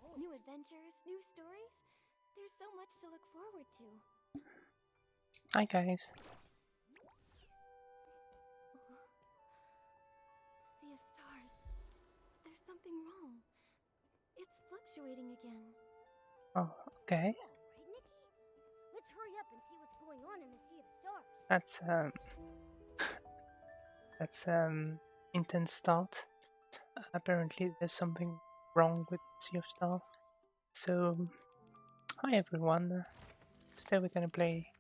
New adventures, new stories. There's so much to look forward to. Hi guys. The Sea of Stars. There's something wrong. It's fluctuating again. Oh, okay. Right, Nikki? Let's hurry up and see what's going on in the Sea of Stars. That's intense start. Apparently there's something wrong with Sea of Stars. So hi everyone. Today we're gonna play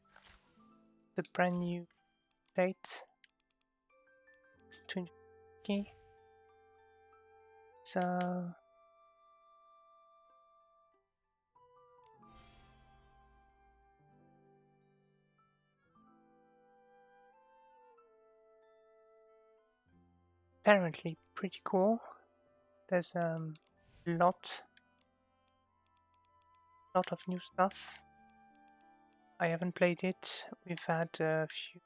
the brand new date 20. So apparently pretty cool. There's lot of new stuff. I haven't played it. We've had a few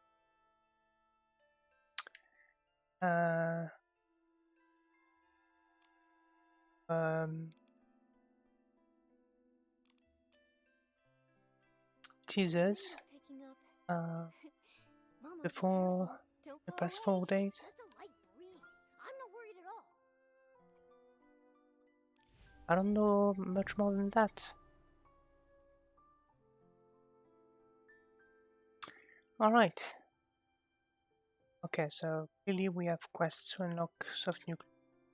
teasers Picking up. Mama, before don't the fall past away. 4 days. Just a light breeze. I'm not worried at all. I don't know much more than that. Alright. Okay, so clearly we have quests to unlock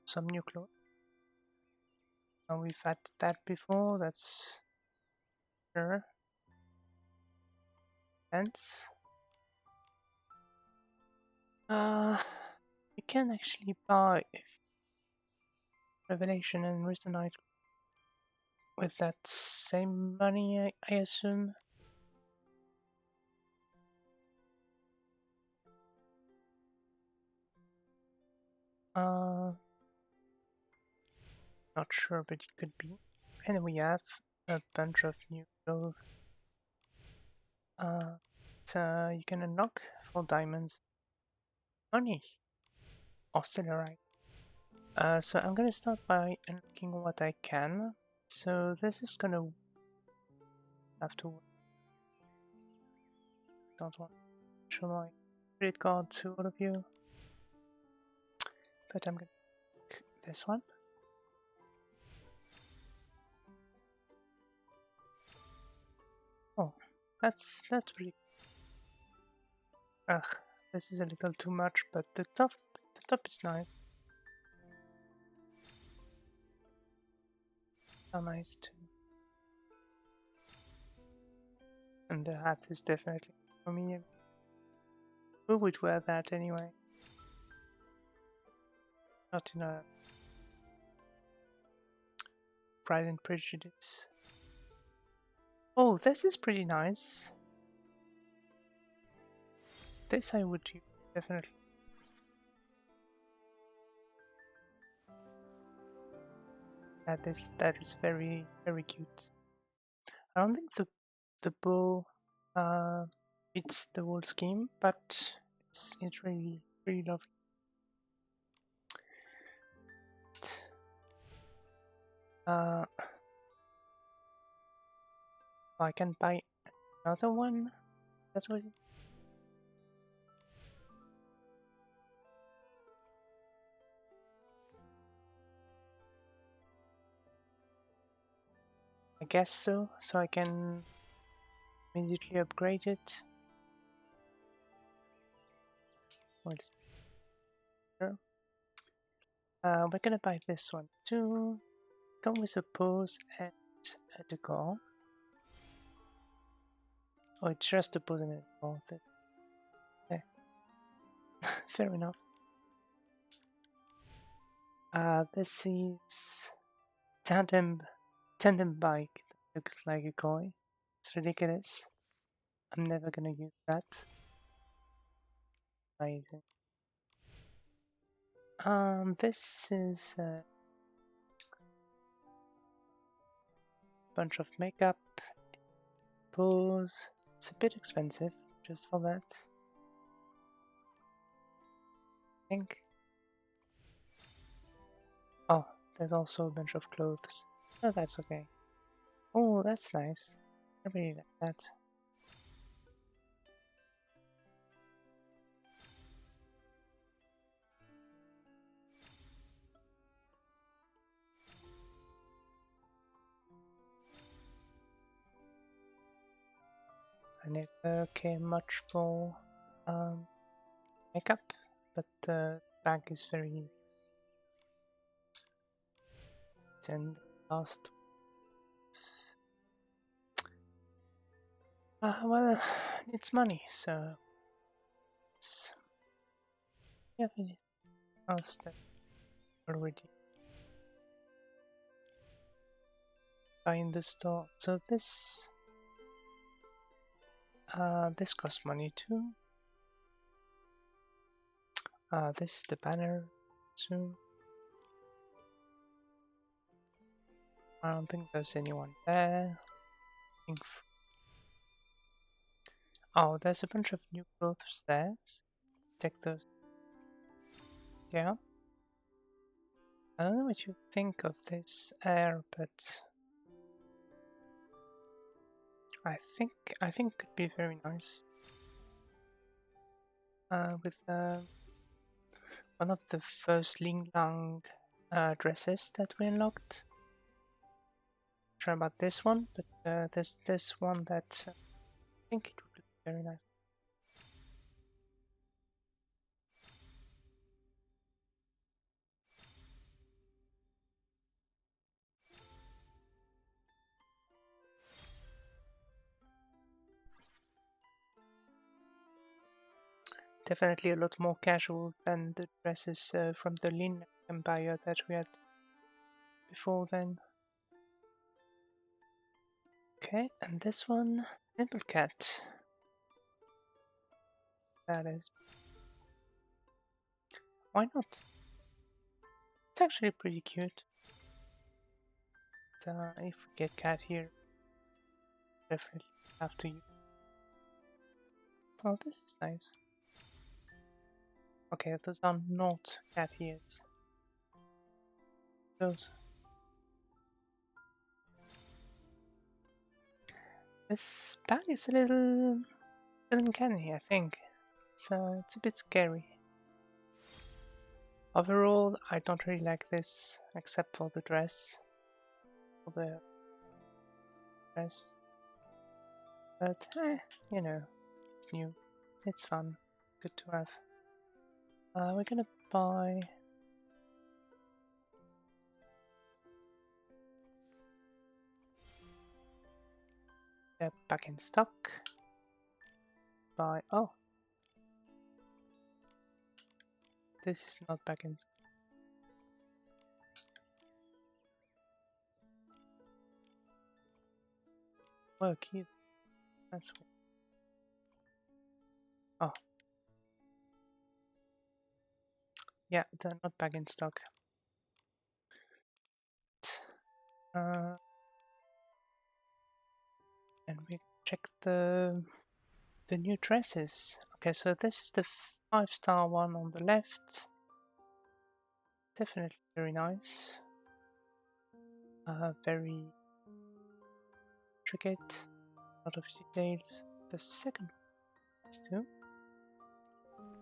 some new clothes. And we've had that before, that's sure. Sense. You can actually buy Revelation and Resonite with that same money, I assume. Not sure, but it could be. And we have a bunch of new clothes you can unlock for diamonds. Money or Stellarite. So I'm gonna start by unlocking what I can. So this is gonna have to. Don't want to show my credit card to all of you, but I'm gonna pick this one. Oh, that's really. Ugh, this is a little too much, but the top is nice. So nice too. And the hat is definitely for me. Who would wear that anyway? Not in a Pride and Prejudice. Oh, this is pretty nice. This I would use, definitely. That is very cute. I don't think the bow fits the whole scheme, but it's really lovely. I can buy another one. That's what. I guess so. So I can immediately upgrade it. Sure. We're gonna buy this one too. Come with a pose and a decor. Oh, it's just a pose and a decor. Okay. Fair enough. This is tandem bike that looks like a koi. It's ridiculous. I'm never gonna use that. Amazing. This is a bunch of makeup, pose. It's a bit expensive just for that. I think. Oh, there's also a bunch of clothes. Oh, that's okay. Oh, that's nice. I really like that. I never care much for makeup, but the bag is very. And last. Well, it's money, so it's. Yeah, anything else that already buy in the store. So this costs money too. This is the banner too. I don't think there's anyone there. Oh, there's a bunch of new clothes there. So take those. Yeah. I don't know what you think of this air, but I think it could be very nice. With one of the first Ling Lang dresses that we unlocked. Not sure about this one, but there's this one that I think it would look very nice. Definitely a lot more casual than the dresses from the Lin Empire that we had before then. Okay, and this one, Nimble Cat. That is. Why not? It's actually pretty cute. But, if we get cat here, definitely have to use. Oh, this is nice. Okay, those are not cat ears. Those. This bag is a little uncanny, I think. It's a bit scary. Overall, I don't really like this, except for the dress. For the dress. But, you know, it's new. It's fun. Good to have. We're gonna buy. They're back in stock. Buy. Oh. This is not back in stock. Well, cute. That's cool. Oh. Yeah, they're not back in stock. And we check the new dresses. Okay, so this is the 5-star one on the left. Definitely very nice. Very intricate. A lot of details. The second one is too.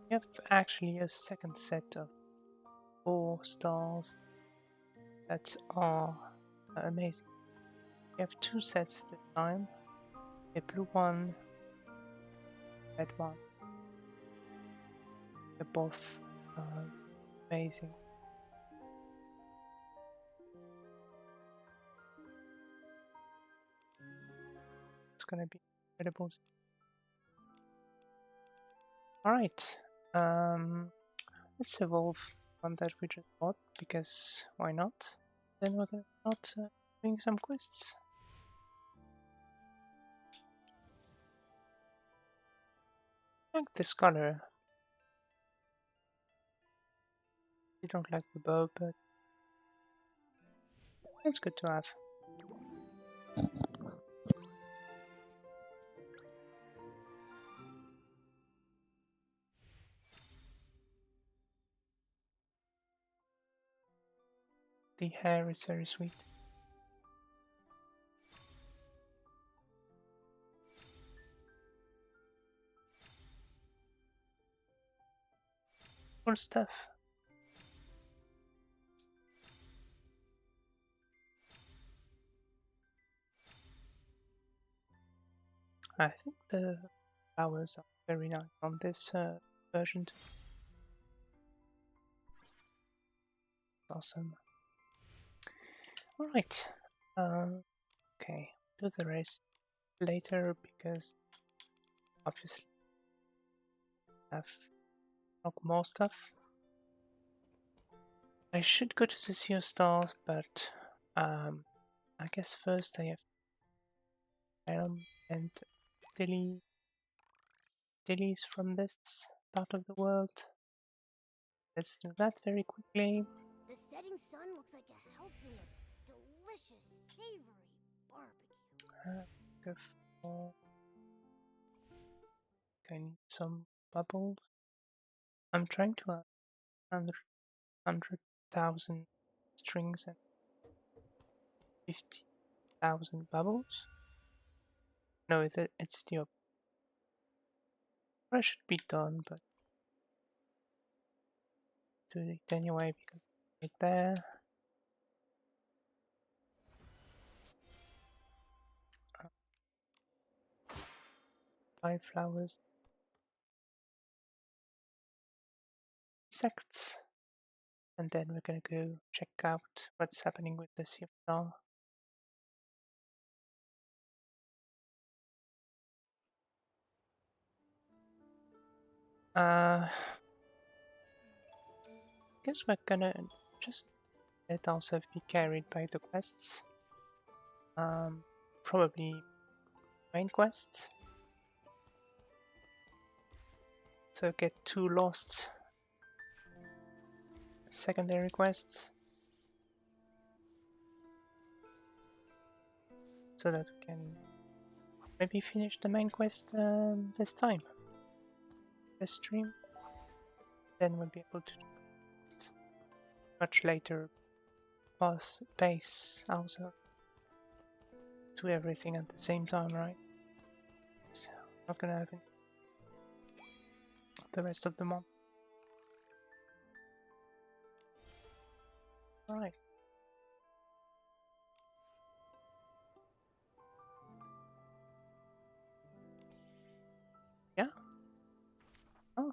We have actually a second set of 4 stars that are amazing. We have 2 sets at a time. A blue one, red one. They're both amazing. It's gonna be incredible. Alright, let's evolve one that we just bought, because why not? Then we're gonna start doing some quests. I like this color. I don't like the bow, but it's good to have. The hair is very sweet. cool stuff. I think the flowers are very nice on this version too. Awesome. Alright. Okay. Do the rest later because obviously I have more stuff. I should go to the Sea of Stars, but I guess first I have Elm and Dillies from this part of the world. Let's do that very quickly. The setting sun looks like a helping of delicious, savory barbecue. Go for. I need some bubbles. I'm trying to add 100,000 strings and 50,000 bubbles. No, it's the I should be done, but do it anyway because right there. 5 flowers. Insects. And then we're gonna go check out what's happening with the Sea of Star. Guess we're gonna just let ourselves be carried by the quests. Probably main quest. So get 2 lost secondary quests. So that we can maybe finish the main quest this time. This stream. Then we'll be able to do it much later. Pace ourselves to everything at the same time, right? So not gonna have it the rest of the month. Alright. Yeah? Oh.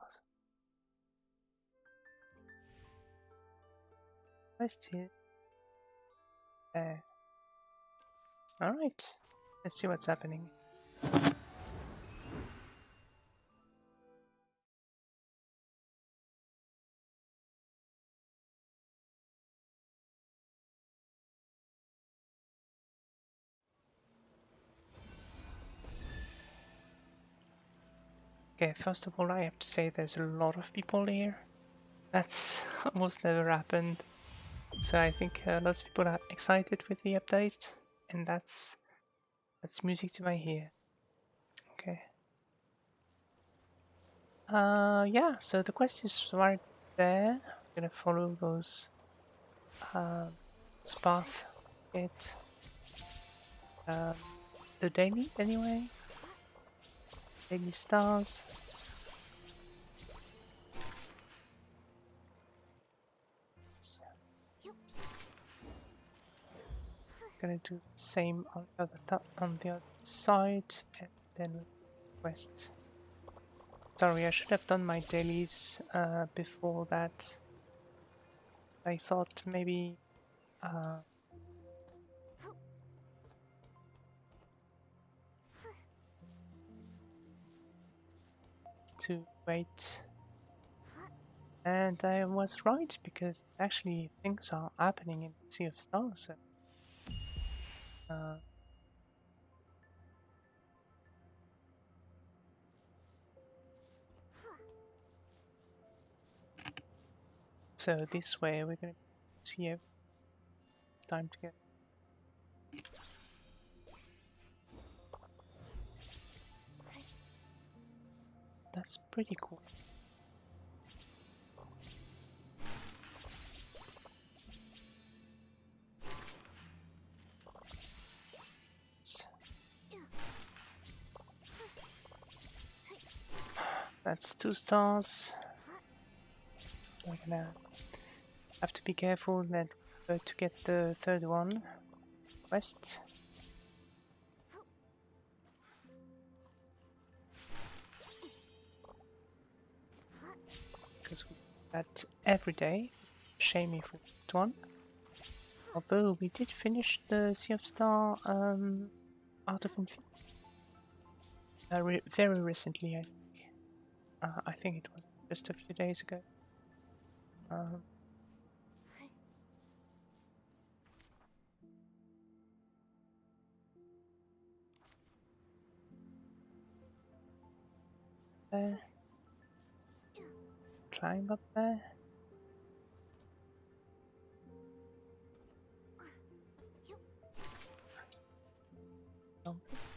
Rest here. There. Alright. Let's see what's happening. Okay, first of all, I have to say there's a lot of people here. That's almost never happened. So I think lots of people are excited with the update, and that's music to my ear. Okay. Yeah. So the quest is right there. I'm gonna follow those path. Get the dailies anyway. Daily stars. Gonna do the same on the other side, and then quest. Sorry, I should have done my dailies before that. I thought maybe to wait, and I was right because actually things are happening in Sea of Stars. So this way we're gonna see if it's time to get. That's pretty cool. That's 2 stars. gonna have to be careful that to get the third one quest. Because we do that every day. Shame if we missed one. Although we did finish the Sea of Star Art of Infinity very recently, I think. I think it was just a few days ago. There. Climb up there.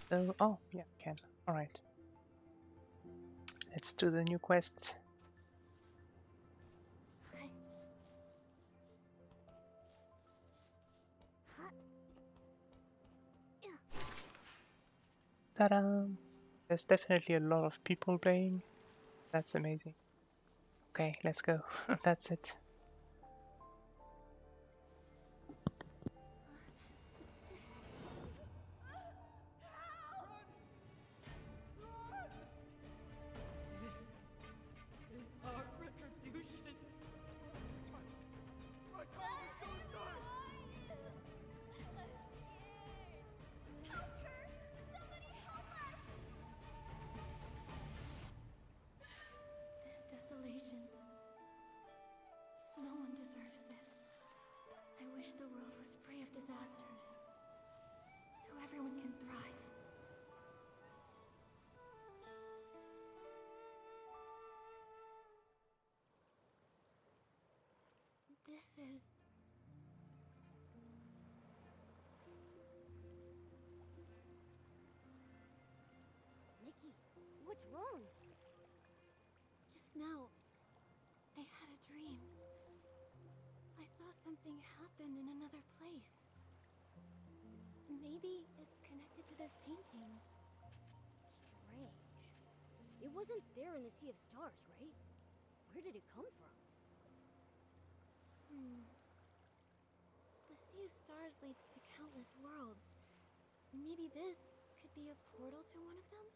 So, oh, yeah, can. Alright. Let's do the new quests. Ta-da! There's definitely a lot of people playing. That's amazing. Okay, let's go. That's it. This desolation. No one deserves this. I wish the world was free of disasters, so everyone can thrive. This is... Nikki, what's wrong? Just now, I had a dream. I saw something happen in another place. Maybe it's connected to this painting. Strange. It wasn't there in the Sea of Stars, right? Where did it come from? The Sea of Stars leads to countless worlds. Maybe this could be a portal to one of them?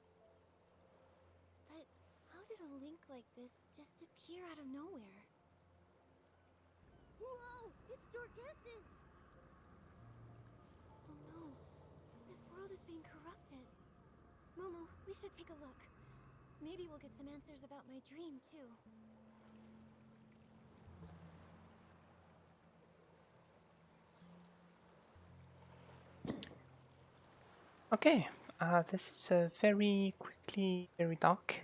But how did a link like this just appear out of nowhere? Whoa! It's Dark Essence! Oh no, this world is being corrupted. Momo, we should take a look. Maybe we'll get some answers about my dream, too. Okay, this is very quickly very dark.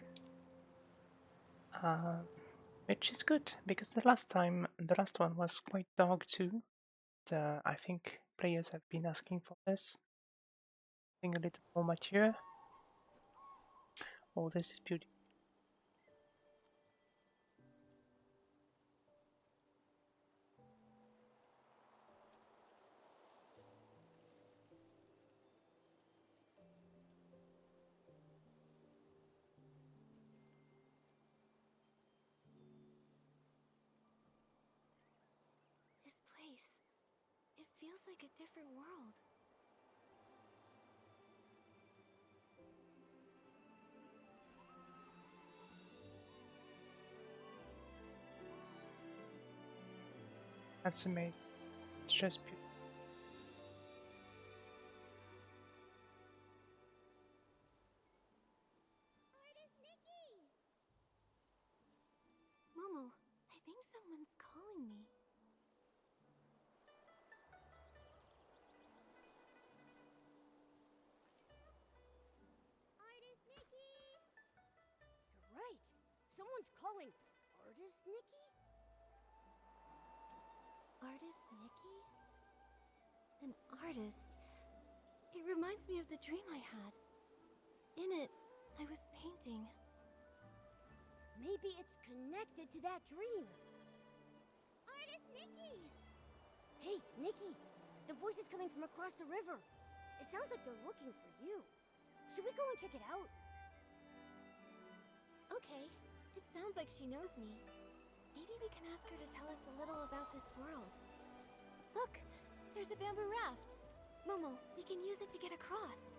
Which is good, because the last one was quite dark too. But, I think players have been asking for this. Something a little more mature. Oh, this is beautiful. This place, it feels like a different world. That's amazing. It's just beautiful. Momo, I think someone's calling me. Artist Nikki! You're right. Someone's calling. Artist Nikki? Artist Nikki? An artist? It reminds me of the dream I had. In it, I was painting. Maybe it's connected to that dream. Artist Nikki! Hey, Nikki! The voice is coming from across the river. It sounds like they're looking for you. Should we go and check it out? Okay, it sounds like she knows me. Maybe we can ask her to tell us a little about this world. Look, there's a bamboo raft. Momo, we can use it to get across.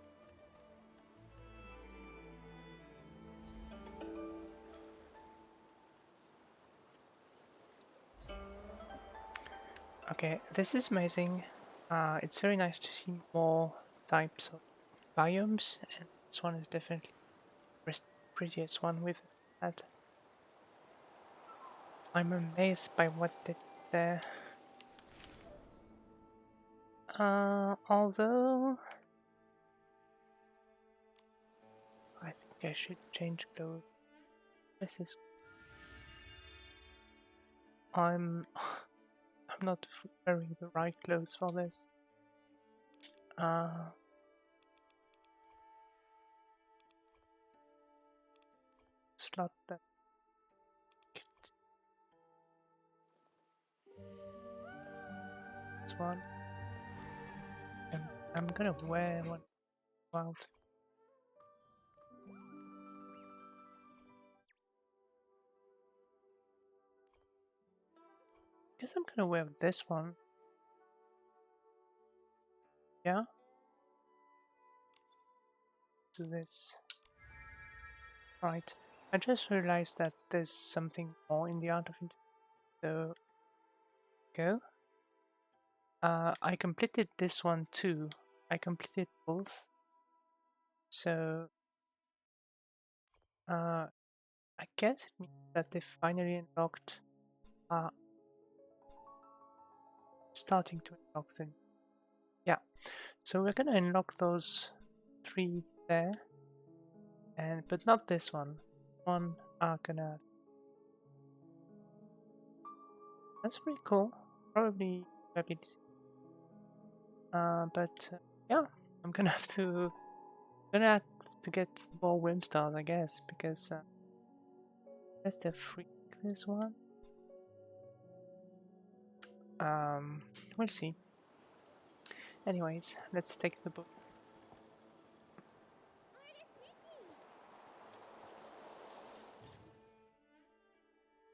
Okay, this is amazing. It's very nice to see more types of biomes, and this one is definitely the prettiest one we've had. I'm amazed by what they did there. Although I think I should change clothes. This is I'm not wearing the right clothes for this. Slot that. This one. I'm gonna wear one out. Guess I'm gonna wear this one. Yeah. Do this. Right. I just realized that there's something more in the art of it. So go. I completed this one too. I completed both. So I guess it means that they finally unlocked starting to unlock them. Yeah. So we're gonna unlock those 3 there. But not this one. One are gonna. That's pretty cool. Probably ability. But yeah, I'm gonna have to get more Wim stars, I guess, because that's the freak this one. We'll see. Anyways, let's take the book.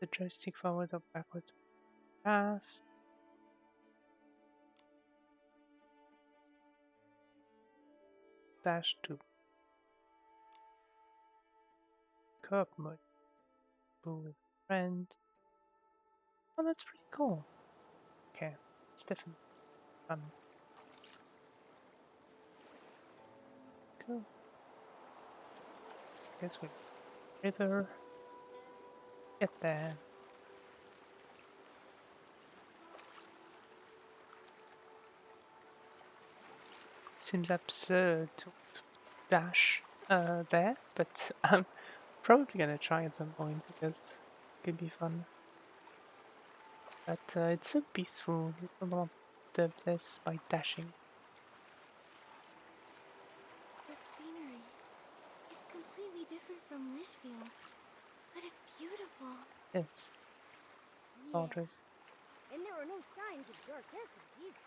The joystick forward or backward. Raft. Dash to co-op mode. Boo with a friend. Oh, that's pretty cool. Okay, it's definitely fun. Cool. Guess we river. Get there. Seems absurd to dash there, but I'm probably gonna try at some point because it could be fun. But it's so peaceful. You don't want to disturb this by dashing. The scenery. It's completely different from Wishfield, but it's beautiful. Yes. Yeah. Gorgeous. And there are no signs of dark essence either.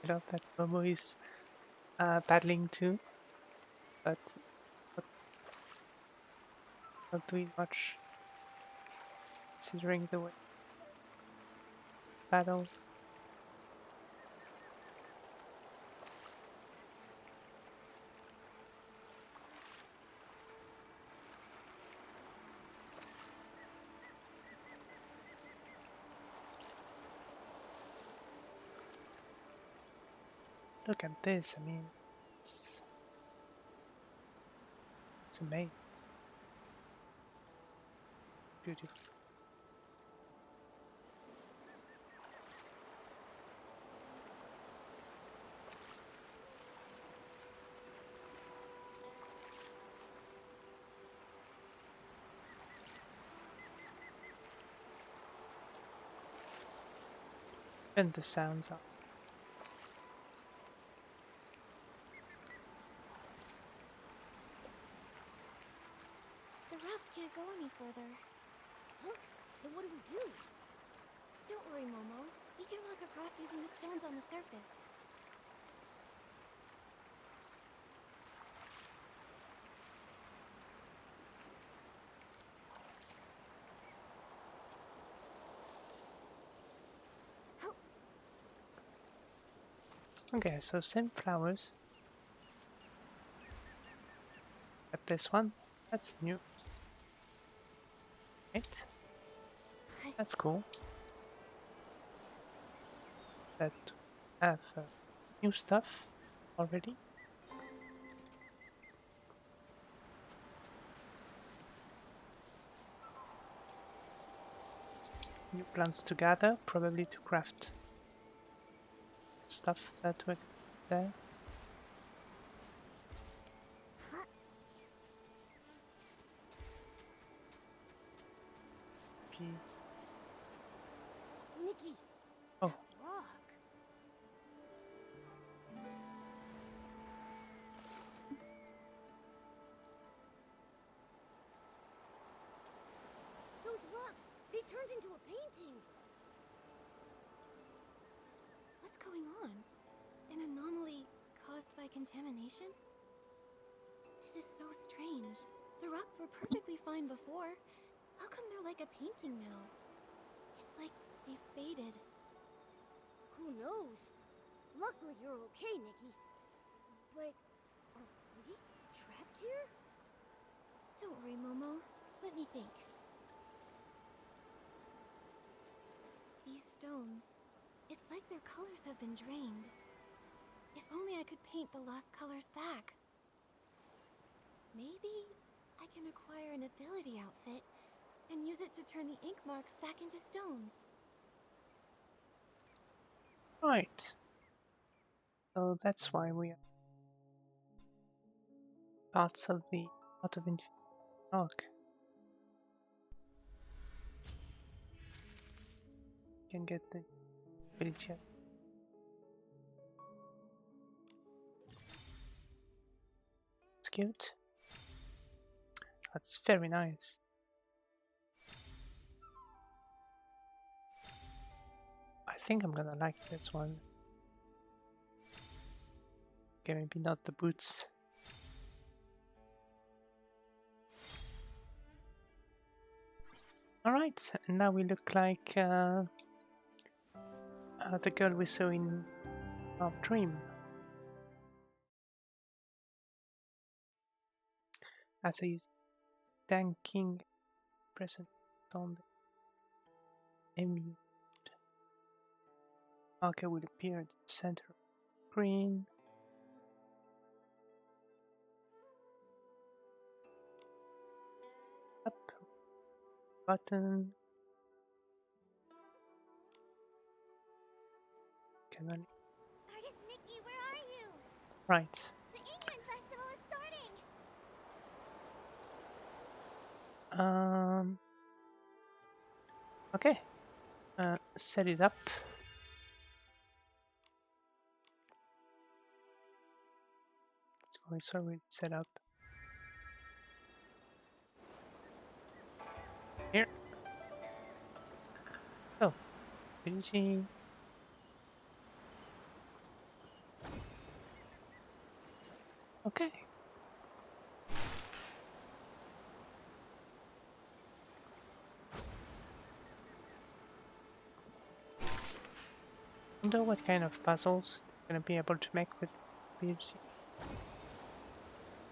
I love that Momo is paddling too, but not doing much considering the way paddle. Look at this, I mean, it's amazing. Beautiful. And the sounds are. any further. Huh? Then what do we do? Don't worry, Momo. We can walk across using the stones on the surface. Okay, so same flowers. But this one, that's new. Right? That's cool. That have new stuff already. New plants to gather, probably to craft stuff that were there. Maybe. Nikki, Oh, that rock. Those rocks, they turned into a painting. What's going on? An anomaly caused by contamination? This is so strange. The rocks were perfectly fine before. How come they're like a painting now? It's like they faded. Who knows? Luckily you're okay, Nikki. But are we trapped here? Don't worry, Momo. Let me think. These stones, it's like their colors have been drained. If only I could paint the lost colors back. Maybe I can acquire an ability outfit and use it to turn the ink marks back into stones. right. So that's why we are parts of the Art of Infinite Arc. Can get the ability. It's cute. That's very nice. I think I'm gonna like this one. Okay, maybe not the boots. Alright, and now we look like the girl we saw in our dream. As I use Danqing present on the emule. Marker will appear at the center of the screen. Up button. Can I... Artist Nikki, where are you? Right. The Ingrid Festival is starting! Okay. Set it up. Oh, it's already set up. Here. Oh, ability. Okay. Wonder what kind of puzzles they're gonna be able to make with ability.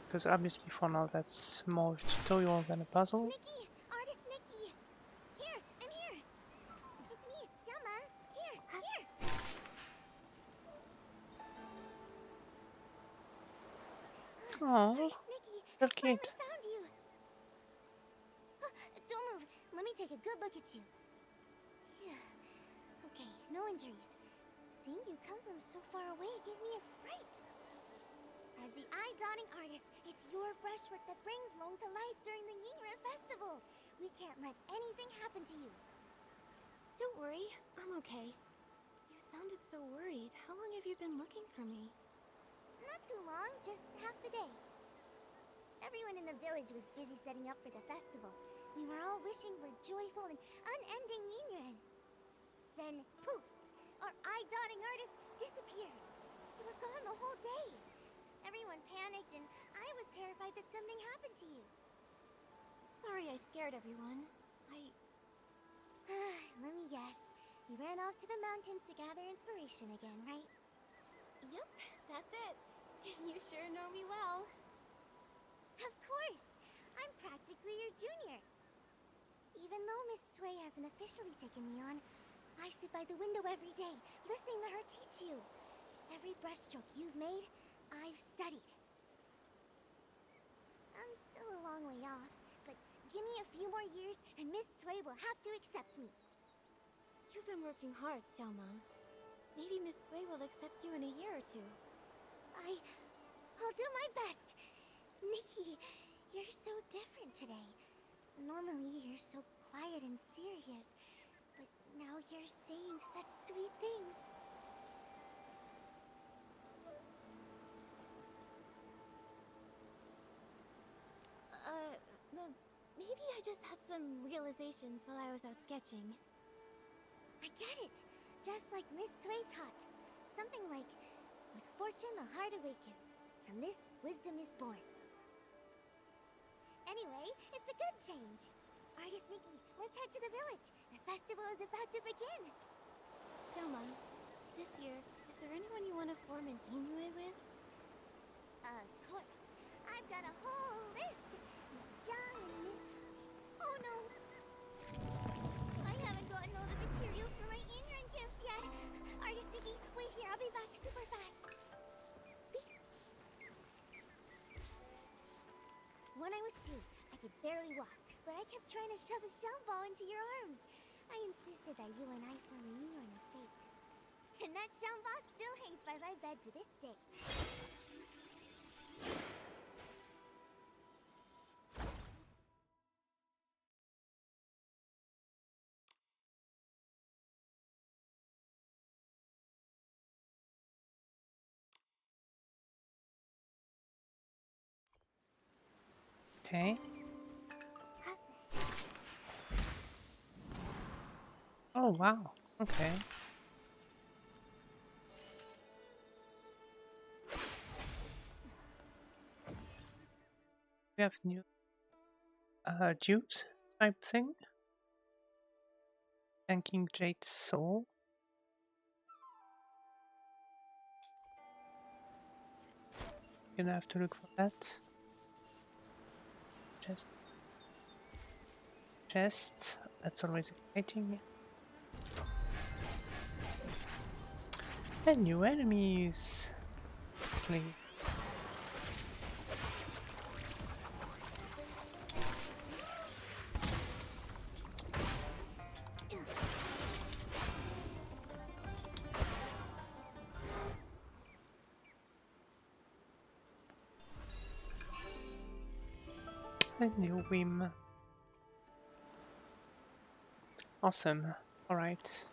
Because obviously for now that's more tutorial than a puzzle. Nikki! Artist Nikki! Here! I'm here! It's me, Xiaoma! Here! Here! Oh, Artist Nikki! so I cute. finally found you! Don't move! Let me take a good look at you. Phew. Okay, no injuries. Seeing you come from so far away gave me a fright. As the eye-dotting artist, it's your brushwork that brings Long to life during the Yingren Festival. We can't let anything happen to you. Don't worry, I'm okay. You sounded so worried. How long have you been looking for me? Not too long, just half the day. Everyone in the village was busy setting up for the festival. We were all wishing for joyful and unending union. Then, poof! Our eye-dotting artist disappeared. You were gone the whole day. Everyone panicked, and I was terrified that something happened to you. Sorry I scared everyone. Let me guess. You ran off to the mountains to gather inspiration again, right? Yep, that's it. You sure know me well. Of course! I'm practically your junior. Even though Miss Tsui hasn't officially taken me on, I sit by the window every day, listening to her teach you. Every brushstroke you've made, I've studied. I'm still a long way off, but give me a few more years and Miss Tsui will have to accept me. You've been working hard, Xiaoma. Maybe Miss Sui will accept you in a year or two. I'll do my best. Nikki, you're so different today. Normally you're so quiet and serious, but now you're saying such sweet things. Maybe I just had some realizations while I was out sketching. I get it. Just like Miss Sui taught. Something like, with fortune the heart awakens. From this, wisdom is born. Anyway, it's a good change. Artist Nikki, let's head to the village. The festival is about to begin. Selma, this year, is there anyone you want to form an Inoue with? Of course. I've got a whole list. Miss Jung and Miss... Oh no! I haven't gotten all the materials for my Inran gifts yet. Artist Nikki, wait here. I'll be back super fast. When I was 2, I could barely walk, but I kept trying to shove a shell ball into your arms. I insisted that you and I form a union of fate. And that shell ball still hangs by my bed to this day. Okay. Oh wow. Okay. We have new juice type thing. Danqing Jade Soul. Gonna have to look for that. Chests. That's always exciting. And new enemies. Sleep. A new whim. Awesome. Alright.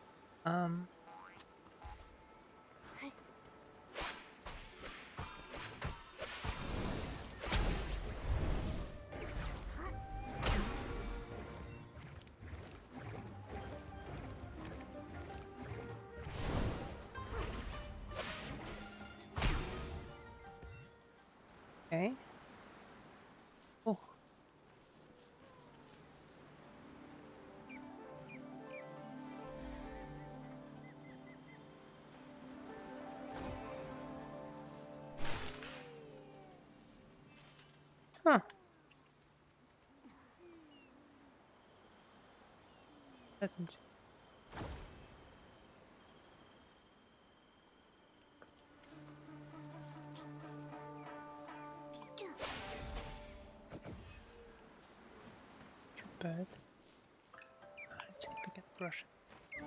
Okay. Oh. Huh. Doesn't. But let's see if we can brush it.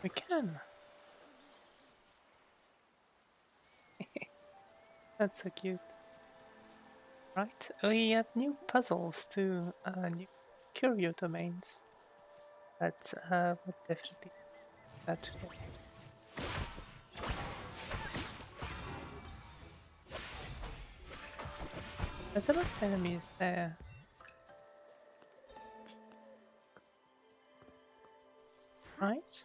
We can. That's so cute. Right, we have new puzzles too, new curio domains. But we'll definitely that together. There's a lot of enemies there. Right?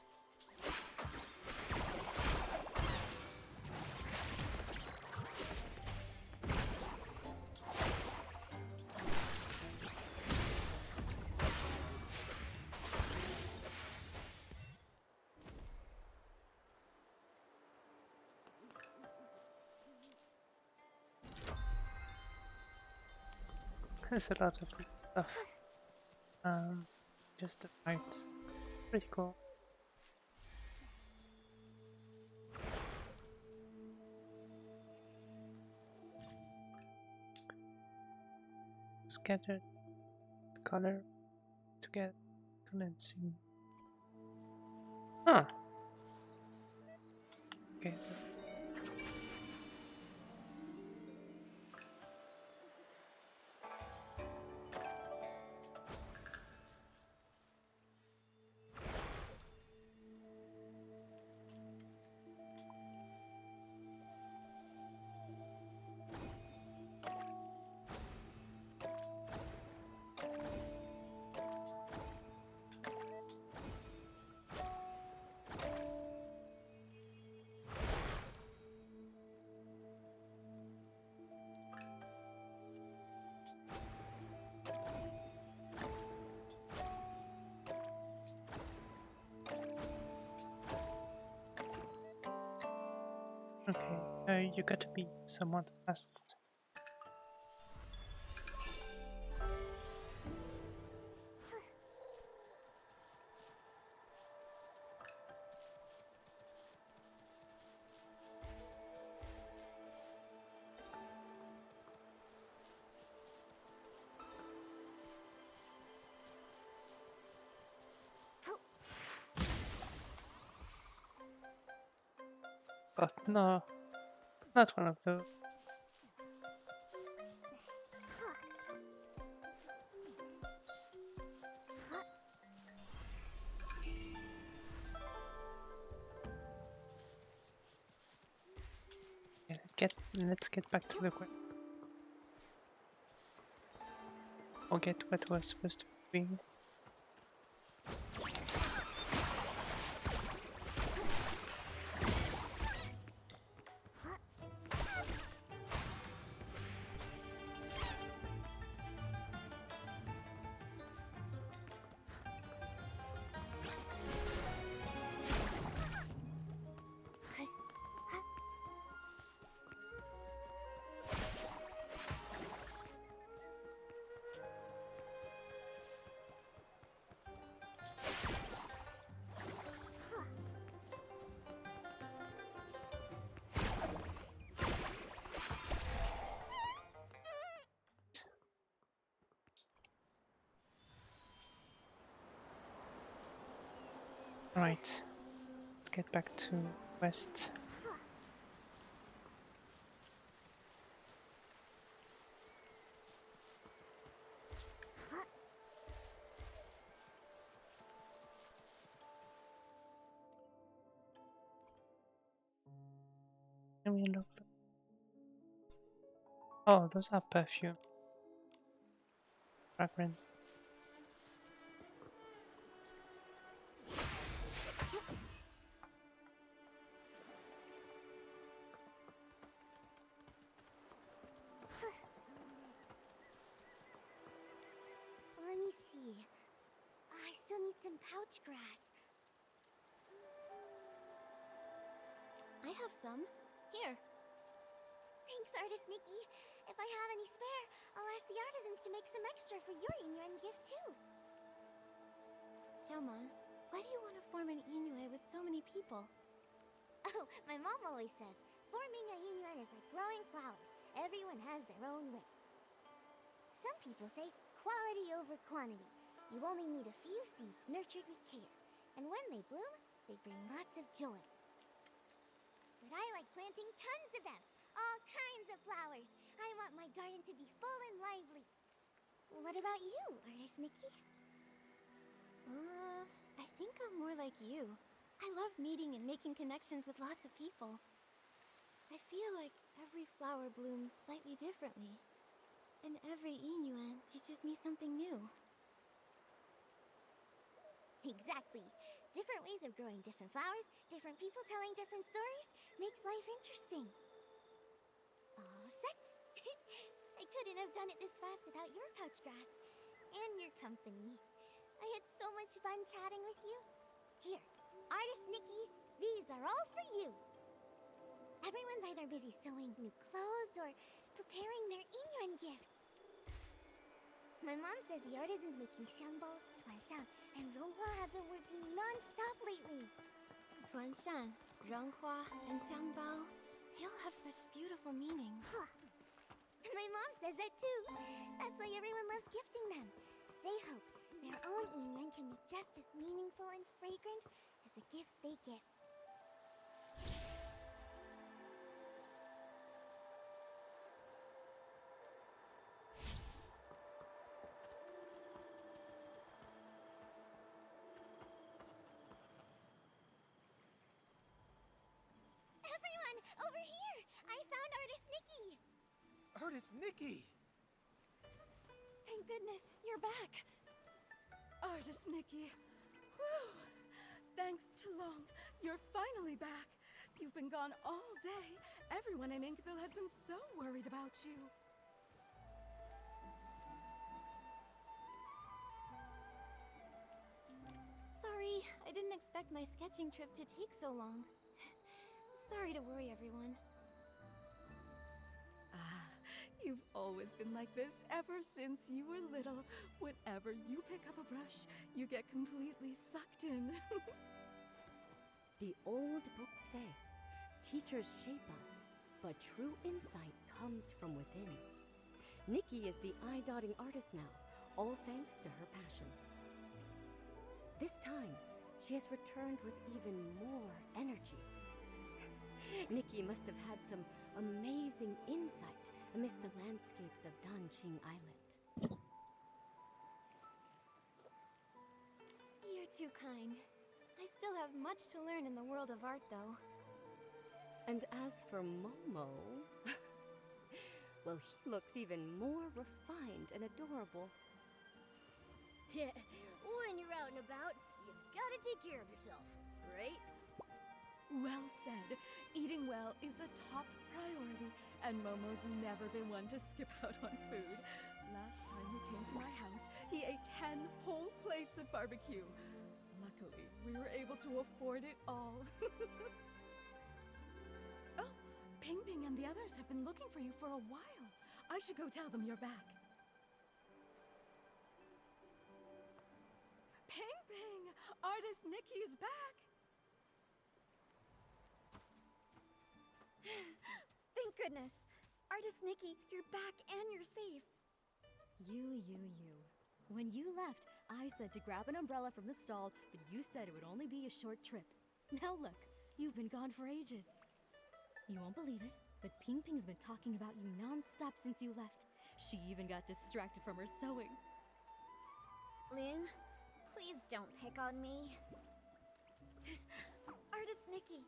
There's a lot of good stuff. Just the fights. Pretty cool. Scattered color to get condensing. Huh. Okay. Okay, you got to be somewhat fast. But no, not one of those. Yeah, let's get back to the quest. Forget what was supposed to be. Right, let's get back to west. Can we unlock them? Oh, those are perfume. Fragrant. Let me see. I still need some pouch grass. I have some. Here. Thanks, Artist Nikki. If I have any spare, I'll ask the artisans to make some extra for your Inuan gift too. Xiaomon, why do you want to form an Inu with so many people? Oh, my mom always says, forming a Inuan is like growing flowers. Everyone has their own way. Some people say quality over quantity. You only need a few seeds nurtured with care. And when they bloom, they bring lots of joy. But I like planting tons of them. All kinds of flowers. I want my garden to be full and lively. What about you, Artist Nikki? I think I'm more like you. I love meeting and making connections with lots of people. I feel like every flower blooms slightly differently. And every Inuan teaches me something new. Exactly. Different ways of growing different flowers, different people telling different stories, makes life interesting. All set? I couldn't have done it this fast without your pouch grass. And your company. I had so much fun chatting with you. Here, Artist Nikki, these are all for you. Everyone's either busy sewing new clothes or preparing their Inuan gifts. My mom says the artisans making xiangbao, tuanshan, and ronghua have been working non-stop lately. Tuanshan, Renghua, and Xiangbao, they all have such beautiful meanings. My mom says that too. That's why everyone loves gifting them. They hope their own Inuan can be just as meaningful and fragrant as the gifts they give. Everyone, over here! I found Artist Nikki! Artist Nikki! Thank goodness, you're back. Artist Nikki. Whew. Thanks to Long, you're finally back. You've been gone all day. Everyone in Inkville has been so worried about you. Sorry, I didn't expect my sketching trip to take so long. Sorry to worry everyone. You've always been like this ever since you were little. Whenever you pick up a brush, you get completely sucked in. The old books say, teachers shape us, but true insight comes from within. Nikki is the eye-dotting artist now, all thanks to her passion. This time, she has returned with even more energy. Nikki must have had some amazing insight amidst the landscapes of Danqing Island. You're too kind. I still have much to learn in the world of art, though. And as for Momo, well, he looks even more refined and adorable. Yeah, when you're out and about, you've got to take care of yourself, right? Well said. Eating well is a top priority, and Momo's never been one to skip out on food. Last time he came to my house, he ate 10 whole plates of barbecue. Luckily, we were able to afford it all. Oh, Ping Ping and the others have been looking for you for a while. I should go tell them you're back. Ping Ping! Artist Nikki is back! Thank goodness. Artist Nikki, you're back and you're safe. You. When you left, I said to grab an umbrella from the stall, but you said it would only be a short trip. Now look, you've been gone for ages. You won't believe it, but Ping Ping's been talking about you non-stop since you left. She even got distracted from her sewing. Ling, please don't pick on me. Artist Nikki,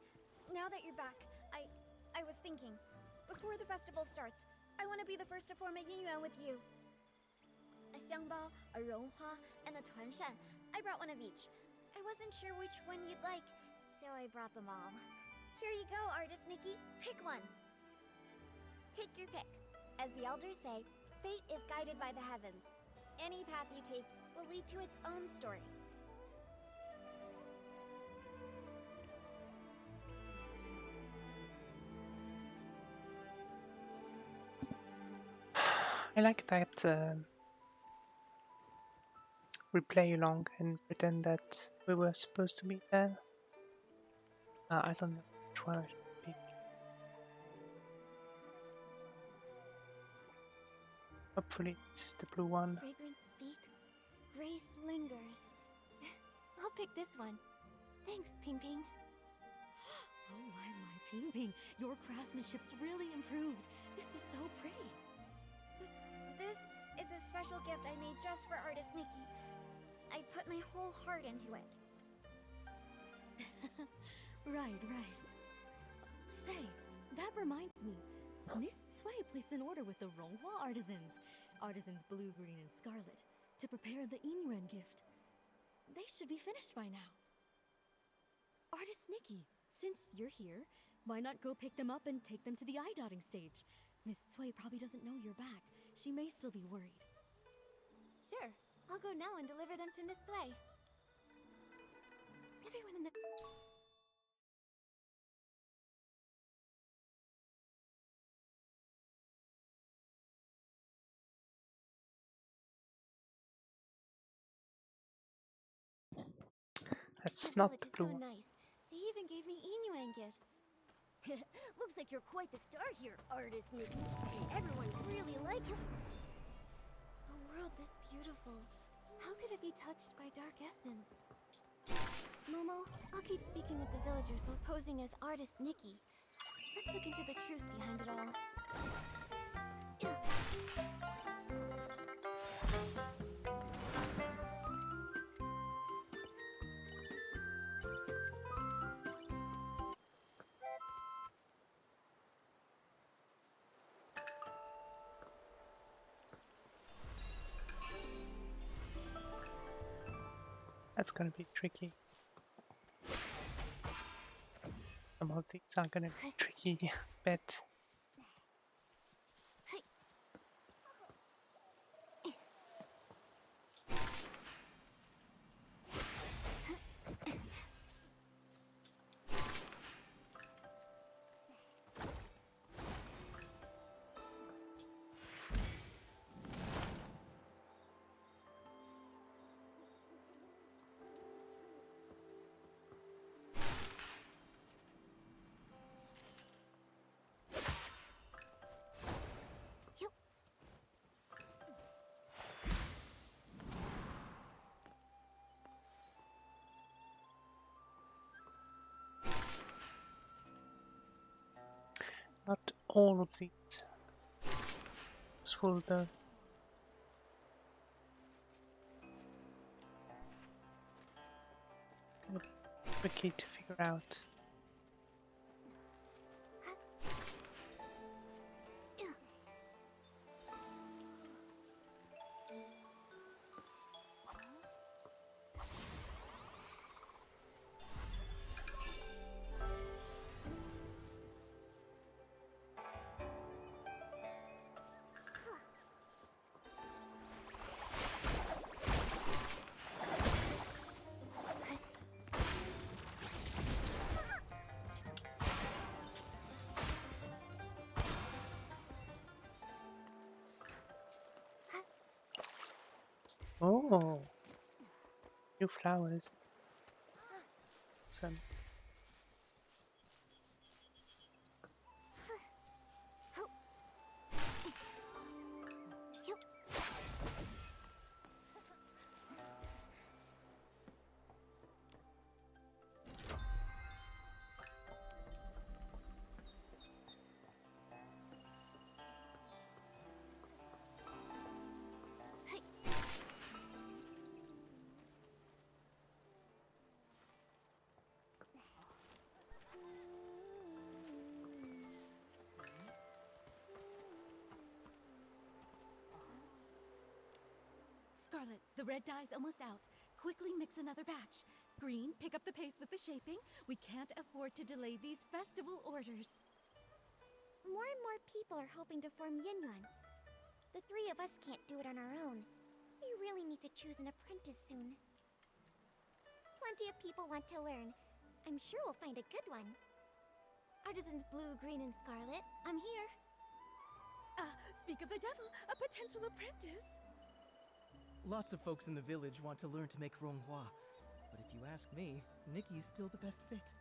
now that you're back, I was thinking, before the festival starts, I want to be the first to form a Yinyuan with you. A xiangbao, a ronghua, and a tuanshan. I brought one of each. I wasn't sure which one you'd like, so I brought them all. Here you go, Artist Nikki. Pick one. Take your pick. As the elders say, fate is guided by the heavens. Any path you take will lead to its own story. I like that we play along and pretend that we were supposed to be there. I don't know which one I should pick. Hopefully this is the blue one. Fragrance speaks, grace lingers. I'll pick this one. Thanks, Ping Ping. Oh my, Ping Ping, your craftsmanship's really improved. This is so pretty. This is a special gift I made just for Artist Nikki. I put my whole heart into it. Right. Say, that reminds me. Miss Sui placed an order with the Ronghua artisans. Artisans Blue, Green, and Scarlet, to prepare the Inren gift. They should be finished by now. Artist Nikki, since you're here, why not go pick them up and take them to the eye-dotting stage? Miss Cui probably doesn't know you're back. She may still be worried. Sure, I'll go now and deliver them to Miss Sui. Everyone in the... That's The not village the is so blue. nice. They even gave me Inuan gifts. Looks like you're quite the star here, Artist Nikki. Everyone really likes you. A world this beautiful. How could it be touched by dark essence? Momo, I'll keep speaking with the villagers while posing as Artist Nikki. Let's look into the truth behind it all. That's gonna be tricky. Some of these are gonna be tricky, bet. Not all of these useful though. Kind of tricky to figure out. Oh, new flowers. Some. Scarlet, the red dye's almost out. Quickly mix another batch. Green, pick up the pace with the shaping. We can't afford to delay these festival orders. More and more people are hoping to form Yinran. The three of us can't do it on our own. We really need to choose an apprentice soon. Plenty of people want to learn. I'm sure we'll find a good one. Artisans Blue, Green, and Scarlet, I'm here. Speak of the devil, a potential apprentice. Lots of folks in the village want to learn to make ronghua, but if you ask me, Nikki's still the best fit.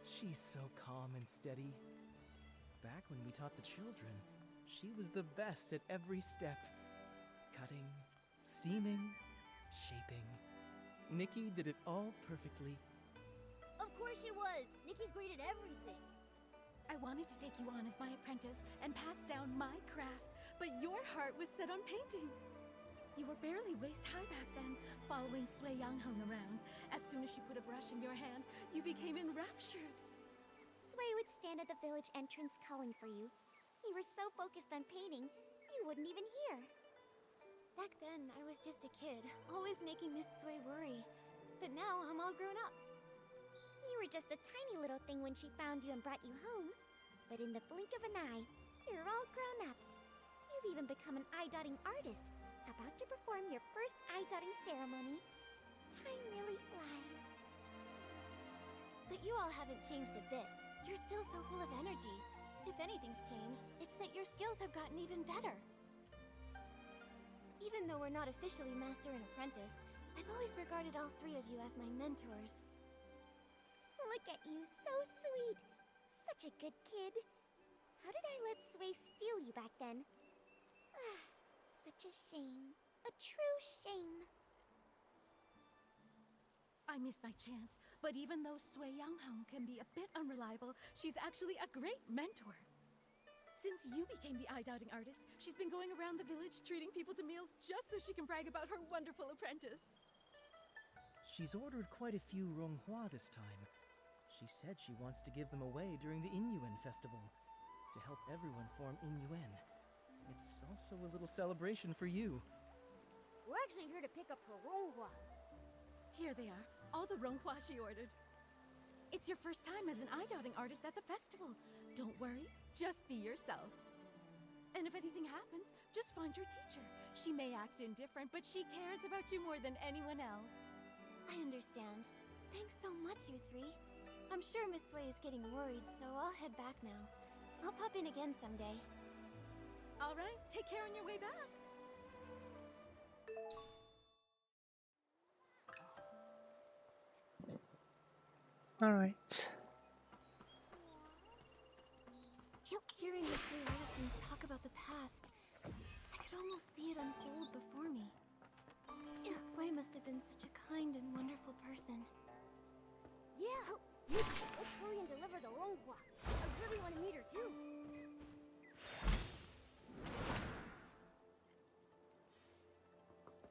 She's so calm and steady. Back when we taught the children, she was the best at every step. Cutting, steaming, shaping. Nikki did it all perfectly. Of course she was! Nikki's great at everything! I wanted to take you on as my apprentice and pass down my craft, but your heart was set on painting. You were barely waist-high back then, following Sui Yangheng around. As soon as she put a brush in your hand, you became enraptured. Sui would stand at the village entrance calling for you. You were so focused on painting, wouldn't even hear. Back then, I was just a kid, always making Miss Sui worry. But now I'm all grown up. You were just a tiny little thing when she found you and brought you home. But in the blink of an eye, you're all grown up. You've even become an eye-dotting artist, about to perform your first eye-dotting ceremony. Time really flies. But you all haven't changed a bit. You're still so full of energy. If anything's changed, it's that your skills have gotten even better. Even though we're not officially master and apprentice, I've always regarded all three of you as my mentors. Look at you, so sweet. Such a good kid. How did I let Sui steal you back then? Ah, such a shame. A true shame. I missed my chance, but even though Sui Yanghong can be a bit unreliable, she's actually a great mentor. Since you became the eye-dotting artist, she's been going around the village treating people to meals just so she can brag about her wonderful apprentice. She's ordered quite a few Ronghua this time. She said she wants to give them away during the Inyuan festival to help everyone form Inyuan. It's also a little celebration for you. We're actually here to pick up her Ronghua. Here they are, all the Ronghua she ordered. It's your first time as an eye-dotting artist at the festival. Don't worry, just be yourself. And if anything happens, just find your teacher. She may act indifferent, but she cares about you more than anyone else. I understand. Thanks so much, you three. I'm sure Miss Sui is getting worried, so I'll head back now. I'll pop in again someday. All right, take care on your way back. Alright. Hearing the three artisans talk about the past, I could almost see it unfold before me. Miss Sui must have been such a kind and wonderful person. Yeah, let's hurry and deliver the Ronghua. I really want to meet her too.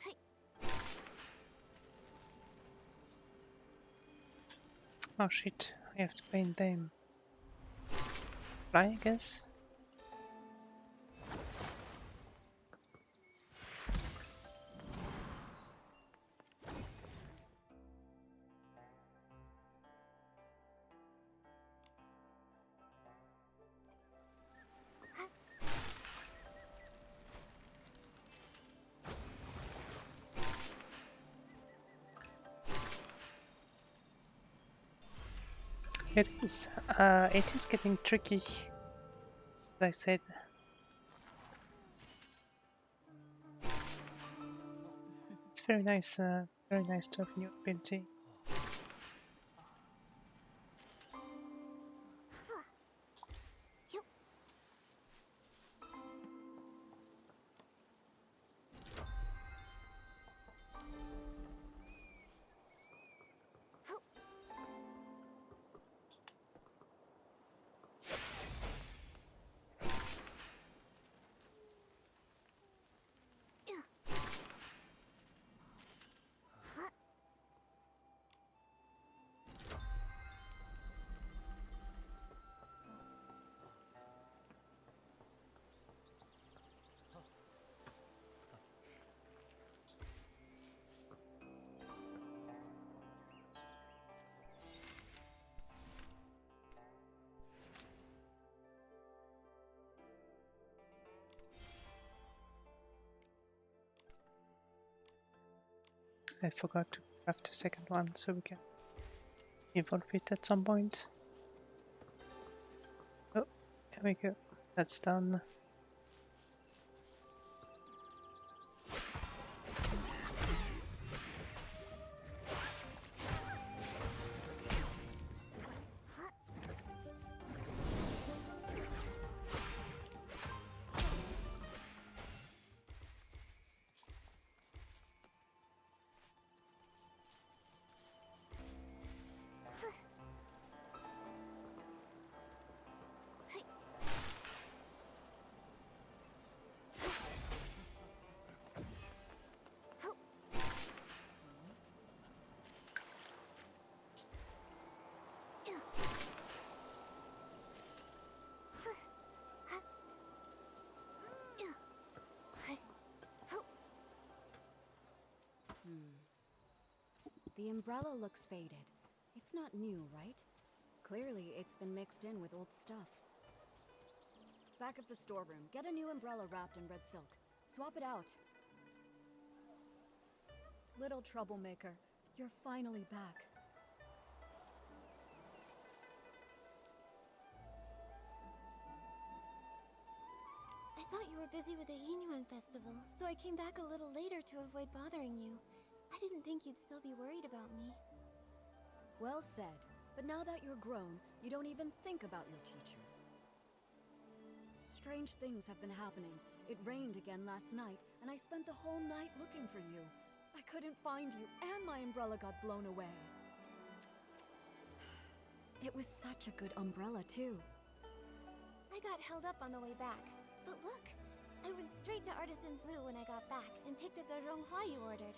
Hey, Oh shit, I have to paint them. Fly, I guess? It is getting tricky, as I said. It's very nice to have a new ability. I forgot to craft a second one, so we can evolve it at some point. Oh, here we go. That's done. the umbrella looks faded. It's not new, right? Clearly, it's been mixed in with old stuff. Back of the storeroom, get a new umbrella wrapped in red silk. Swap it out. Little troublemaker, you're finally back. I thought you were busy with the Yinyuan festival, so I came back a little later to avoid bothering you. I didn't think you'd still be worried about me. Well said. But now that you're grown, you don't even think about your teacher. Strange things have been happening. It rained again last night, and I spent the whole night looking for you. I couldn't find you, and my umbrella got blown away. It was such a good umbrella, too. I got held up on the way back. But look, I went straight to Artisan Blue when I got back and picked up the Ronghua you ordered.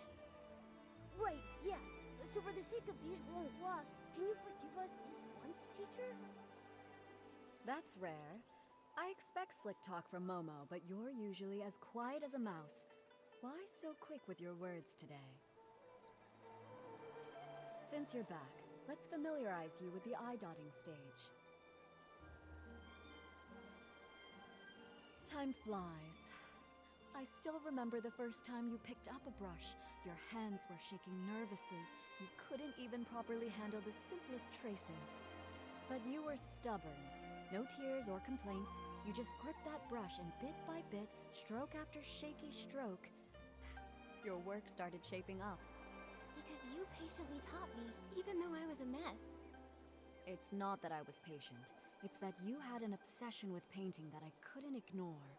Right, yeah. So for the sake of these Ronghua, can you forgive us this once, teacher? That's rare. I expect slick talk from Momo, but you're usually as quiet as a mouse. Why so quick with your words today? Since you're back, let's familiarize you with the eye-dotting stage. Time flies. I still remember the first time you picked up a brush. Your hands were shaking nervously. You couldn't even properly handle the simplest tracing. But you were stubborn. No tears or complaints. You just gripped that brush and bit by bit, stroke after shaky stroke, your work started shaping up. Because you patiently taught me, even though I was a mess. It's not that I was patient. It's that you had an obsession with painting that I couldn't ignore.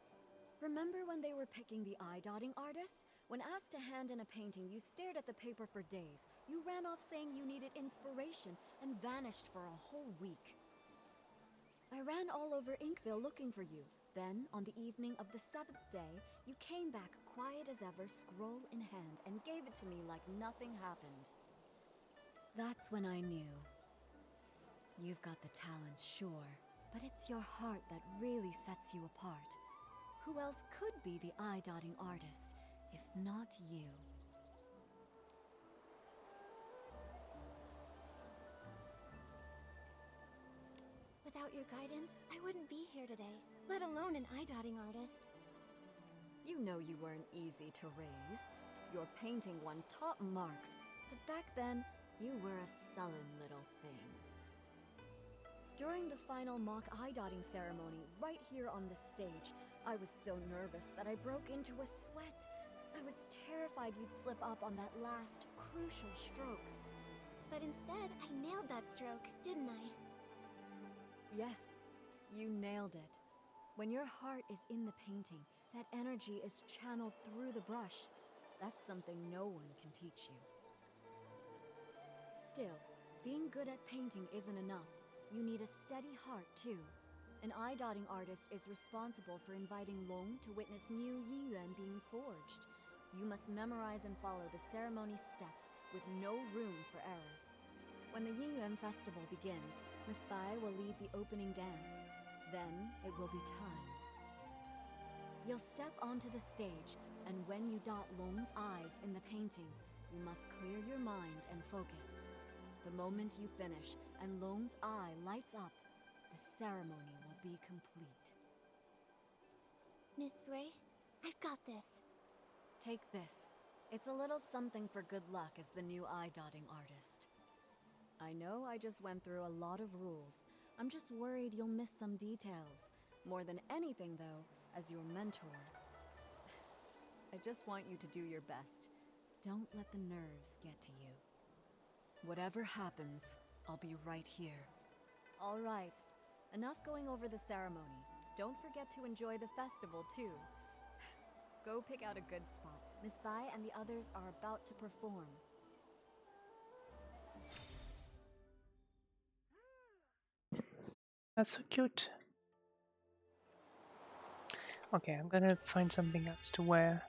Remember when they were picking the eye-dotting artist? When asked to hand in a painting, you stared at the paper for days. You ran off saying you needed inspiration and vanished for a whole week. I ran all over Inkville looking for you. Then, on the evening of the 7th day, you came back quiet as ever, scroll in hand, and gave it to me like nothing happened. That's when I knew. You've got the talent, sure, but it's your heart that really sets you apart. Who else could be the eye-dotting artist, if not you? Without your guidance, I wouldn't be here today, let alone an eye-dotting artist. You know you weren't easy to raise. Your painting won top marks, but back then, you were a sullen little thing. During the final mock eye-dotting ceremony, right here on the stage, I was so nervous that I broke into a sweat. I was terrified you'd slip up on that last, crucial stroke. But instead, I nailed that stroke, didn't I? Yes, you nailed it. When your heart is in the painting, that energy is channeled through the brush. That's something no one can teach you. Still, being good at painting isn't enough. You need a steady heart, too. An eye-dotting artist is responsible for inviting Long to witness new Yiyuan being forged. You must memorize and follow the ceremony steps with no room for error. When the Yiyuan festival begins, Miss Bai will lead the opening dance. Then, it will be time. You'll step onto the stage, and when you dot Long's eyes in the painting, you must clear your mind and focus. The moment you finish, and Long's eye lights up, the ceremony will be complete. Miss Sui, I've got this. Take this. It's a little something for good luck as the new eye-dotting artist. I know I just went through a lot of rules. I'm just worried you'll miss some details. More than anything, though, as your mentor. I just want you to do your best. Don't let the nerves get to you. Whatever happens, I'll be right here. All right. Enough going over the ceremony. Don't forget to enjoy the festival, too. Go pick out a good spot. Miss Bai and the others are about to perform. That's so cute. Okay, I'm gonna find something else to wear.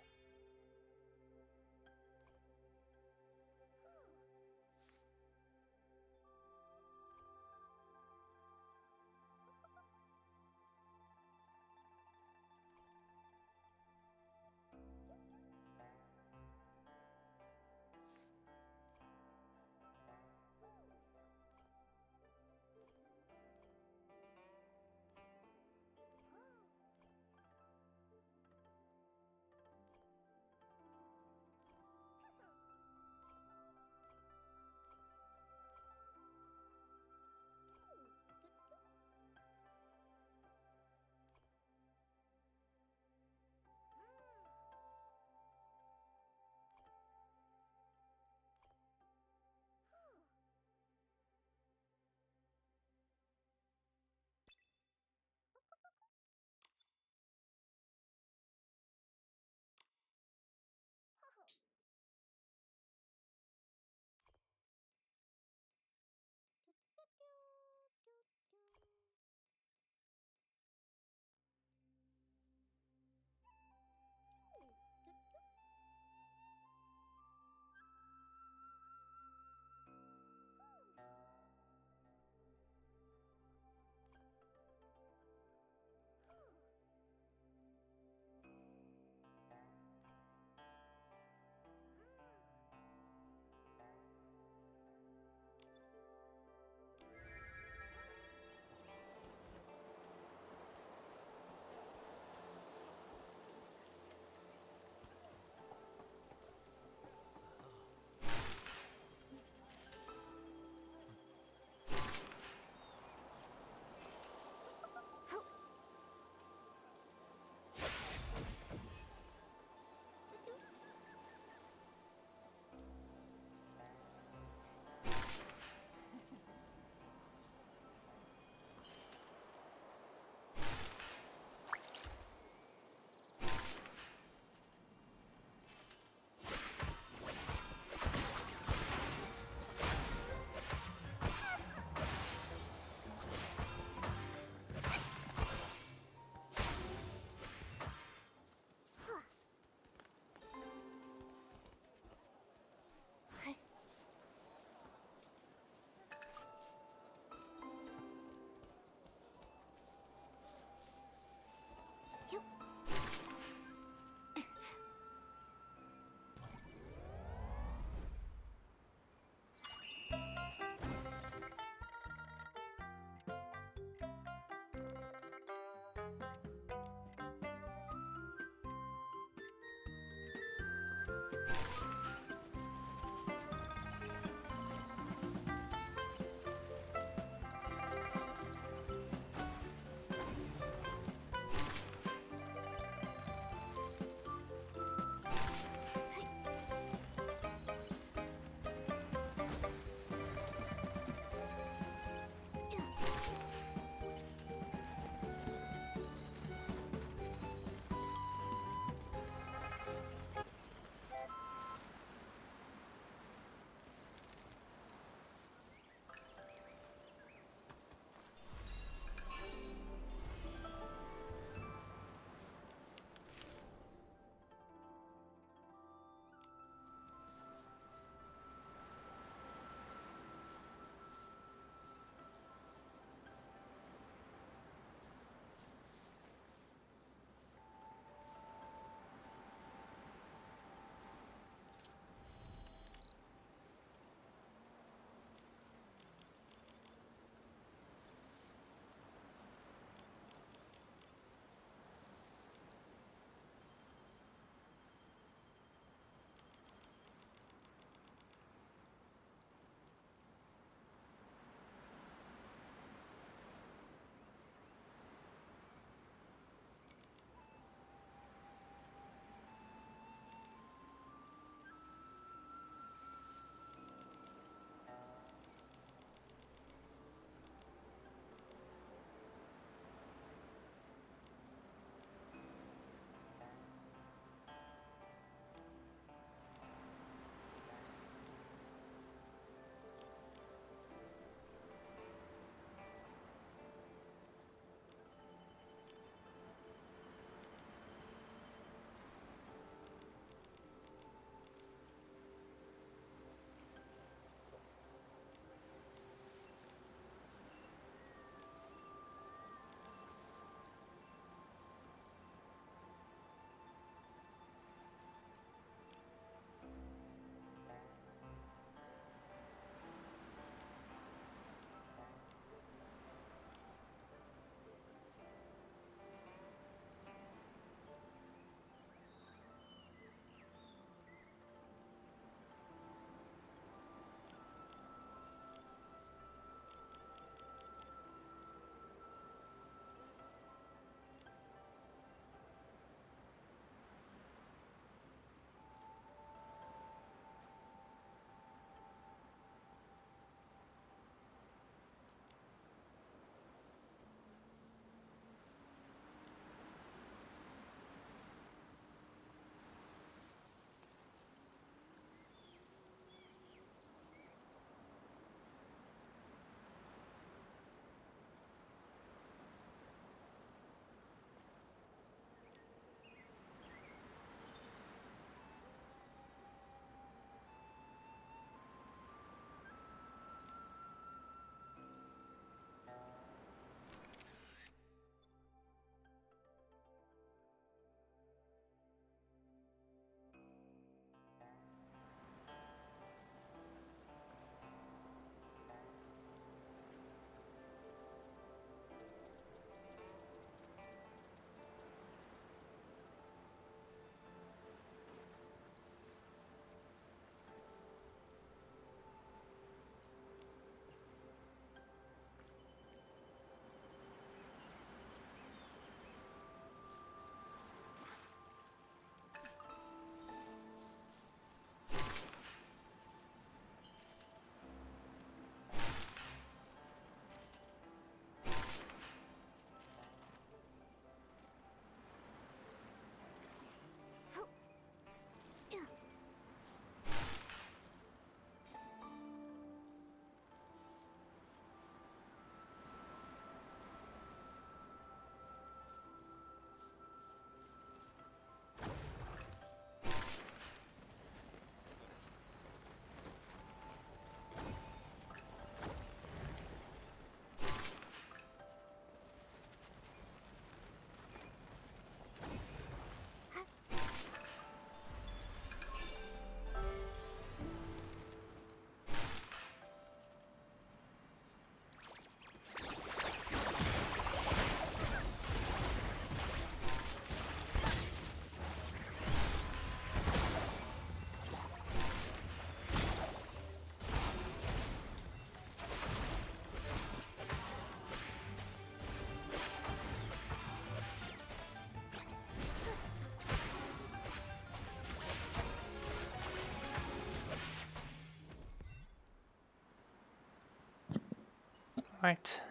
Right.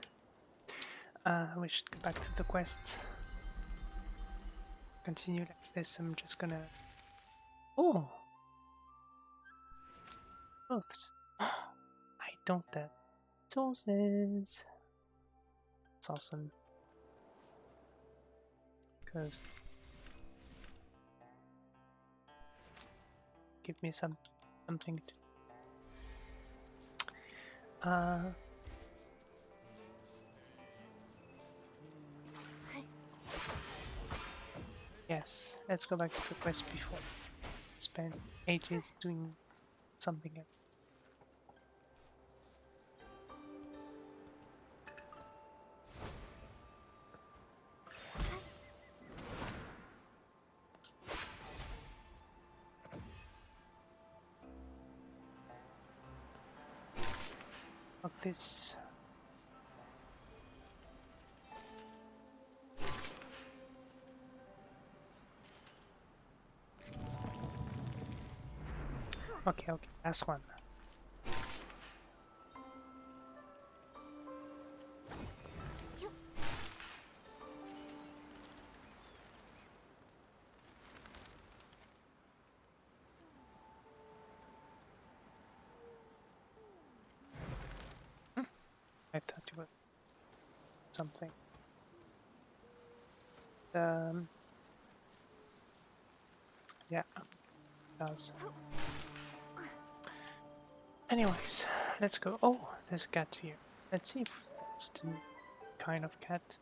We should go back to the quest. Continue like this. I'm just gonna. Oh! Clothes. I don't have resources. That's awesome. Because. Give me something to. Yes, let's go back to the quest before. Spend ages doing something else. Of this. Okay, last one. I thought it was something. Yeah, it does. Anyways, let's go. Oh, there's a cat here. Let's see if that's the kind of cat.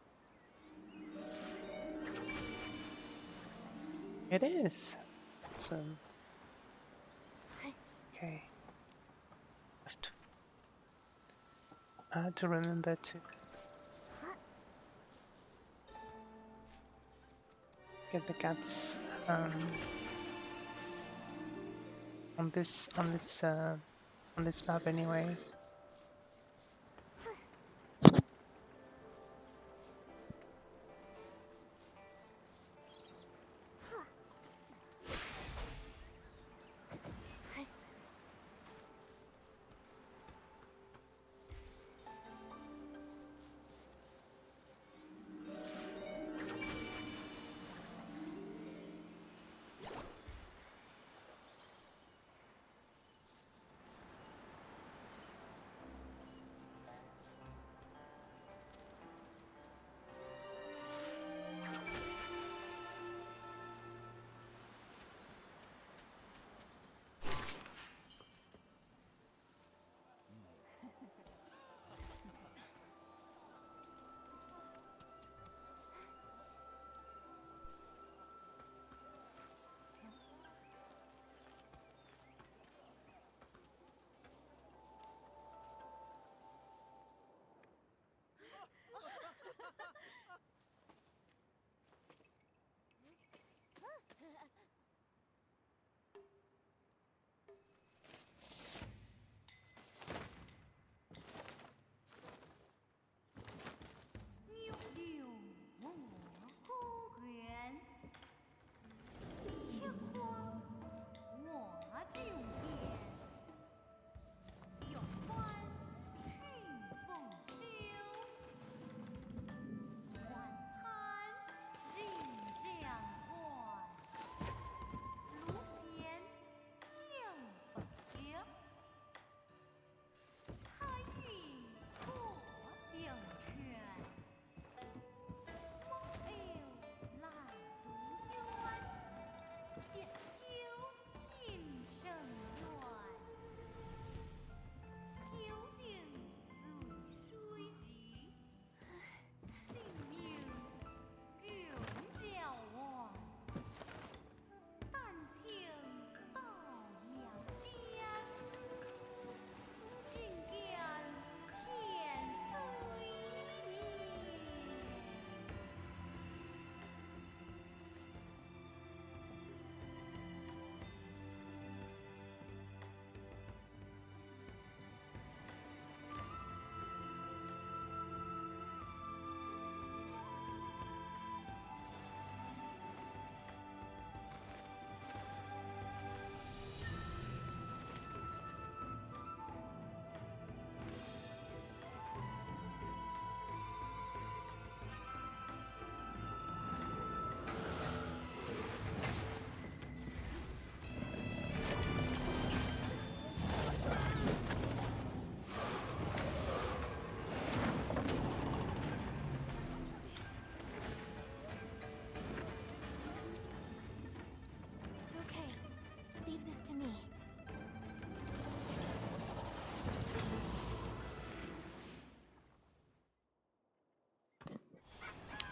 It is. So, okay. Have to remember to get the cats on this map anyway.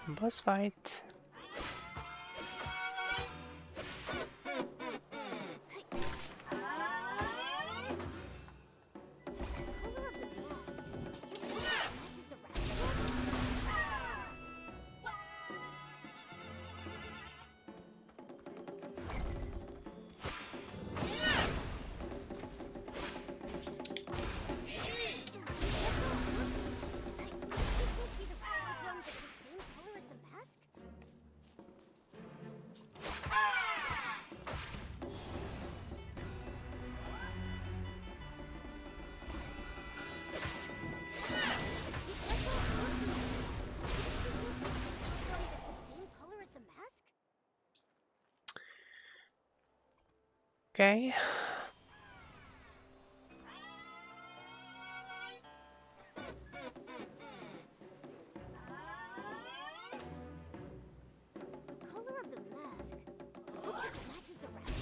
boss fight. Okay. Color of the mask looks like it matches the rabbit.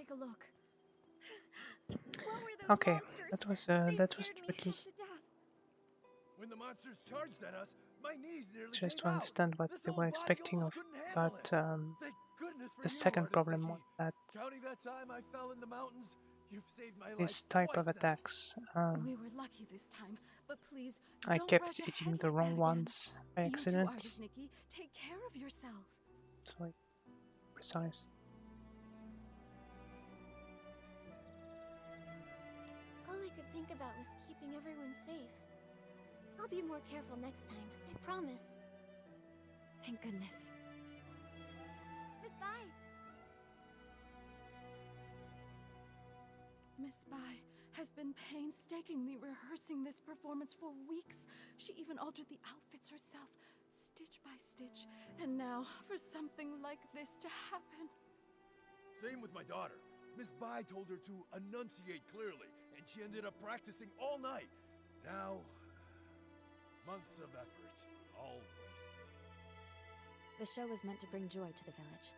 take a look. What were those Okay, monsters? They that was scared me tricky. half to death. When the monsters charged at us, my knees nearly Just gave to out. understand what This they old were body expecting almost of. couldn't handle But it. Thank goodness for the you, second Artist problem Nikki. was that Counting that time I fell in the mountains, you've saved my life this type of twice now. attacks, We were lucky this time, but please I don't kept rush hitting ahead the like wrong that again. ones by You too, accident. Artist Nikki. Take care of yourself. It's like precise. All I could think about was keeping everyone safe. I'll be more careful next time, I promise. Thank goodness. Miss Bai! Miss Bai has been painstakingly rehearsing this performance for weeks. She even altered the outfits herself, stitch by stitch. And now, for something like this to happen. Same with my daughter. Miss Bai told her to enunciate clearly, and she ended up practicing all night. Now, months of effort, all wasted. The show was meant to bring joy to the village.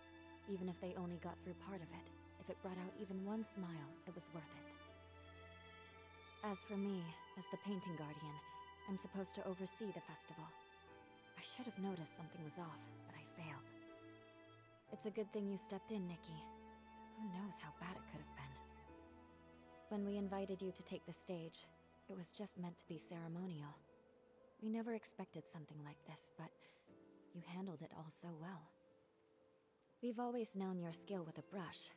Even if they only got through part of it, if it brought out even one smile, it was worth it. As for me, as the painting guardian, I'm supposed to oversee the festival. I should have noticed something was off, but I failed. It's a good thing you stepped in, Nikki. Who knows how bad it could have been. When we invited you to take the stage, it was just meant to be ceremonial. We never expected something like this, but you handled it all so well. We've always known your skill with a brush,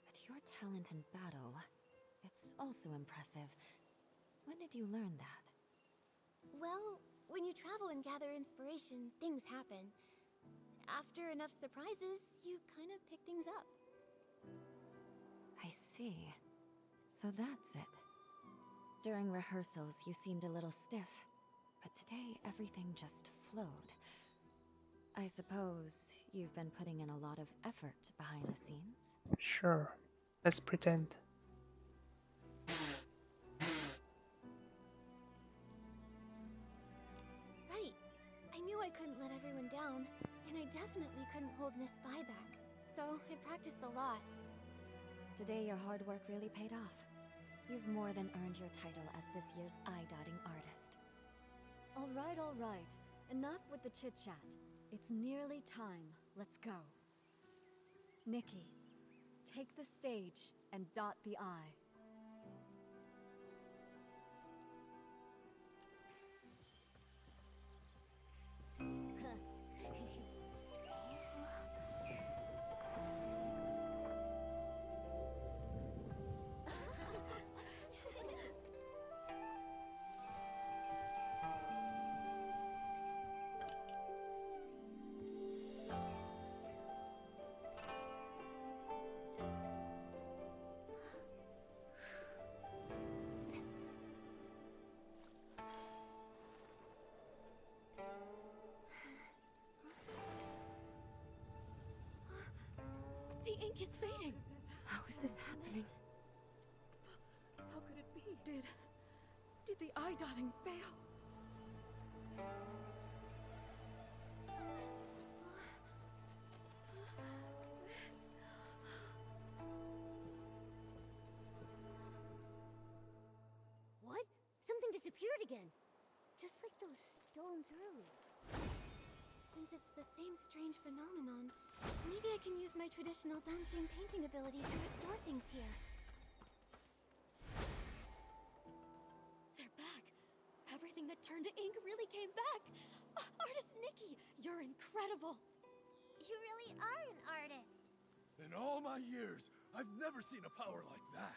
but your talent in battle, it's also impressive. When did you learn that? Well, when you travel and gather inspiration, things happen. After enough surprises, you kind of pick things up. I see. So that's it. During rehearsals, you seemed a little stiff, but today everything just flowed. I suppose you've been putting in a lot of effort behind the scenes? Sure, let's pretend. Right. I knew I couldn't let everyone down, and I definitely couldn't hold Miss Bai back. So I practiced a lot. Today your hard work really paid off. You've more than earned your title as this year's eye-dotting artist. All right. Enough with the chit-chat. It's nearly time. Let's go. Nikki, take the stage and dot the I. The ink is fading. How is this happening? How could it be? Did the eye dotting fail? What? Something disappeared again. Just like those stones earlier. Since it's the same strange phenomenon, maybe I can use my traditional Danqing painting ability to restore things here. They're back. Everything that turned to ink really came back. Artist Nikki, you're incredible. You really are an artist. In all my years, I've never seen a power like that.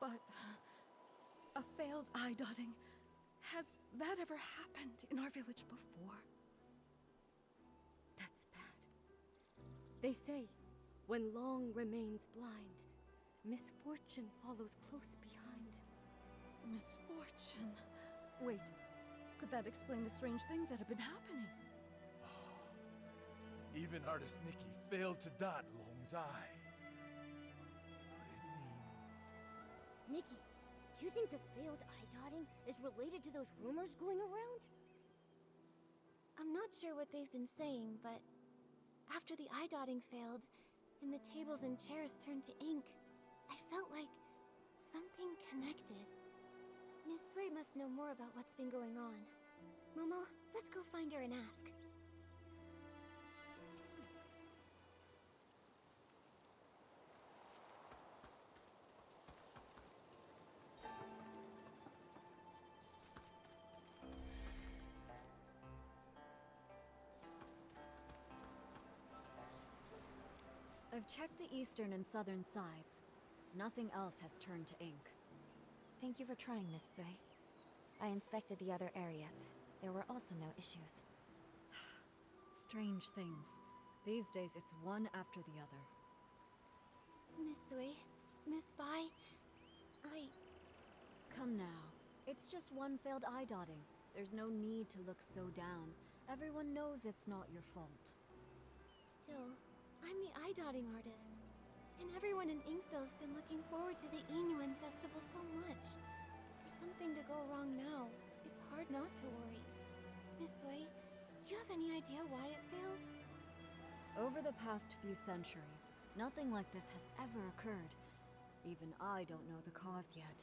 But a failed eye dotting. Has that ever happened in our village before? That's bad. They say, when long remains blind, misfortune follows close behind. Misfortune. Wait, could that explain the strange things that have been happening? Even artist Nikki failed to dot Long's eye. Could it mean... Nikki, do you think the failed eye dotting is related to those rumors going around? I'm not sure what they've been saying, but after the eye dotting failed, and the tables and chairs turned to ink, I felt like something connected. Miss Sui must know more about what's been going on. Momo, let's go find her and ask. I've checked the eastern and southern sides. Nothing else has turned to ink. Thank you for trying, Miss Sui. I inspected the other areas. There were also no issues. Strange things. These days it's one after the other. Miss Sui, Miss Bai, Come now. It's just one failed eye dotting. There's no need to look so down. Everyone knows it's not your fault. Still, I'm the eye-dotting artist. And everyone in Inkville's been looking forward to the Inuan festival so much. For something to go wrong now, it's hard not to worry. Miss Sui, do you have any idea why it failed? Over the past few centuries, nothing like this has ever occurred. Even I don't know the cause yet.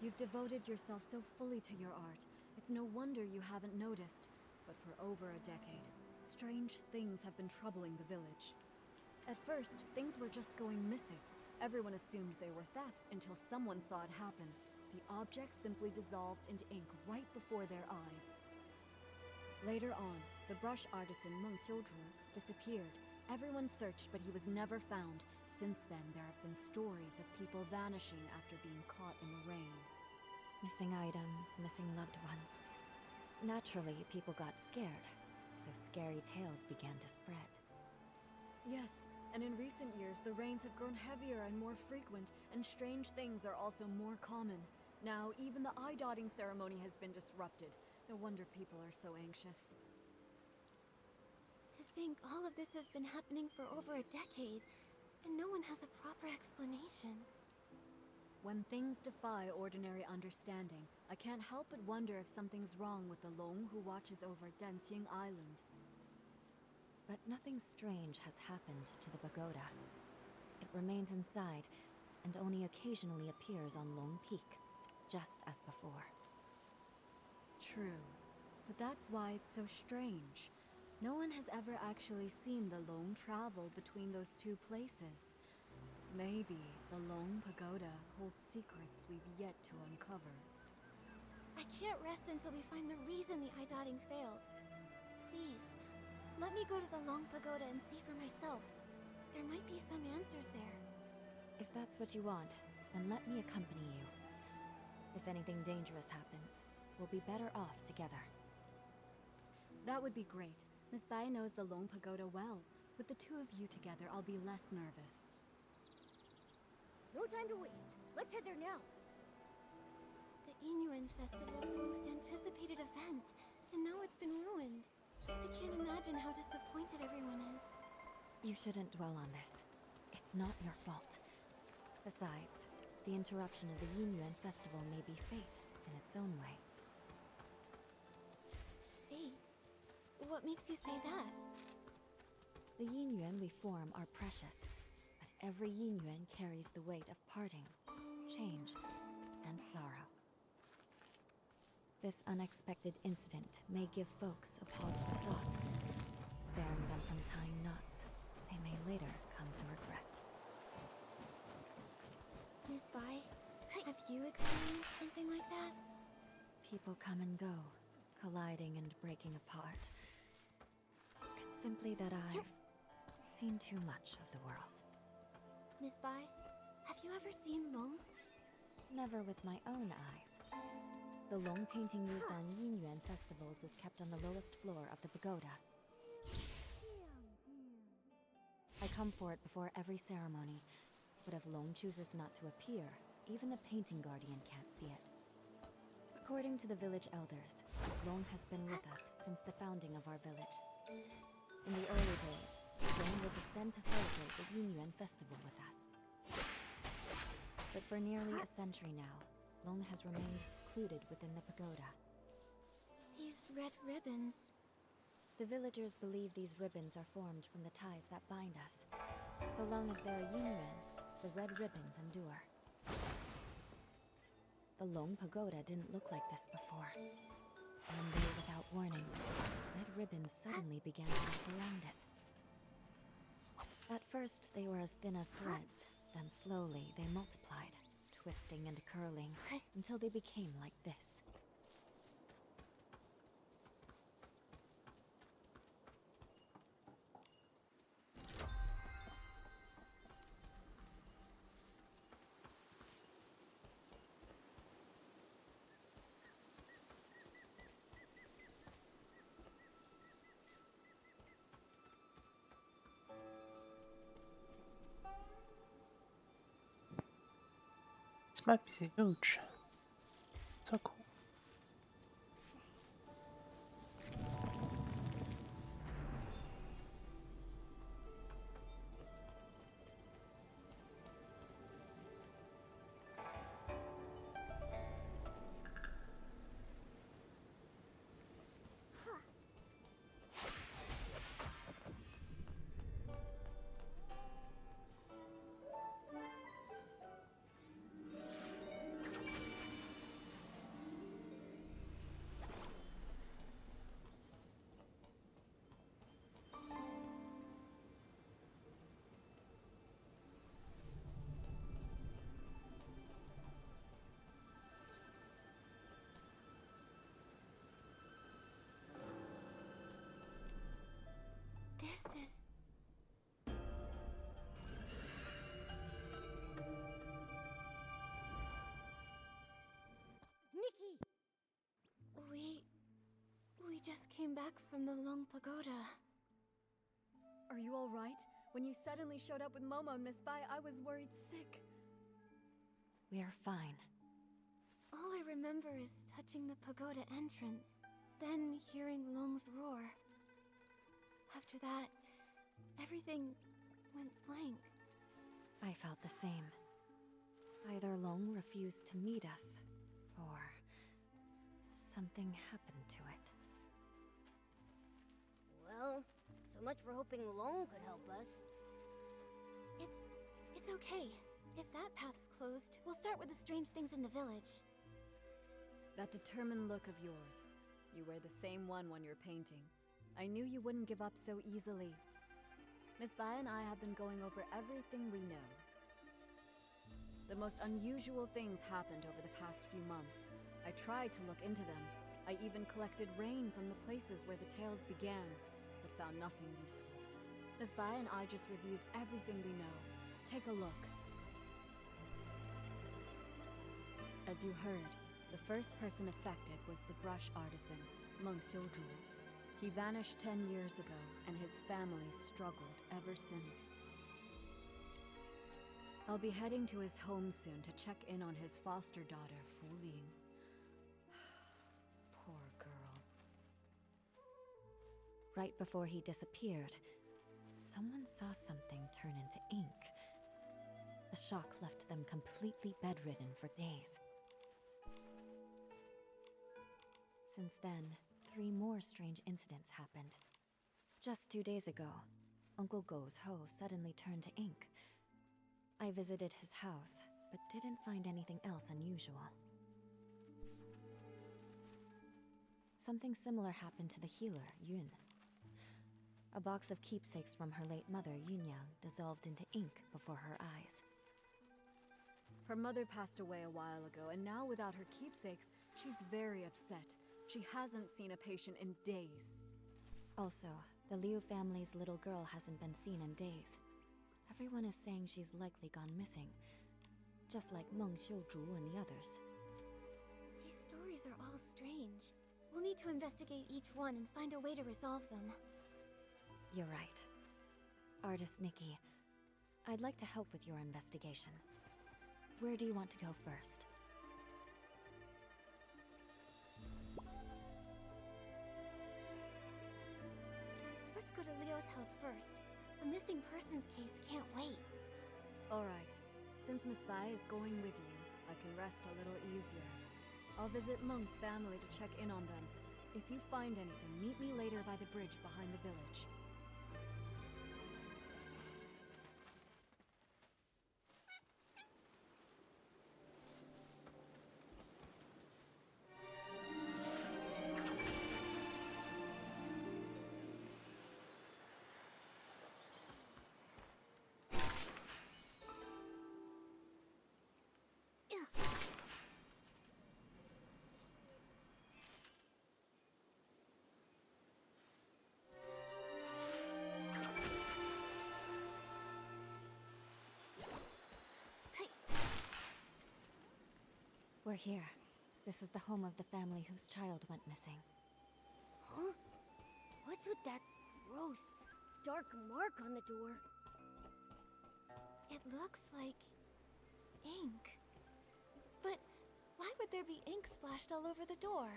You've devoted yourself so fully to your art. It's no wonder you haven't noticed. But for over a decade, strange things have been troubling the village. At first, things were just going missing. Everyone assumed they were thefts until someone saw it happen. The objects simply dissolved into ink right before their eyes. Later on, the brush artisan Meng Xiuzhu disappeared. Everyone searched, but he was never found. Since then, there have been stories of people vanishing after being caught in the rain. Missing items, missing loved ones. Naturally, people got scared, so scary tales began to spread. Yes, and in recent years, the rains have grown heavier and more frequent, and strange things are also more common. Now, even the eye-dotting ceremony has been disrupted. No wonder people are so anxious. To think all of this has been happening for over a decade, and no one has a proper explanation. When things defy ordinary understanding, I can't help but wonder if something's wrong with the Long who watches over Danqing Island. But nothing strange has happened to the pagoda. It remains inside, and only occasionally appears on Long Peak, just as before. True, but that's why it's so strange. No one has ever actually seen the Long travel between those two places. Maybe the Long Pagoda holds secrets we've yet to uncover. I can't rest until we find the reason the eye-dotting failed. Please, let me go to the Long Pagoda and see for myself. There might be some answers there. If that's what you want, then let me accompany you. If anything dangerous happens, we'll be better off together. That would be great. Miss Bai knows the Long Pagoda well. With the two of you together, I'll be less nervous. No time to waste. Let's head there now. The Inuan festival is the most anticipated event, and now it's been ruined. I can't imagine how disappointed everyone is. You shouldn't dwell on this. It's not your fault. Besides, the interruption of the Inuan festival may be fate in its own way. Fate? What makes you say that? The Yinyuan we form are precious, but every Yinyuan carries the weight of parting, change, and sorrow. This unexpected incident may give folks a pause for thought, sparing them from tying knots they may later come to regret. Miss Bai, have you experienced something like that? People come and go, colliding and breaking apart. It's simply that I've seen too much of the world. Miss Bai, have you ever seen Long? Never with my own eyes. The Long painting used on Yinyuan festivals is kept on the lowest floor of the pagoda. I come for it before every ceremony, but if Long chooses not to appear, even the painting guardian can't see it. According to the village elders, Long has been with us since the founding of our village. In the early days, Long would descend to celebrate the Yinyuan festival with us. But for nearly a century now, Long has remained secluded within the pagoda. These red ribbons. The villagers believe these ribbons are formed from the ties that bind us. So long as there are yin-yuan, the red ribbons endure. The Long Pagoda didn't look like this before. One day, without warning, red ribbons suddenly began to wrap around it. At first, they were as thin as threads, then slowly they multiplied, twisting and curling, until they became like this. This map is huge. So cool. This is... Nikki! We just came back from the Long Pagoda. Are you all right? When you suddenly showed up with Momo and Miss Bai, I was worried sick. We're fine. All I remember is touching the pagoda entrance, then hearing Long's roar. After that, everything went blank. I felt the same. Either Long refused to meet us, or something happened to it. Well, so much for hoping Long could help us. It's okay. If that path's closed, we'll start with the strange things in the village. That determined look of yours. You wear the same one when you're painting. I knew you wouldn't give up so easily. Miss Bai and I have been going over everything we know. The most unusual things happened over the past few months. I tried to look into them. I even collected rain from the places where the tales began, but found nothing useful. Miss Bai and I just reviewed everything we know. Take a look. As you heard, the first person affected was the brush artisan, Meng Xiuzhu. He vanished 10 years ago, and his family struggled ever since. I'll be heading to his home soon to check in on his foster daughter, Fu Ling. Poor girl. Right before he disappeared, someone saw something turn into ink. The shock left them completely bedridden for days. Since then, 3 more strange incidents happened. Just 2 days ago, Uncle Go's hoe suddenly turned to ink. I visited his house, but didn't find anything else unusual. Something similar happened to the healer, Yun. A box of keepsakes from her late mother, Yunyang, dissolved into ink before her eyes. Her mother passed away a while ago, and now without her keepsakes, she's very upset. She hasn't seen a patient in days. Also, the Liu family's little girl hasn't been seen in days. Everyone is saying she's likely gone missing, just like Meng Xiuzhu and the others. These stories are all strange. We'll need to investigate each one and find a way to resolve them. You're right. Artist Nikki, I'd like to help with your investigation. Where do you want to go first? Let's go to Leo's house first. A missing persons case can't wait. Alright. Since Miss Bai is going with you, I can rest a little easier. I'll visit Meng's family to check in on them. If you find anything, meet me later by the bridge behind the village. We're here. This is the home of the family whose child went missing. Huh? What's with that gross, dark mark on the door? It looks like ink. But why would there be ink splashed all over the door?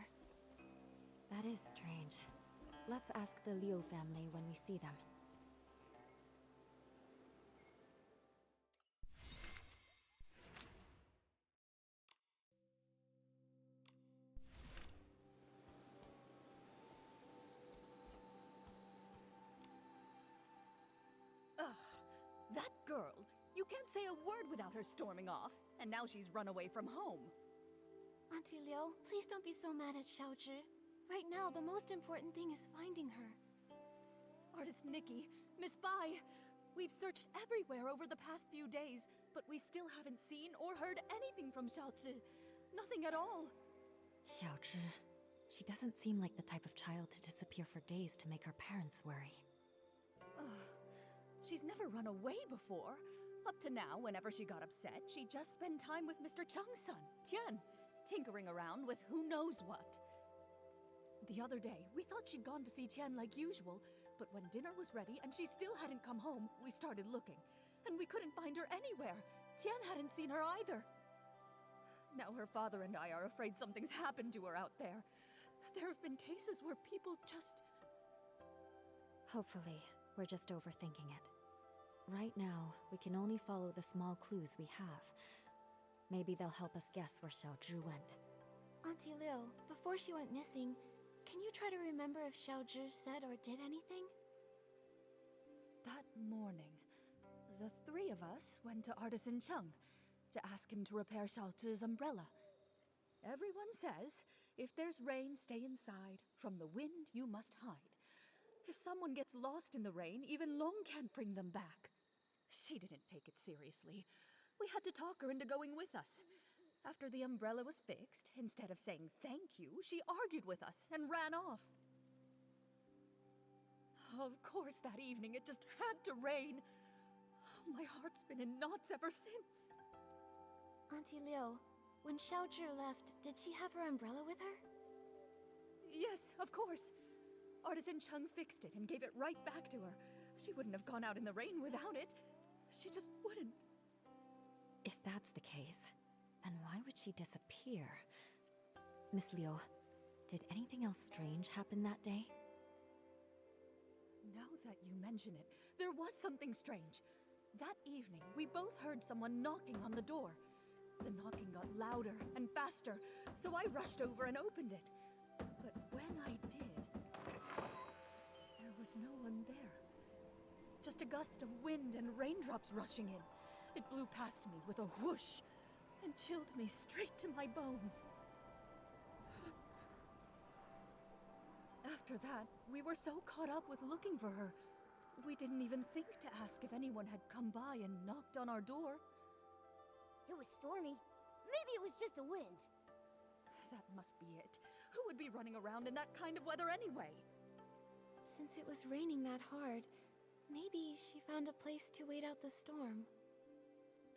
That is strange. Let's ask the Liu family when we see them. That girl! You can't say a word without her storming off, and now she's run away from home. Auntie Liu, please don't be so mad at Xiaozhi. Right now, the most important thing is finding her. Artist Nikki, Miss Bai, we've searched everywhere over the past few days, but we still haven't seen or heard anything from Xiaozhi. Nothing at all. Xiaozhi. She doesn't seem like the type of child to disappear for days to make her parents worry. She's never run away before. Up to now, whenever she got upset, she just spent time with Mr. Cheng's son, Tian, tinkering around with who knows what. The other day, we thought she'd gone to see Tian like usual, but when dinner was ready and she still hadn't come home, we started looking, and we couldn't find her anywhere. Tian hadn't seen her either. Now her father and I are afraid something's happened to her out there. There have been cases where people just... Hopefully, we're just overthinking it. Right now, we can only follow the small clues we have. Maybe they'll help us guess where Xiaozhi went. Auntie Liu, before she went missing, can you try to remember if Xiaozhi said or did anything? That morning, the three of us went to Artisan Cheng to ask him to repair Xiaozhi's umbrella. Everyone says, if there's rain, stay inside. From the wind, you must hide. If someone gets lost in the rain, even Long can't bring them back. She didn't take it seriously. We had to talk her into going with us. After the umbrella was fixed, instead of saying thank you, she argued with us and ran off. Of course, that evening it just had to rain. My heart's been in knots ever since. Auntie Liu, when Xiaozhi left, did she have her umbrella with her? Yes, of course. Artisan Cheng fixed it and gave it right back to her. She wouldn't have gone out in the rain without it. She just wouldn't. If that's the case, then why would she disappear? Miss Liu, did anything else strange happen that day? Now that you mention it, there was something strange. That evening, we both heard someone knocking on the door. The knocking got louder and faster, so I rushed over and opened it. But when I did, there was no one there. Just a gust of wind and raindrops rushing in. It blew past me with a whoosh and chilled me straight to my bones. After that, we were so caught up with looking for her, we didn't even think to ask if anyone had come by and knocked on our door. It was stormy. Maybe it was just the wind. That must be it. Who would be running around in that kind of weather anyway? Since it was raining that hard, maybe she found a place to wait out the storm.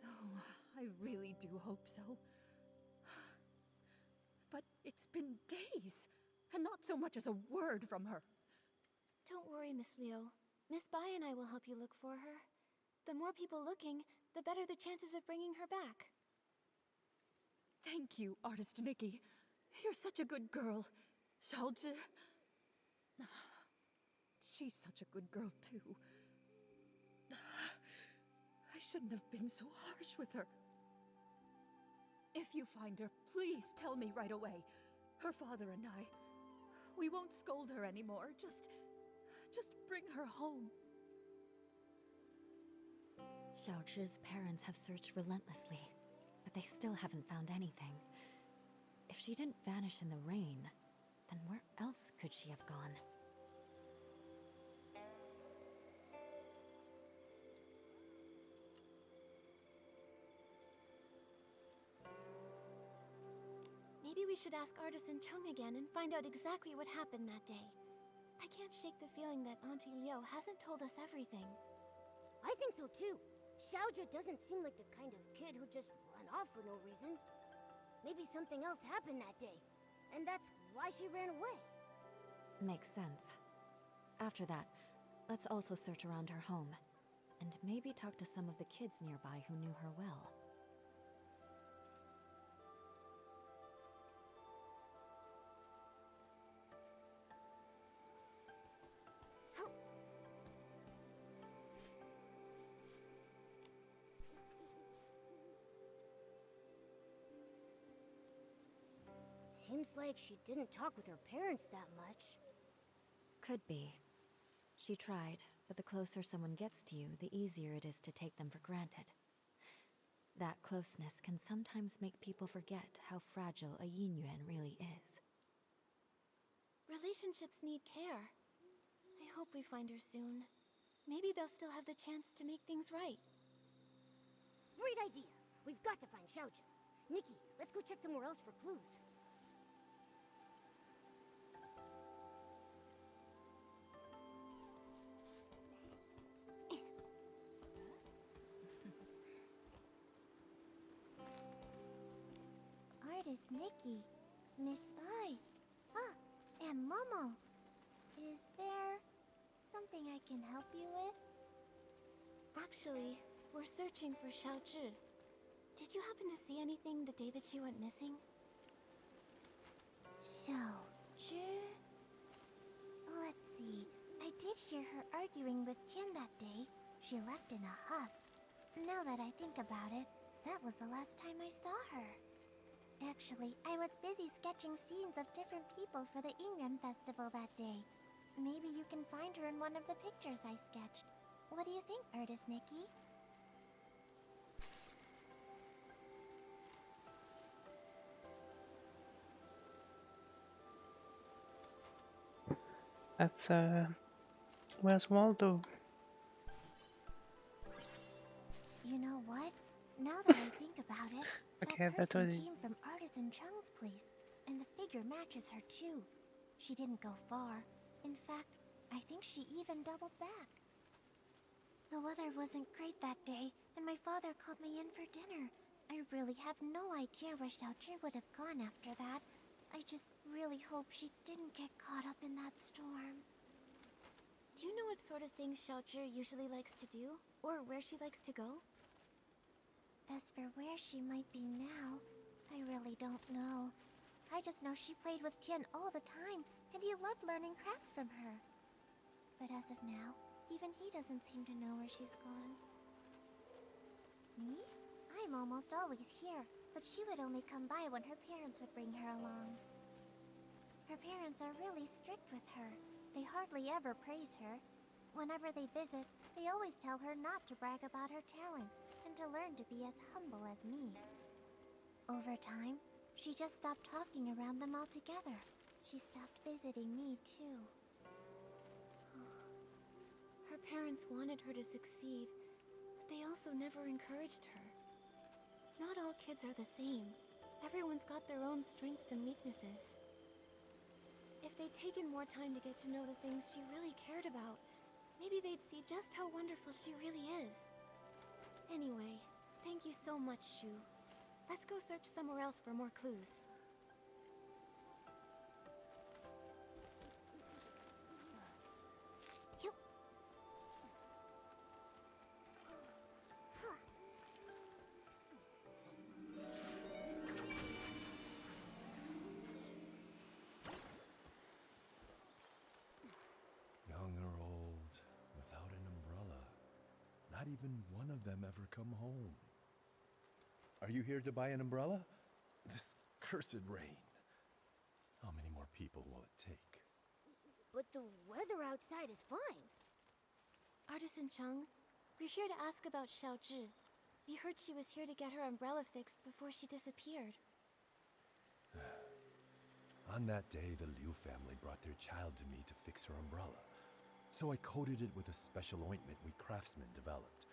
Oh, I really do hope so. But it's been days, and not so much as a word from her. Don't worry, Miss Liu. Miss Bai and I will help you look for her. The more people looking, the better the chances of bringing her back. Thank you, Artist Nikki. You're such a good girl. Xiaozhi... She's such a good girl, too. I shouldn't have been so harsh with her. If you find her, please tell me right away. Her father and I... We won't scold her anymore. Just bring her home. Xiaozhi's parents have searched relentlessly, but they still haven't found anything. If she didn't vanish in the rain, then where else could she have gone? Maybe we should ask Artisan Chung again and find out exactly what happened that day. I can't shake the feeling that Auntie Liu hasn't told us everything. I think so too. Xiaozhi doesn't seem like the kind of kid who just run off for no reason. Maybe something else happened that day, and that's why she ran away. Makes sense. After that, let's also search around her home, and maybe talk to some of the kids nearby who knew her well. Seems like she didn't talk with her parents that much. Could be. She tried, but the closer someone gets to you, the easier it is to take them for granted. That closeness can sometimes make people forget how fragile a yin yuan really is. Relationships need care. I hope we find her soon. Maybe they'll still have the chance to make things right. Great idea! We've got to find Xiaozhi. Nikki, let's go check somewhere else for clues. Artist Nikki, Miss Bai, and Momo. Is there something I can help you with? Actually, we're searching for Xiaozhi. Did you happen to see anything the day that she went missing? Xiaozhi? Let's see. I did hear her arguing with Qian that day. She left in a huff. Now that I think about it, that was the last time I saw her. Actually, I was busy sketching scenes of different people for the Ingram Festival that day. Maybe you can find her in one of the pictures I sketched. What do you think, Artist Nikki? That's, where's Waldo? You know what? Now that I think about it, Okay, that that was... person came from Artisan Chung's place, and the figure matches her too. She didn't go far. In fact, I think she even doubled back. The weather wasn't great that day, and my father called me in for dinner. I really have no idea where Xiaozhi would have gone after that. I just really hope she didn't get caught up in that storm. Do you know what sort of things Xiaozhi usually likes to do? Or where she likes to go? As for where she might be now, I really don't know. I just know she played with Qian all the time, and he loved learning crafts from her. But as of now, even he doesn't seem to know where she's gone. Me? I'm almost always here, but she would only come by when her parents would bring her along. Her parents are really strict with her. They hardly ever praise her. Whenever they visit, they always tell her not to brag about her talents and to learn to be as humble as me. Over time, she just stopped talking around them altogether. She stopped visiting me, too. Her parents wanted her to succeed, but they also never encouraged her. Not all kids are the same. Everyone's got their own strengths and weaknesses. If they'd taken more time to get to know the things she really cared about, maybe they'd see just how wonderful she really is. Anyway, thank you so much, Shu. Let's go search somewhere else for more clues. Yup. Young or old, without an umbrella. Not even one of them ever come home. Are you here to buy an umbrella? This cursed rain. How many more people will it take? but the weather outside is fine. Artisan Chung, we're here to ask about Xiaozhi. We heard she was here to get her umbrella fixed before she disappeared. On that day, the Liu family brought their child to me to fix her umbrella. So I coated it with a special ointment we craftsmen developed.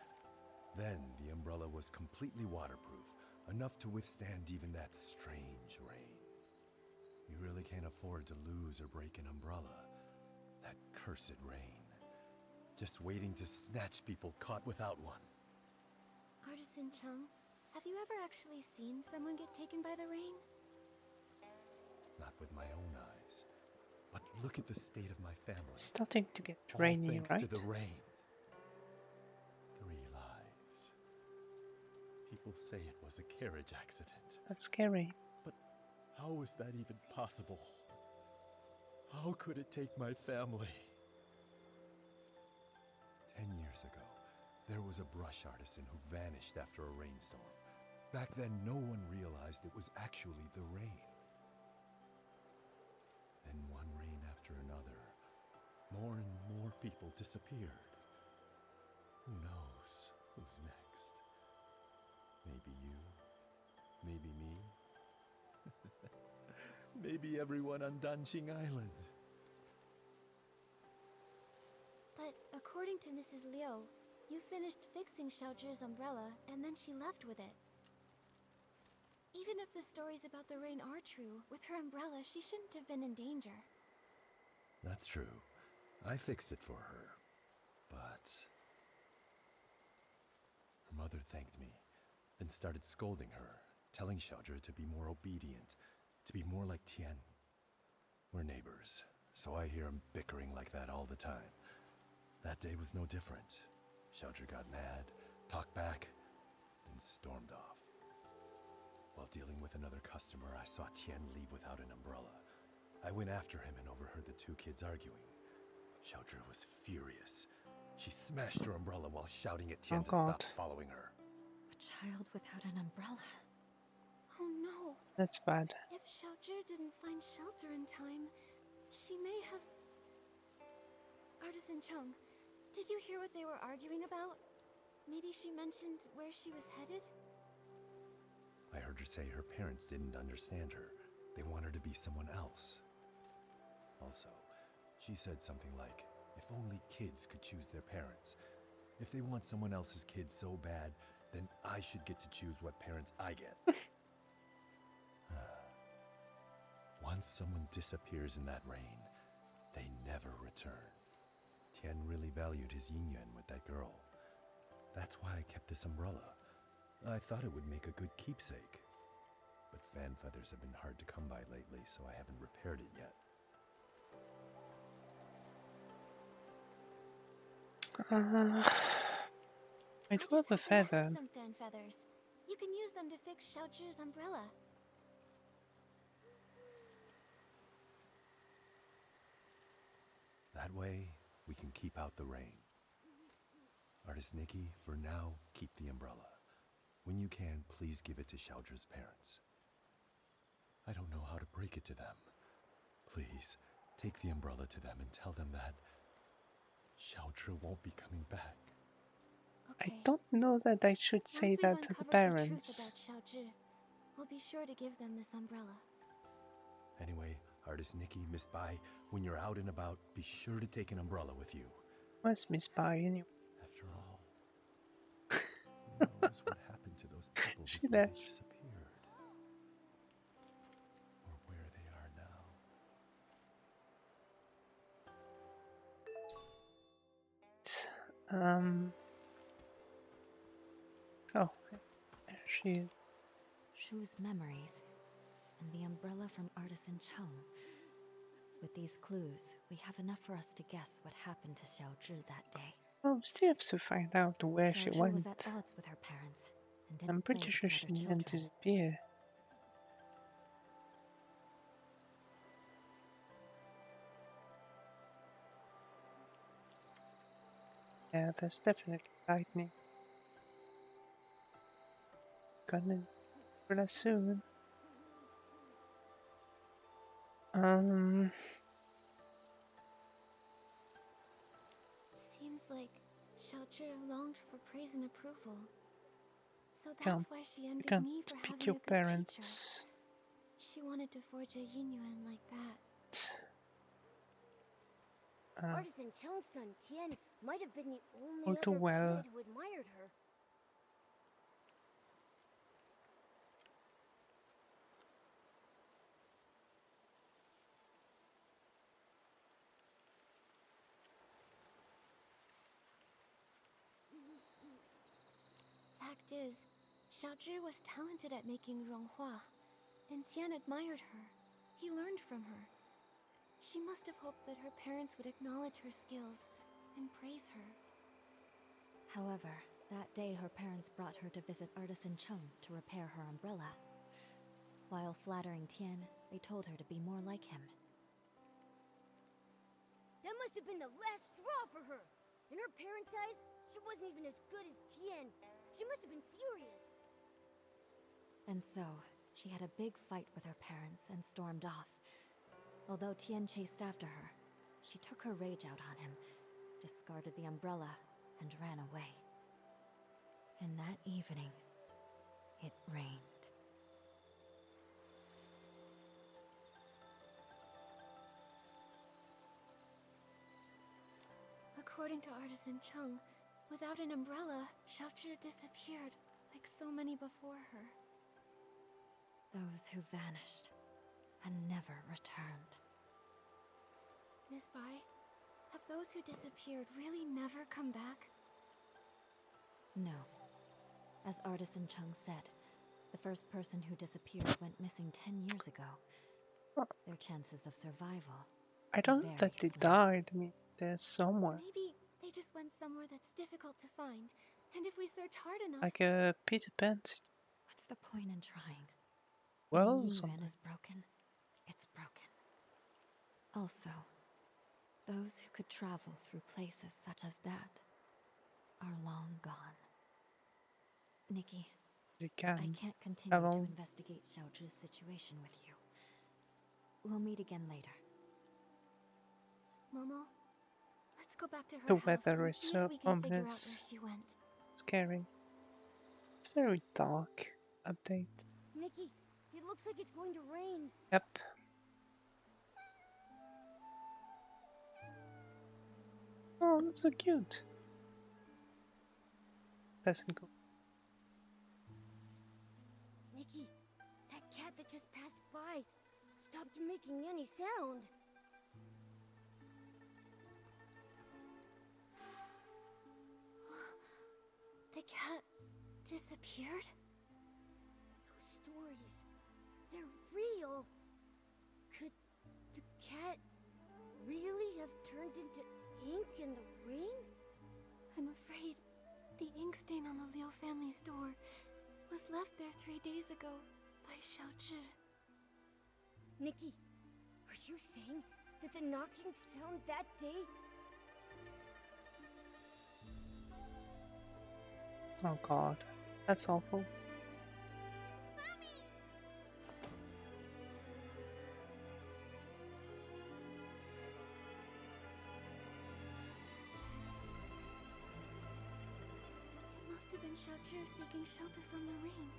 Then the umbrella was completely waterproof, enough to withstand even that strange rain. You really can't afford to lose or break an umbrella. That cursed rain. Just waiting to snatch people caught without one. Artisan Chung, have you ever actually seen someone get taken by the rain? Not with my own eyes. But look at the state of my family. Starting to get All rainy, thanks right? to the rain. 3 lives. People say it was a carriage accident. That's scary. But how is that even possible? How could it take my family? 10 years ago, there was a brush artisan who vanished after a rainstorm. Back then, no one realized it was actually the rain. Then one rain after another, more and more people disappeared. Who knows who's next? Maybe you, maybe me, maybe everyone on Danqing Island. But according to Mrs. Liu, you finished fixing Xiaozhi's umbrella and then she left with it. Even if the stories about the rain are true, with her umbrella, she shouldn't have been in danger. That's true. I fixed it for her. But her mother thanked me, then started scolding her, telling Xiaozhi to be more obedient, to be more like Tian. We're neighbors, so I hear him bickering like that all the time. That day was no different. Xiaozhi got mad, talked back, then stormed off. While dealing with another customer, I saw Tian leave without an umbrella. I went after him and overheard the 2 kids arguing. Xiaozhi was furious. She smashed her umbrella while shouting at Tian to stop following her. A child without an umbrella. Oh no! That's bad. If Xiaozhi didn't find shelter in time, she may have... Artisan Chung, did you hear what they were arguing about? Maybe she mentioned where she was headed? I heard her say her parents didn't understand her. They want her to be someone else. Also, she said something like, if only kids could choose their parents. If they want someone else's kid so bad, then I should get to choose what parents I get. Once someone disappears in that rain, they never return. Tian really valued his yin-yuan with that girl. That's why I kept this umbrella. I thought it would make a good keepsake. But fan feathers have been hard to come by lately, so I haven't repaired it yet. I do have a feather. Some fan feathers. You can use them to fix Xiaozhi's umbrella. That way, we can keep out the rain. Artist Nikki, for now, keep the umbrella. When you can, please give it to Xiaozhi's parents. I don't know how to break it to them. Please, take the umbrella to them and tell them that Xiaozhi won't be coming back. I don't know that I should say that to the parents. The truth about Xiaozhi, we'll be sure to give them this umbrella. Anyway, Artist Nikki, Miss Bai, when you're out and about, be sure to take an umbrella with you. Where's Miss Bai anyway? After all, who knows what happened to those people before they disappeared? Or where they are now. Oh, there she is. Shu's memories, and the umbrella from Artisan Chung. With these clues, we have enough for us to guess what happened to Xiaozhi that day. Well, we still have to find out where she Xiaozhi went. was at odds with her parents, and didn't I'm pretty play sure with she other didn't children. disappear. Yeah, there's definitely lightning. Gonna pretty soon. Xiaozhi longed for praise and approval. So Can't- that's why she You envied can't me for pick having your a good teacher. parents. She wanted to forge a Yinyuan like that. Artisan Cheng's son Tian might have been the only All too other well. kid who admired her. Fact is, Xiaozhi was talented at making zhonghua, and Tian admired her. He learned from her. She must have hoped that her parents would acknowledge her skills and praise her. However, that day her parents brought her to visit Artisan Cheng to repair her umbrella. While flattering Tian, they told her to be more like him. That must have been the last straw for her. In her parents' eyes, she wasn't even as good as Tian. She must have been furious. And so, she had a big fight with her parents and stormed off. Although Tian chased after her, she took her rage out on him, discarded the umbrella, and ran away. And that evening, it rained. According to Artisan Cheng, without an umbrella, Xiaozhi disappeared, like so many before her. Those who vanished and never returned. Miss Bai, have those who disappeared really never come back? No. As Artisan Cheng said, the first person who disappeared went missing 10 years ago. Well, Their chances of survival. I don't know that they Very died. I mean, there's somewhere. Maybe they just went somewhere that's difficult to find, and if we search hard enough... Like a Peter Pan. What's the point in trying? Well, when something. Yinyuan is broken, it's broken. Also, those who could travel through places such as that are long gone. Nikki, They I can. can't continue travel. to investigate Xiaozhi's situation with you. We'll meet again later. Momo, let's go back to her The house weather and is see so if we can figure out where ominous. she went. Scary. It's very dark. Update. Nikki, it looks like it's going to rain. Yep. Oh, that's so cute. Doesn't go. Nikki, that cat that just passed by stopped making any sound. The cat disappeared? Those stories, they're real. Could the cat really have turned into ink in the rain? I'm afraid the ink stain on the Liu family's door was left there 3 days ago by Xiaozhi. Nikki, are you saying that the knocking sound that day? Oh god. That's awful. It must have been Xiaozhi seeking shelter from the rain,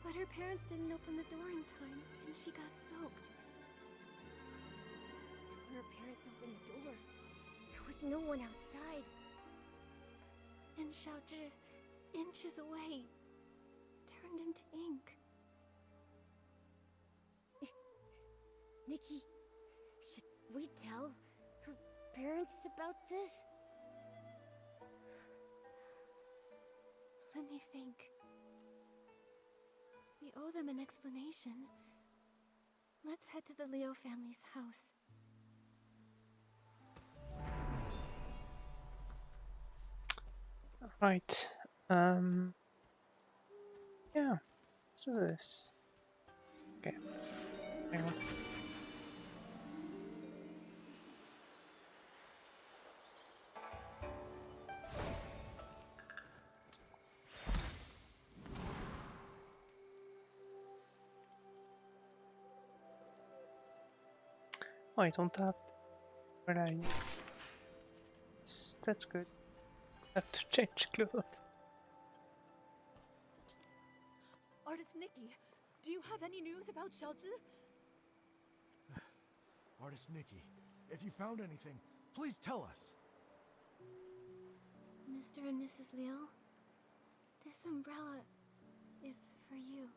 but her parents didn't open the door in time, and she got soaked. So when her parents opened the door, there was no one outside. And Xiaozhi, inches away, turned into ink. Nikki, should we tell her parents about this? Let me think. We owe them an explanation. Let's head to the Liu family's house. Right. Yeah. Let's do this. Okay. Hang on. Oh, I don't have reliable. That's good. Have to change clothes. Artist Nikki, do you have any news about Xiaozhi? Artist Nikki, if you found anything, please tell us. Mr. and Mrs. Liu, this umbrella is for you.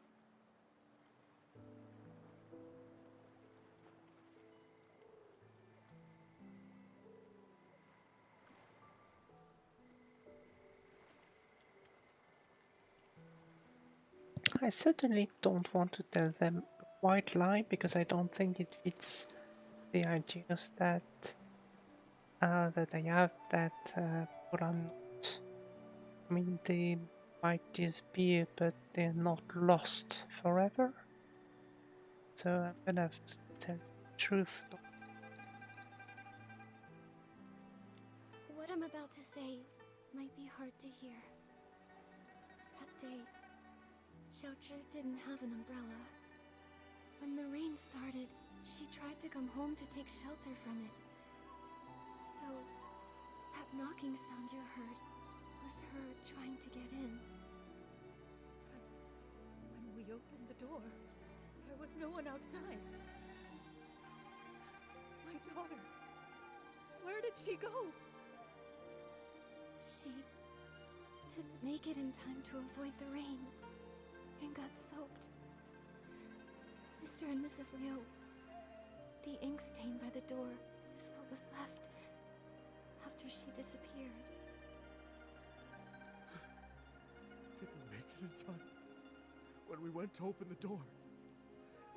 I certainly don't want to tell them a white lie because I don't think it fits the ideas that that I have that people are not. I mean, they might disappear, but they're not lost forever. So I'm gonna have to tell the truth. What I'm about to say might be hard to hear. That day, Xiaozhi didn't have an umbrella. When the rain started, she tried to come home to take shelter from it. So, that knocking sound you heard was her trying to get in. When we opened the door, there was no one outside. My daughter, where did she go? She didn't make it in time to avoid the rain and got soaked. Mr. and Mrs. Liu, the ink stain by the door is what was left after she disappeared. Didn't make it in time. When we went to open the door,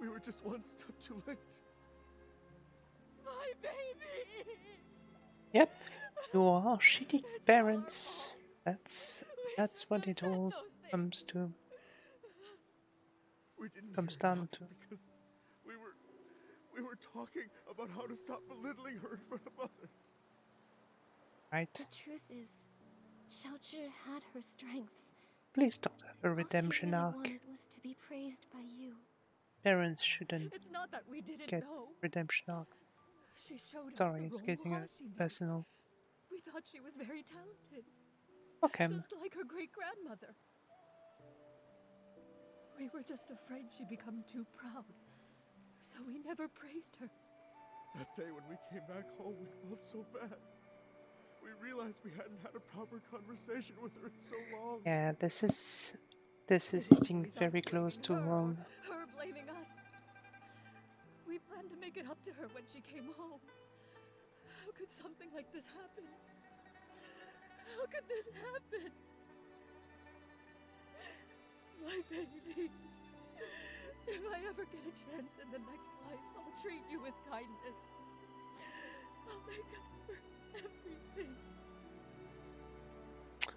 we were just one step too late. My baby! Yep, you are shitty parents. That's what it all comes to. We didn't Comes hear down nothing to. because we were talking about how to stop belittling her in front of others. Right? The truth is, Xiaozhi had her strengths. Please don't have a All redemption she really arc. wanted was to be praised by you. Parents shouldn't It's not that we didn't get know. redemption arc. She showed Sorry, us it's the getting role she knew. personal. We thought she was very talented, Okay. just like her great-grandmother. We were just afraid she'd become too proud, so we never praised her. That day when we came back home, we felt so bad. We realized we hadn't had a proper conversation with her in so long. Yeah, this is It was hitting always us very close to blaming her, home. or her blaming us. We planned to make it up to her when she came home. How could something like this happen? How could this happen? My baby. If I ever get a chance in the next life, I'll treat you with kindness. I'll make up for everything.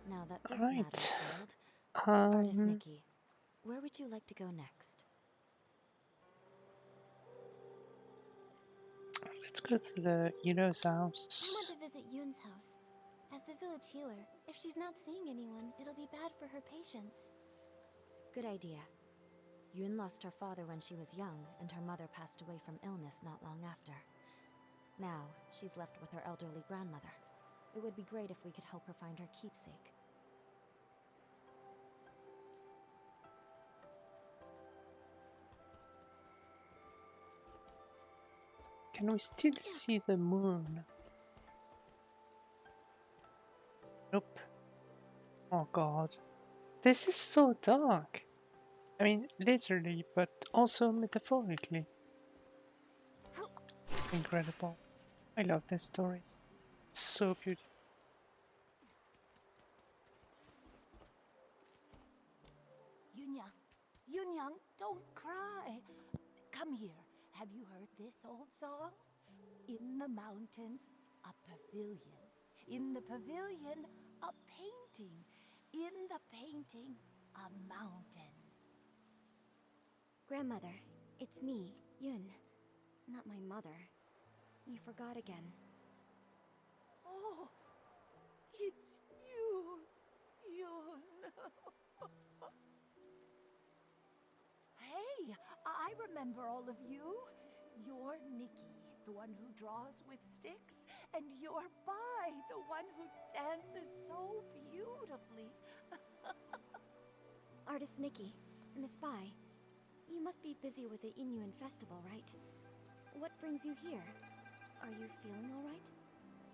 Now that this Alright. matter is settled, Artist Um, Nikki, where would you like to go next? let's go to the Yuno's I house. want to visit Yun's house. As the village healer, if she's not seeing anyone, it'll be bad for her patients. Good idea. Yun lost her father when she was young, and her mother passed away from illness not long after. Now, she's left with her elderly grandmother. It would be great if we could help her find her keepsake. Can we still see the moon? Nope. Oh god. This is so dark. I mean, literally, but also metaphorically. Incredible. I love this story. It's so beautiful. Yunyang, don't cry. Come here. Have you heard this old song? In the mountains, a pavilion. In the pavilion, a painting. In the painting, a mountain. Grandmother, it's me, Yun. Not my mother. You forgot again. Oh, it's you, Yun. Hey, I remember all of you. You're Nikki, the one who draws with sticks, And you're Bai, the one who dances so beautifully. Artist Nikki, Miss Bai, you must be busy with the Inuan festival, right? What brings you here? Are you feeling alright?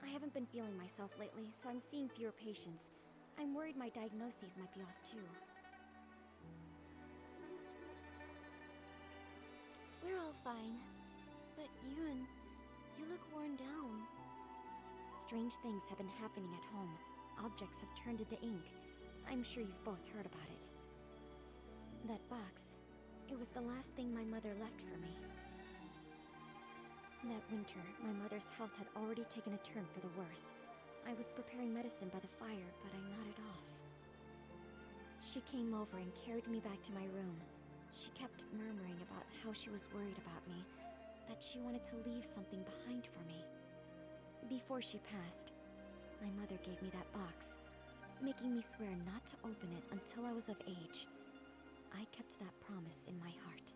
I haven't been feeling myself lately, so I'm seeing fewer patients. I'm worried my diagnoses might be off too. We're all fine. But Yun, you look worn down. Strange things have been happening at home. Objects have turned into ink. I'm sure you've both heard about it. That box, it was the last thing my mother left for me. That winter, my mother's health had already taken a turn for the worse. I was preparing medicine by the fire, but I nodded off. She came over and carried me back to my room. She kept murmuring about how she was worried about me, that she wanted to leave something behind for me. Before she passed, my mother gave me that box, making me swear not to open it until I was of age. I kept that promise in my heart.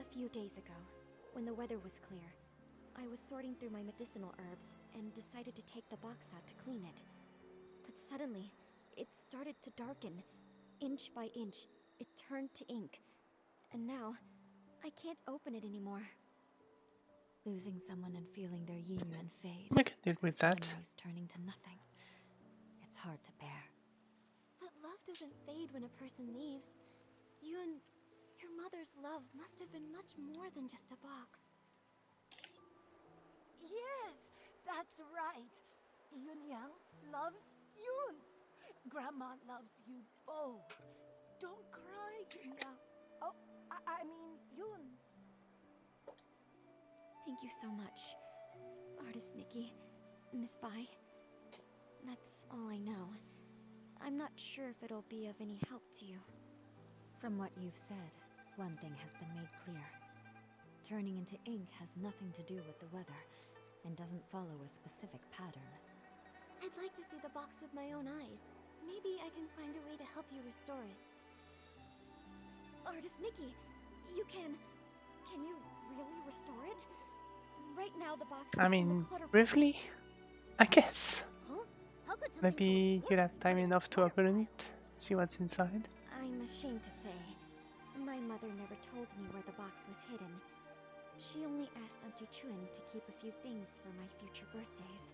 A few days ago, when the weather was clear, I was sorting through my medicinal herbs and decided to take the box out to clean it. But suddenly, it started to darken. Inch by inch, it turned to ink. And now, I can't open it anymore. Losing someone and feeling their yin yuan fade. I can deal with that. Memories turning to nothing. It's hard to bear. But love doesn't fade when a person leaves. You and your mother's love must have been much more than just a box. Yes, that's right. Yunyang loves Yun. Grandma loves you both. Don't cry, Yunyang. Oh, I mean, Yun. Thank you so much, Artist Nikki, Miss Bai. That's all I know. I'm not sure if it'll be of any help to you. From what you've said, one thing has been made clear. Turning into ink has nothing to do with the weather, and doesn't follow a specific pattern. I'd like to see the box with my own eyes. Maybe I can find a way to help you restore it. Artist Nikki, can you really restore it? Right now the box is I in the mean, clutter pile. briefly? I guess. Huh? How could something Maybe so you'll have time important enough to clutter open pile? it, see what's inside. I'm ashamed to say, my mother never told me where the box was hidden. She only asked Auntie Chun to keep a few things for my future birthdays.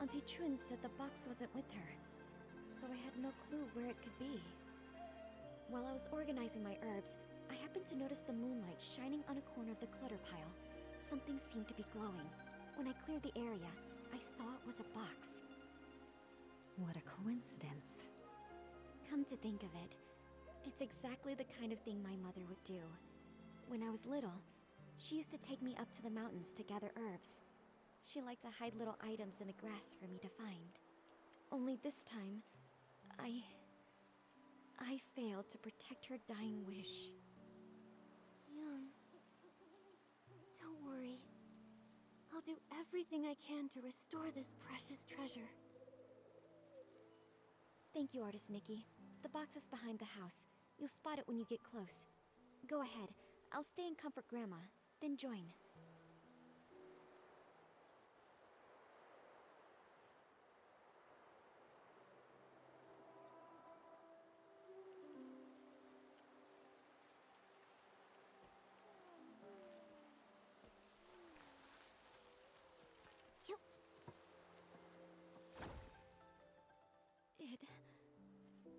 Auntie Chun said the box wasn't with her, so I had no clue where it could be. While I was organizing my herbs, I happened to notice the moonlight shining on a corner of the clutter pile. Something seemed to be glowing. When I cleared the area, I saw it was a box. What a coincidence. Come to think of it, it's exactly the kind of thing my mother would do. When I was little, she used to take me up to the mountains to gather herbs. She liked to hide little items in the grass for me to find. Only this time, I failed to protect her dying wish. Young, don't worry. I'll do everything I can to restore this precious treasure. Thank you, Artist Nikki. The box is behind the house. You'll spot it when you get close. Go ahead. I'll stay and comfort Grandma, then join.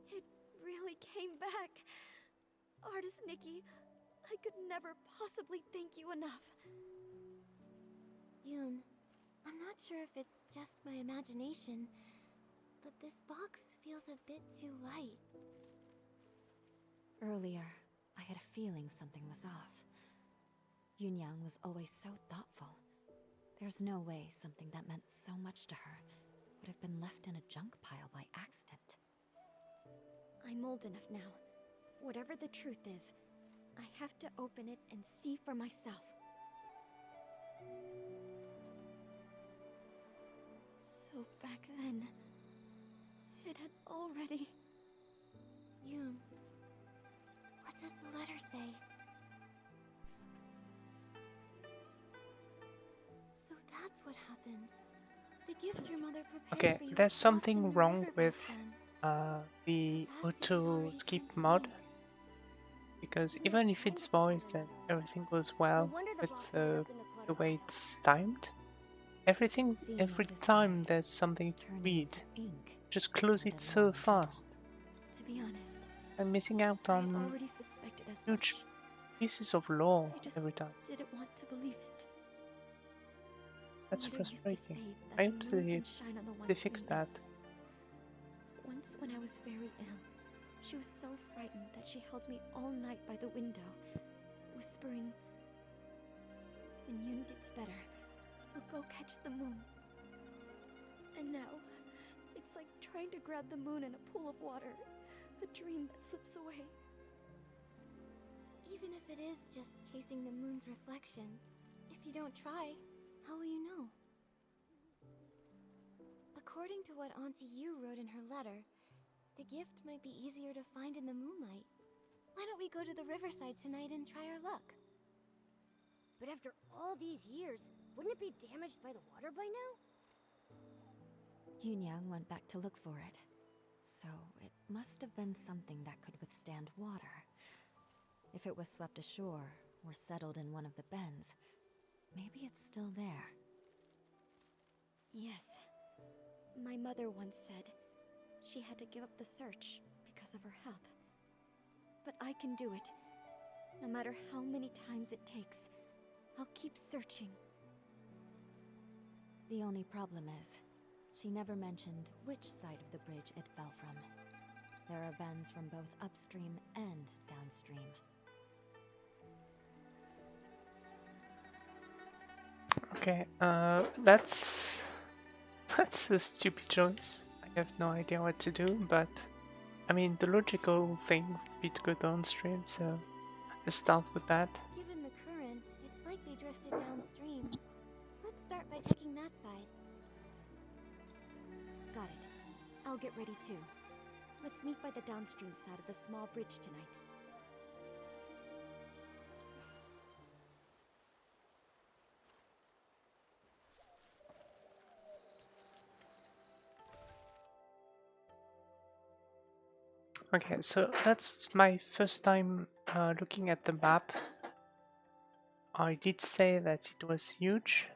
It really came back. Artist Nikki, I could never possibly thank you enough. Yoon, I'm not sure if it's just my imagination, but this box feels a bit too light. Earlier, I had a feeling something was off. Yunyang was always so thoughtful. There's no way something that meant so much to her would have been left in a junk pile by accident. I'm old enough now. Whatever the truth is, I have to open it and see for myself. So back then, it had already... Yoon, what does the letter say? So what happened. The gift your mother prepared Okay, for you there's was lost in something the wrong river back with then. the As if it had auto already skip turned to mod, ink. because She would even have if tried it's to prepare voiced and another one. everything goes No well wonder the with blocks ended up in the the clutter way pile. it's timed, every Seeing every it this time way, there's something to turning read, into ink just close it started so long ago. fast. To be honest, I'm missing out I had on already suspected as huge much. pieces of lore I just every time. didn't want to believe it. That's Mother used to frustrating. say I that hope the moon they can shine on the they white fix wings. that. Once when I was very ill, she was so frightened that she held me all night by the window, whispering, "When Yun gets better, we'll go catch the moon." And now, it's like trying to grab the moon in a pool of water, a dream that slips away. Even if it is just chasing the moon's reflection, if you don't try, how will you know? According to what Auntie Yu wrote in her letter, the gift might be easier to find in the moonlight. Why don't we go to the riverside tonight and try our luck? But after all these years, wouldn't it be damaged by the water by now? Yunyang went back to look for it. So it must have been something that could withstand water. If it was swept ashore or settled in one of the bends, maybe it's still there. Yes. My mother once said she had to give up the search because of her health. But I can do it. No matter how many times it takes, I'll keep searching. The only problem is, she never mentioned which side of the bridge it fell from. There are bends from both upstream and downstream. Okay, that's that's a stupid choice. I have no idea what to do, but I mean the logical thing would be to go downstream, so let's start with that. Given the current, it's likely drifted downstream. Let's start by checking that side. Got it. I'll get ready too. Let's meet by the downstream side of the small bridge tonight. Okay, so that's my first time looking at the map. I did say that it was huge,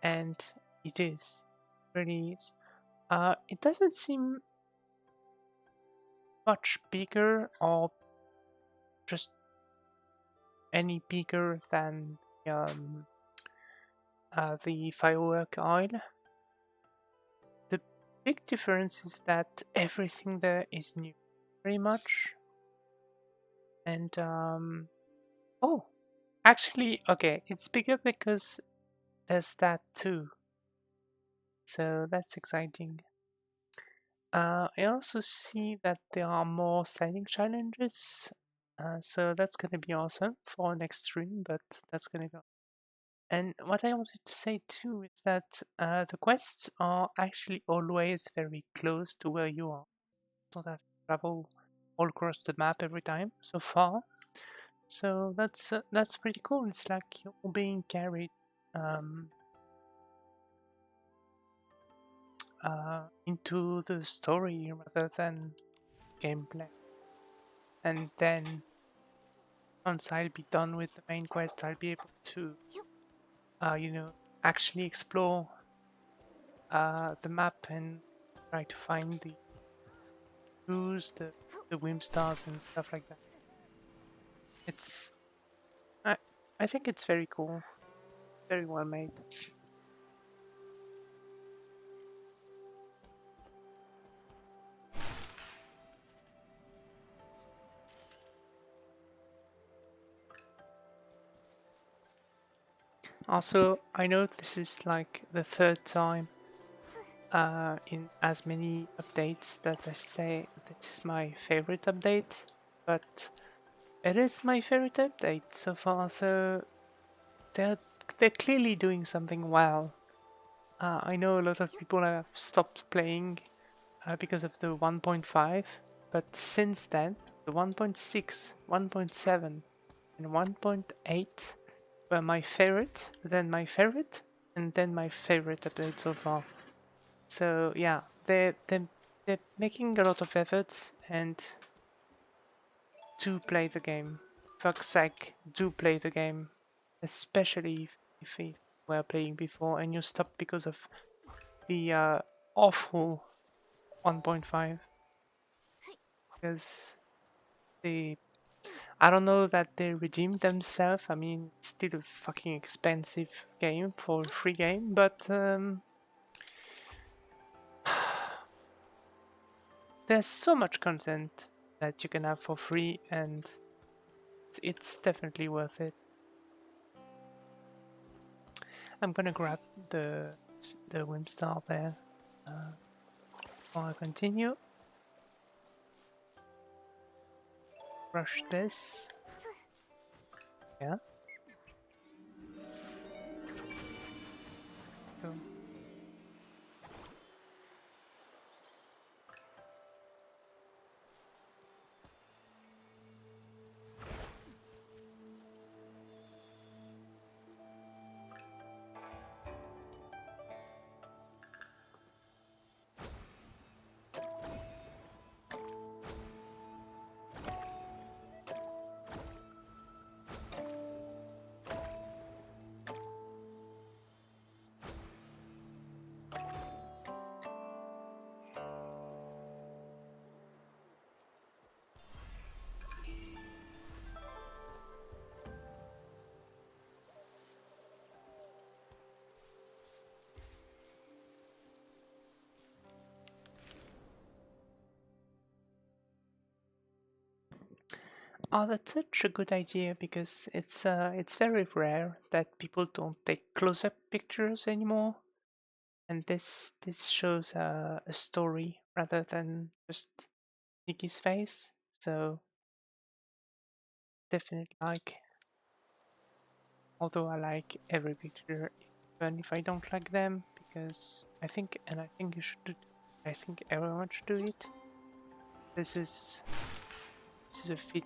and it is. Really is. It doesn't seem much bigger or just any bigger than the firework isle. The big difference is that everything there is new, very much. And oh, actually, okay, it's bigger because there's that too. So that's exciting. I also see that there are more signing challenges. So that's gonna be awesome for next stream, but that's gonna go. And what I wanted to say too is that the quests are actually always very close to where you are. You don't have to travel all across the map every time so far. So that's pretty cool. It's like you're being carried into the story rather than gameplay. And then once I'll be done with the main quest, I'll be able to, actually explore the map and try to find the clues, the whim stars and stuff like that. It's I think it's very cool, very well made. Also, I know this is like the third time in as many updates that I say this is my favorite update, but it is my favorite update so far. So they're clearly doing something well. I know a lot of people have stopped playing because of the 1.5, but since then the 1.6, 1.7, and 1.8 were my favorite, then my favorite, and then my favorite update so far. So yeah, they're making a lot of efforts, and do play the game. Fuck's sake, do play the game, especially if you were playing before and you stopped because of the awful 1.5, because they, I don't know that they redeemed themselves. I mean, it's still a fucking expensive game for a free game, but there's so much content that you can have for free, and it's definitely worth it. I'm gonna grab the Wimstar there before I continue. Brush this. Yeah. So oh, that's such a good idea, because it's very rare that people don't take close-up pictures anymore, and this shows a story rather than just Nikki's face. So definitely like, although I like every picture, even if I don't like them, because I think you should do, I think everyone should do it. This is a fit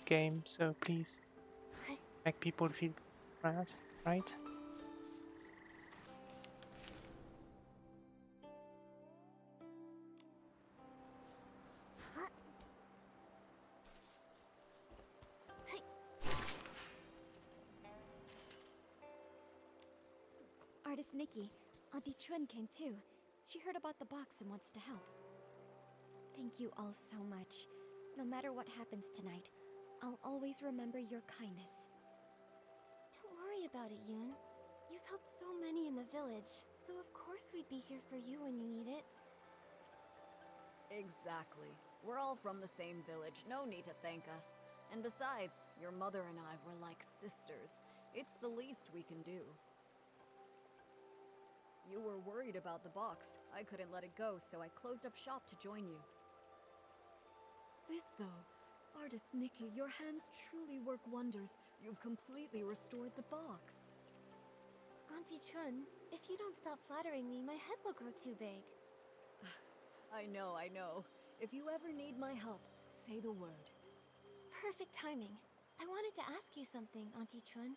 game, so please make people feel good, right? Artist Nikki, Auntie Chun came too. She heard about the box and wants to help. Thank you all so much. No matter what happens tonight, I'll always remember your kindness. Don't worry about it, Yoon. You've helped so many in the village, so of course we'd be here for you when you need it. Exactly. We're all from the same village, no need to thank us. And besides, your mother and I were like sisters. It's the least we can do. You were worried about the box. I couldn't let it go, so I closed up shop to join you. This though, Artist Nikki, your hands truly work wonders. You've completely restored the box. Auntie Chun, if you don't stop flattering me, my head will grow too big. I know. If you ever need my help, say the word. Perfect timing. I wanted to ask you something, Auntie Chun.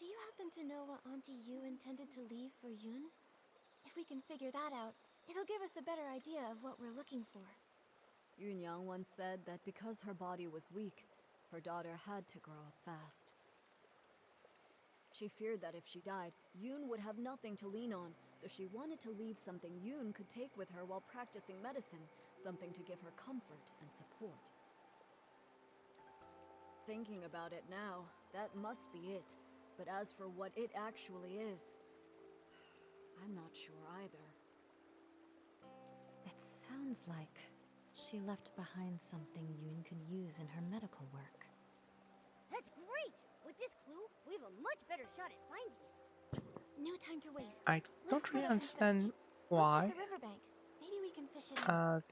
Do you happen to know what Auntie Yu intended to leave for Yoon? If we can figure that out, it'll give us a better idea of what we're looking for. Yun Yang once said that because her body was weak, her daughter had to grow up fast. She feared that if she died, Yoon would have nothing to lean on, so she wanted to leave something Yoon could take with her while practicing medicine, something to give her comfort and support. Thinking about it now, that must be it. But as for what it actually is, I'm not sure either. It sounds like she left behind something Yoon could use in her medical work. That's great! With this clue, we have a much better shot at finding it. No time to waste. I don't Let's really split up and understand search. why We'll check the riverbank. Maybe we can fish it out.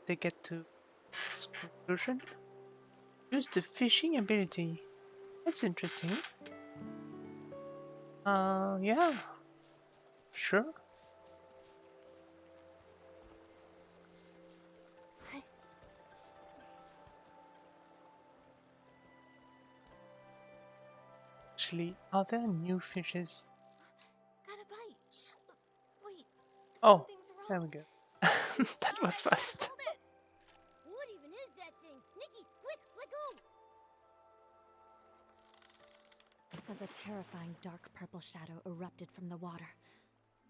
they get to this conclusion. Use the fishing ability. That's interesting. Yeah, sure. Actually, are there new fishes Oh, something's there wrong. we go. That was fast. Hold it! What even is that thing? Nikki, quick, let go! As a terrifying dark purple shadow erupted from the water,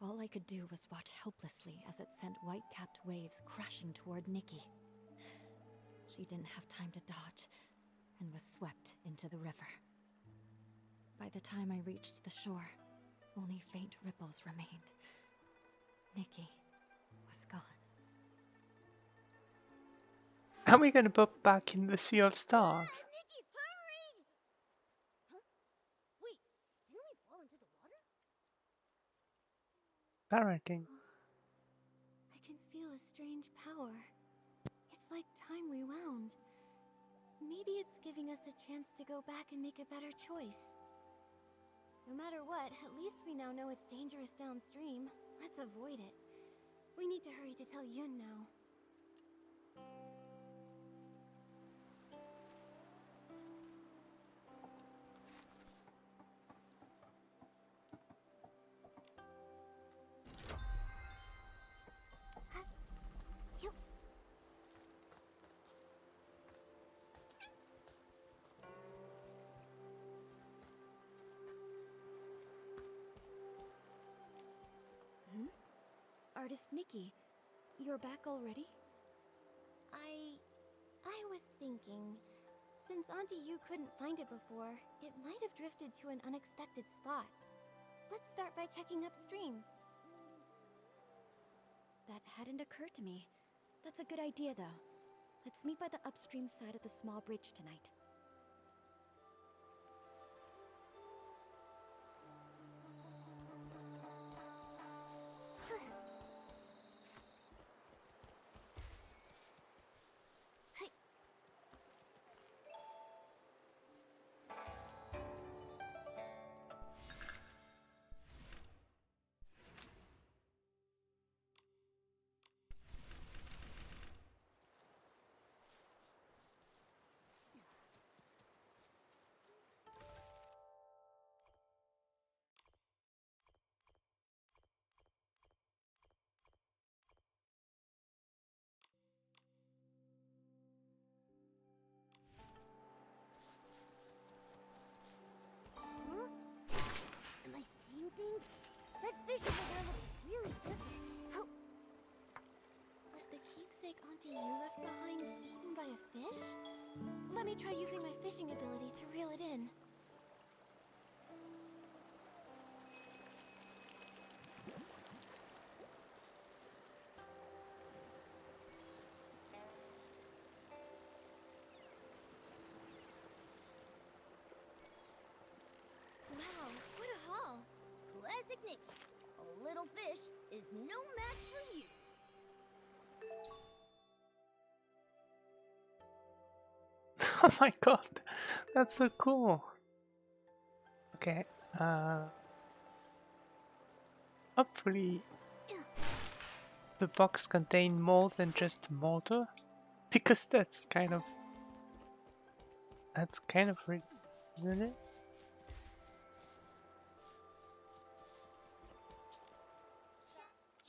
all I could do was watch helplessly as it sent white-capped waves crashing toward Nikki. She didn't have time to dodge and was swept into the river. By the time I reached the shore, only faint ripples remained. Nikki was gone. Are we gonna pop back in the Sea of Stars? Nikki, hurry! Huh? Wait, didn't we fall into the water? Parenting. I can feel a strange power. It's like time rewound. Maybe it's giving us a chance to go back and make a better choice. No matter what, at least we now know it's dangerous downstream. Let's avoid it. We need to hurry to tell Yun now. You... Artist Nikki, you're back already? I was thinking, since Auntie Yu couldn't find it before, it might have drifted to an unexpected spot. Let's start by checking upstream. That hadn't occurred to me. That's a good idea, though. Let's meet by the upstream side of the small bridge tonight. Huh? Am I seeing things? That fish over there looks really different. Was the keepsake Auntie Yu left behind eaten by a fish? Let me try using my fishing ability to reel it in. Wow, what a haul! Classic Nikki. A little fish is no match for you. Oh my god, that's so cool. Okay, hopefully the box contains more than just mortar, because that's kind of weird, isn't it?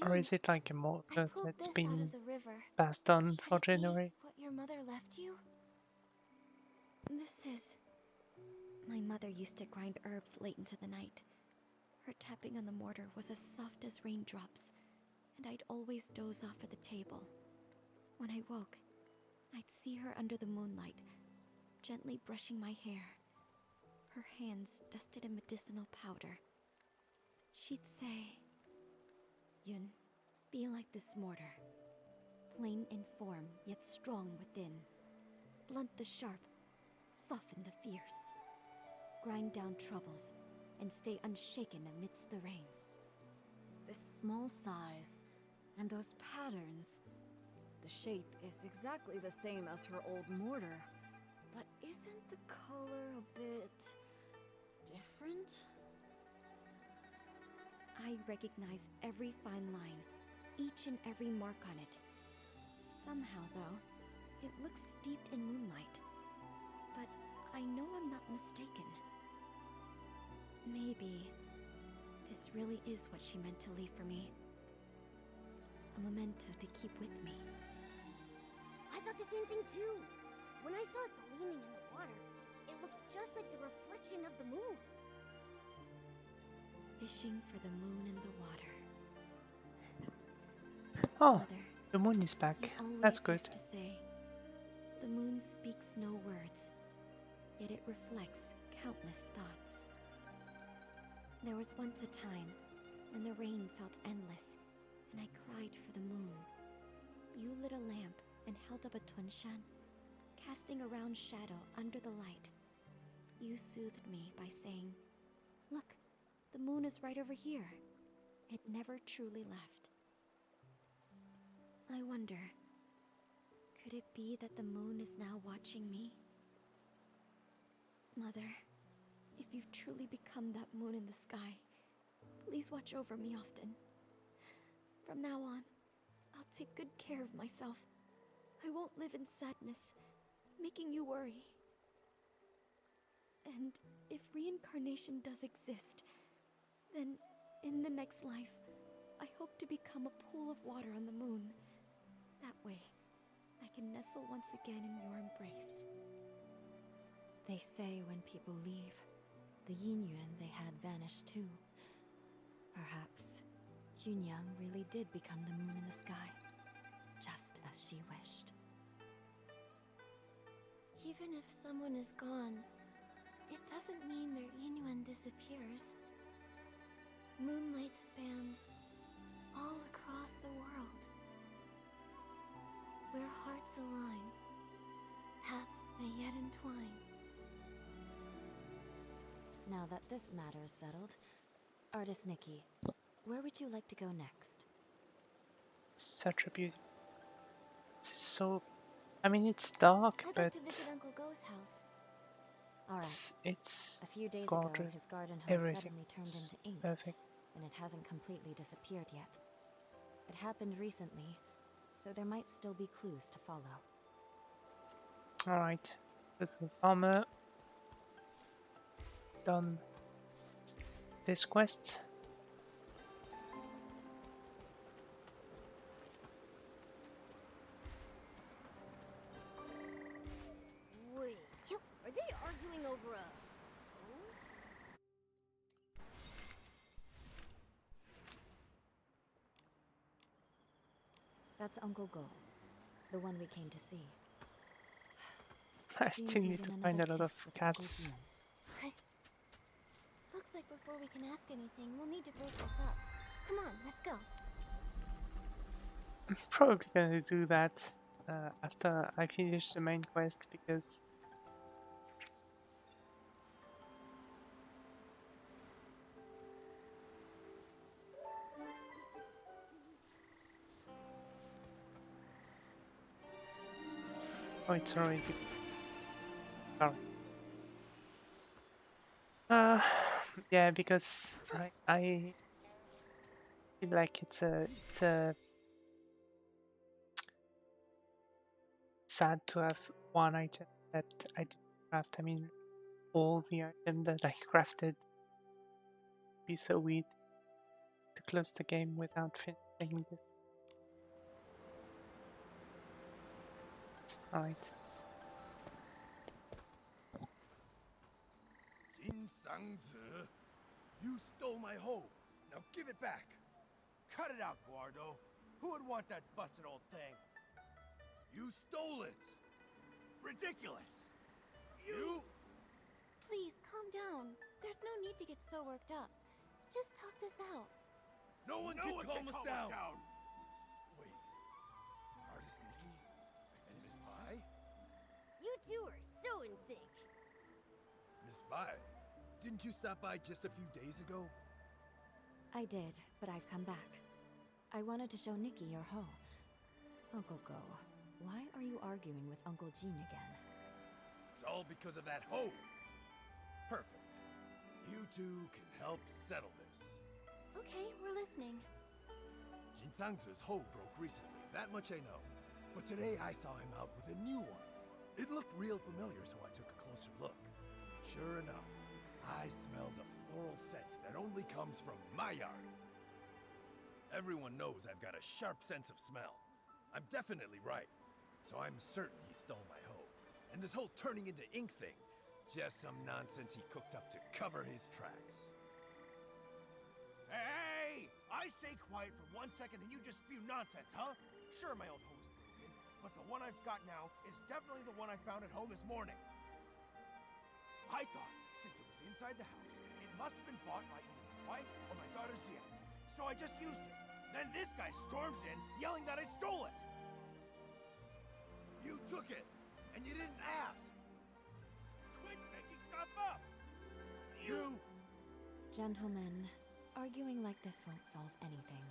Or is it like a I mortar pulled that's this out been of the river. passed on Could for it be generations? what your mother left you? This is... My mother used to grind herbs late into the night. Her tapping on the mortar was as soft as raindrops, and I'd always doze off at the table. When I woke, I'd see her under the moonlight, gently brushing my hair, her hands dusted in medicinal powder. She'd say, "Yun, be like this mortar, plain in form yet strong within. Blunt the sharp, soften the fierce. Grind down troubles, and stay unshaken amidst the rain." This small size, and those patterns. The shape is exactly the same as her old mortar. But isn't the color a bit... different? I recognize every fine line, each and every mark on it. Somehow, though, it looks steeped in moonlight. But I know I'm not mistaken. Maybe this really is what she meant to leave for me. a memento to keep with me. I thought the same thing too. When I saw it gleaming in the water, it looked just like the reflection of the moon. Fishing for the moon in the water. Oh, Mother, the moon is back. you always That's good. used to say, the moon speaks no words, yet it reflects countless thoughts. There was once a time when the rain felt endless, and I cried for the moon. You lit a lamp and held up a tunshan, casting a round shadow under the light. You soothed me by saying, "Look, the moon is right over here." It never truly left. I wonder, could it be that the moon is now watching me? Mother, if you've truly become that moon in the sky, please watch over me often. From now on, I'll take good care of myself. I won't live in sadness, making you worry. And if reincarnation does exist, then in the next life, I hope to become a pool of water on the moon. That way, I can nestle once again in your embrace. They say when people leave, the yin-yuan they had vanished too. Perhaps Yunyang really did become the moon in the sky, just as she wished. Even if someone is gone, it doesn't mean their Inuan disappears. Moonlight spans all across the world. Where hearts align, paths may yet entwine. Now that this matter is settled, Artist Nikki, where would you like to go next? Such a beauty. It's so. I mean, it's dark, I'd but like to visit Uncle Go's house. Alright. it's A few days gorgeous. ago, his garden hose Everything suddenly turned is into ink, perfect. and it hasn't completely disappeared yet. It happened recently, so there might still be clues to follow. Alright, little farmer. Done this quest. Wait, are they arguing over a... That's Uncle Go, the one we came to see. I Seems still he's need to in find a another lot of cave with cats. Uncle Jin. Looks like before we can ask anything, we'll need to break this up. Come on, let's go. I'm probably gonna do that after I finish the main quest because oh, it's already. Sorry. Yeah, because I feel like it's a sad to have one item that I didn't craft. I mean, all the items that I crafted. Be so weird to close the game without finishing this. Alright. Jin Sang-zi, you stole my hoe. Now give it back. Cut it out, Guardo. Who would want that busted old thing? You stole it. Ridiculous. You... Please, calm down. There's no need to get so worked up. Just talk this out. No one can calm us down. Wait. Artist Nikki and Miss Bai? You two are so in sync. Miss Bai, didn't you stop by just a few days ago? I did, but I've come back. I wanted to show Nikki your hoe. Uncle Go, why are you arguing with Uncle Jin again? It's all because of that hoe. Perfect. You two can help settle this. Okay, we're listening. Jin Sang-zi's hoe broke recently, that much I know. But today I saw him out with a new one. It looked real familiar, so I took a closer look. Sure enough, I smelled a floral scent that only comes from my yard. Everyone knows I've got a sharp sense of smell. I'm definitely right. So I'm certain he stole my hoe. And this whole turning into ink thing, just some nonsense he cooked up to cover his tracks. Hey! I stay quiet for 1 second and you just spew nonsense, huh? Sure, my old hoe is broken, but the one I've got now is definitely the one I found at home this morning. I thought, since it was inside the house, it must have been bought by either my wife or my daughter Zia. So I just used it. Then this guy storms in, yelling that I stole it. You took it, and you didn't ask. Quit making stuff up! You... Gentlemen, arguing like this won't solve anything.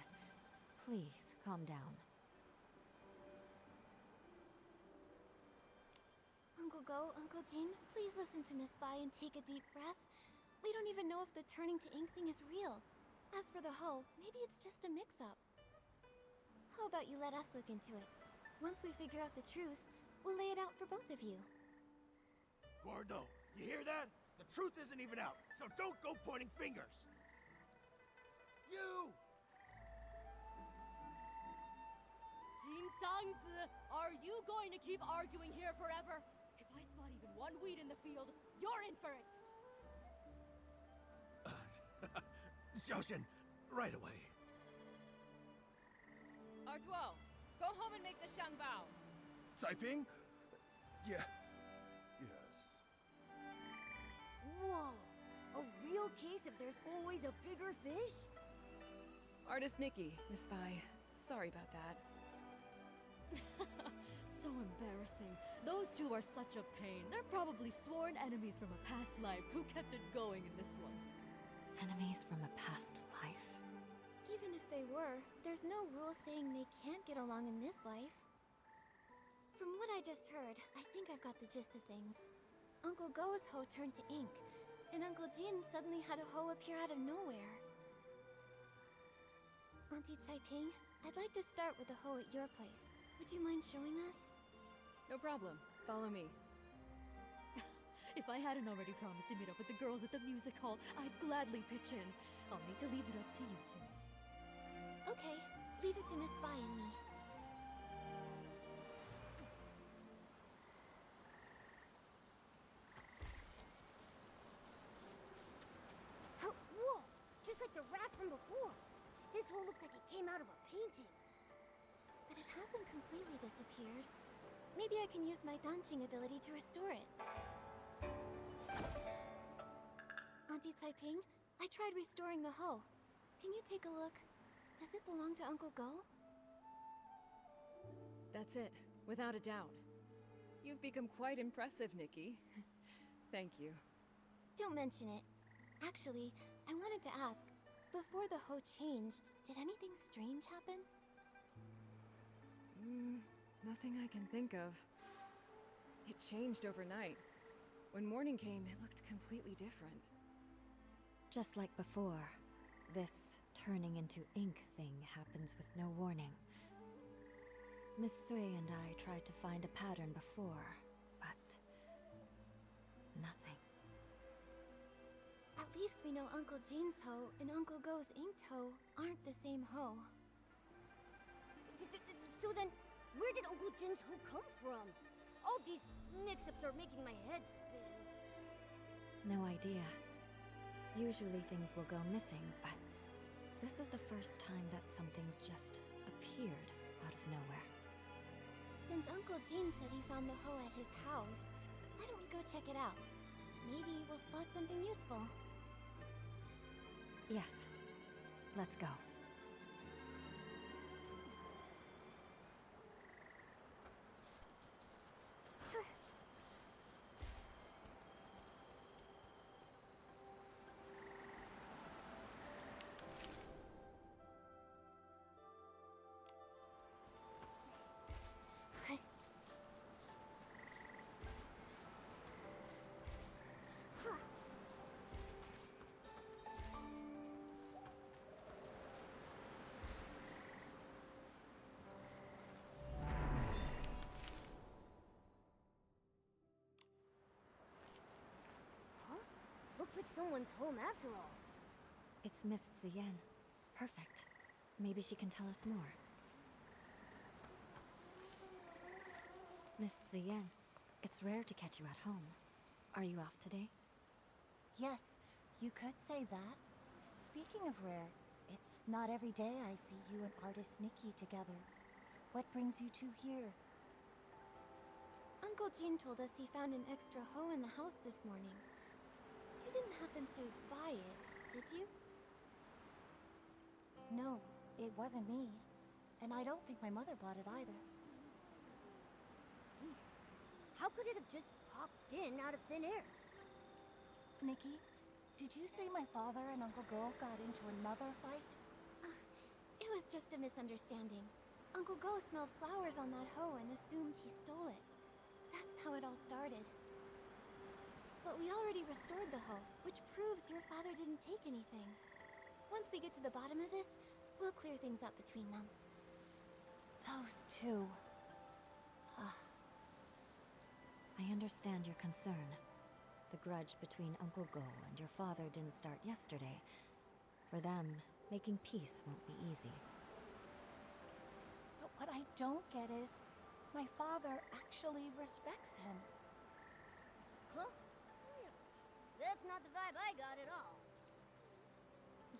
Please, calm down. Uncle Go, Uncle Jin, please listen to Miss Bai and take a deep breath. We don't even know if the turning to ink thing is real. As for the hoe, maybe it's just a mix-up. How about you let us look into it? Once we figure out the truth, we'll lay it out for both of you. Gordo, you hear that? The truth isn't even out, so don't go pointing fingers! You! Jin Sangzi, are you going to keep arguing here forever? If I spot even one weed in the field, you're in for it! Xiaoxian, right away. Arduo, go home and make the Shangbao. Taiping? Yeah. Yes. Whoa! A real case of there's always a bigger fish? Artist Nikki, Miss Bai. Sorry about that. So embarrassing. Those two are such a pain. They're probably sworn enemies from a past life who kept it going in this one. Enemies from a past life? Even if they were, there's no rule saying they can't get along in this life. From what I just heard, I think I've got the gist of things. Uncle Go's hoe turned to ink, and Uncle Jin suddenly had a hoe appear out of nowhere. Auntie Taiping, I'd like to start with the hoe at your place. Would you mind showing us? No problem. Follow me. If I hadn't already promised to meet up with the girls at the music hall, I'd gladly pitch in. I'll need to leave it up to you two. Okay, leave it to Miss Bai and me. Whoa! Just like the raft from before. This hole looks like it came out of a painting. But it hasn't completely disappeared. Maybe I can use my Danqing ability to restore it. Auntie Taiping, I tried restoring the hoe. Can you take a look? Does it belong to Uncle Go? That's it, without a doubt. You've become quite impressive, Nikki. Thank you. Don't mention it. Actually, I wanted to ask, before the hoe changed, did anything strange happen? Nothing I can think of. It changed overnight. When morning came, it looked completely different. Just like before, this turning into ink thing happens with no warning. Miss Sui and I tried to find a pattern before, but nothing. At least we know Uncle Jin's hoe and Uncle Go's inked hoe aren't the same hoe. So then, where did Uncle Jin's hoe come from? All these mix-ups are making my head spin. No idea. Usually things will go missing, but this is the first time that something's just appeared out of nowhere. Since Uncle Jin said he found the hoe at his house, why don't we go check it out? Maybe we'll spot something useful. Yes. Let's go. Looks like someone's home after all. It's Miss Zien. Perfect. Maybe she can tell us more. Miss Ziyan, it's rare to catch you at home. Are you off today? Yes, you could say that. Speaking of rare, it's not every day I see you and artist Nikki together. What brings you two here? Uncle Jean told us he found an extra hoe in the house this morning. You didn't happen to buy it, did you? No, it wasn't me. And I don't think my mother bought it either. How could it have just popped in out of thin air? Nikki, did you say my father and Uncle Go got into another fight? It was just a misunderstanding. Uncle Go smelled flowers on that hoe and assumed he stole it. That's how it all started. But we already restored the hoe, which proves your father didn't take anything. Once we get to the bottom of this, we'll clear things up between them. Those two. I understand your concern. The grudge between Uncle Go and your father didn't start yesterday. For them, making peace won't be easy. But what I don't get is, my father actually respects him. Huh? Really? That's not the vibe I got at all.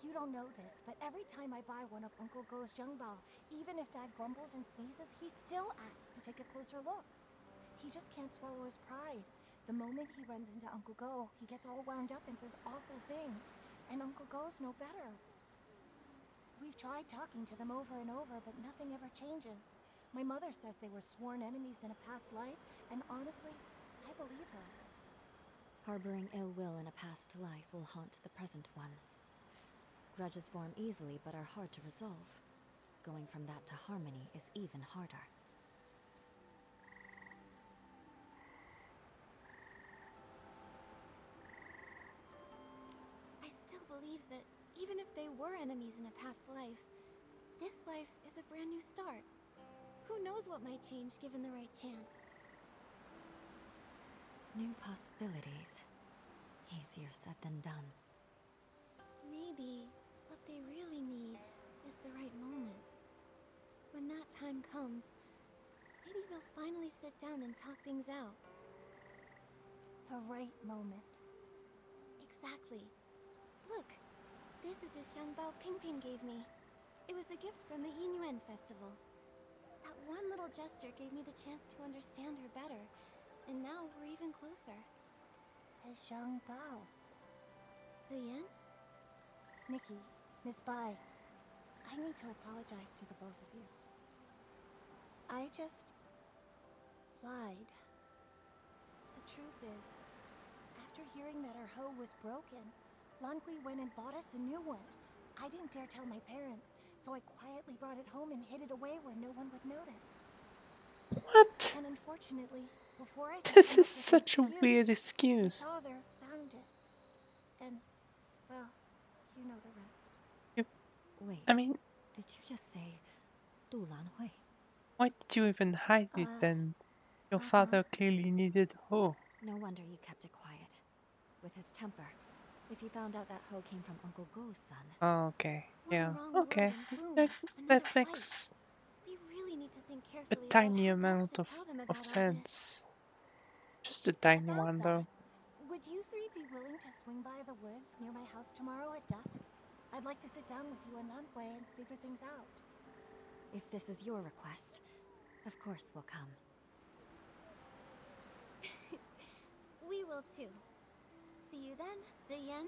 You don't know this, but every time I buy one of Uncle Go's Zhengbao, even if Dad grumbles and sneezes, he still asks to take a closer look. He just can't swallow his pride. The moment he runs into Uncle Go, he gets all wound up and says awful things. And Uncle Go's no better. We've tried talking to them over and over, but nothing ever changes. My mother says they were sworn enemies in a past life, and honestly, I believe her. Harboring ill will in a past life will haunt the present one. Grudges form easily but are hard to resolve. Going from that to harmony is even harder. I still believe that even if they were enemies in a past life, this life is a brand new start. Who knows what might change given the right chance? New possibilities. Easier said than done. Maybe what they really need is the right moment. When that time comes, maybe they'll finally sit down and talk things out. The right moment. Exactly. Look, this is a Shangbao Pingping gave me. It was a gift from the Yinyuan festival. That one little gesture gave me the chance to understand her better, and now we're even closer. A Zhengbao. Ziyan? Nikki, Miss Bai, I need to apologize to the both of you. I just lied. The truth is, after hearing that our hoe was broken, Lanqui went and bought us a new one. I didn't dare tell my parents, so I quietly brought it home and hid it away where no one would notice. What? And unfortunately, before I could This come is up with an such a weird excuse. my father found it. And, well, you know the rest. Wait, I mean, did you just say Du Lanhui? why did you even hide it then? Your father clearly needed hoe. No wonder you kept it quiet. With his temper. If he found out that hoe came from Uncle Go's son. Oh, okay. One Yeah. wrong word Okay. and boom, That, another that fight. makes We really need to think a carefully tiny about how amount best to tell them about of all this. sense. Just a tiny About one, that, though. would you three be willing to swing by the woods near my house tomorrow at dusk? I'd like to sit down with you and Nanhui and figure things out. If this is your request, of course we'll come. We will too. See you then, Ziyan.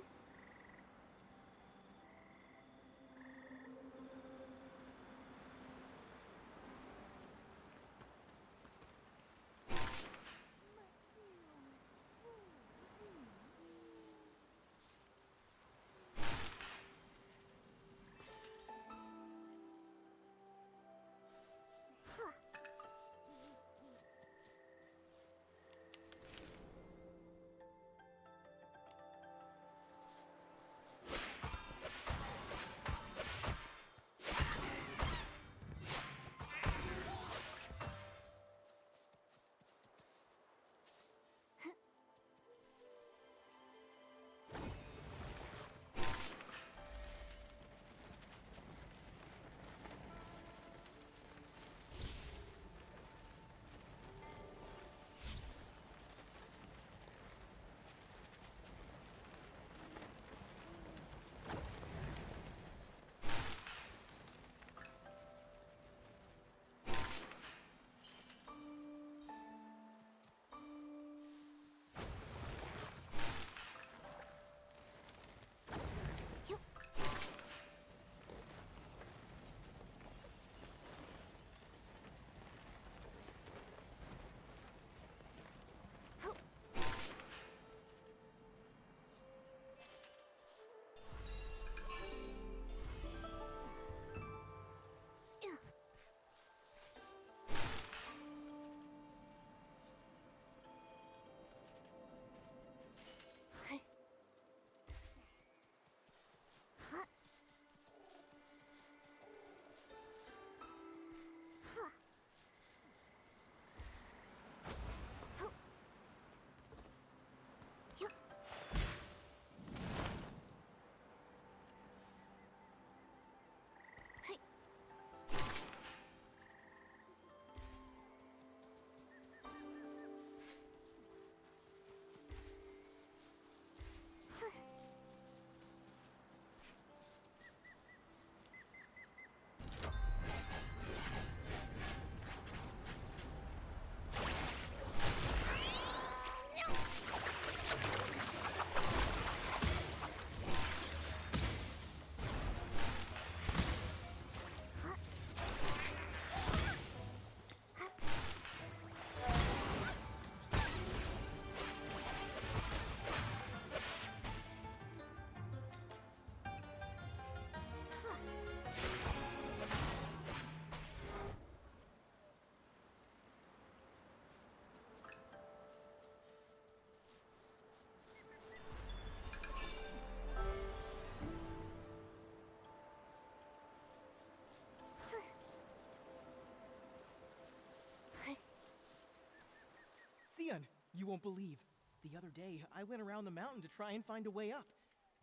You won't believe. The other day, I went around the mountain to try and find a way up.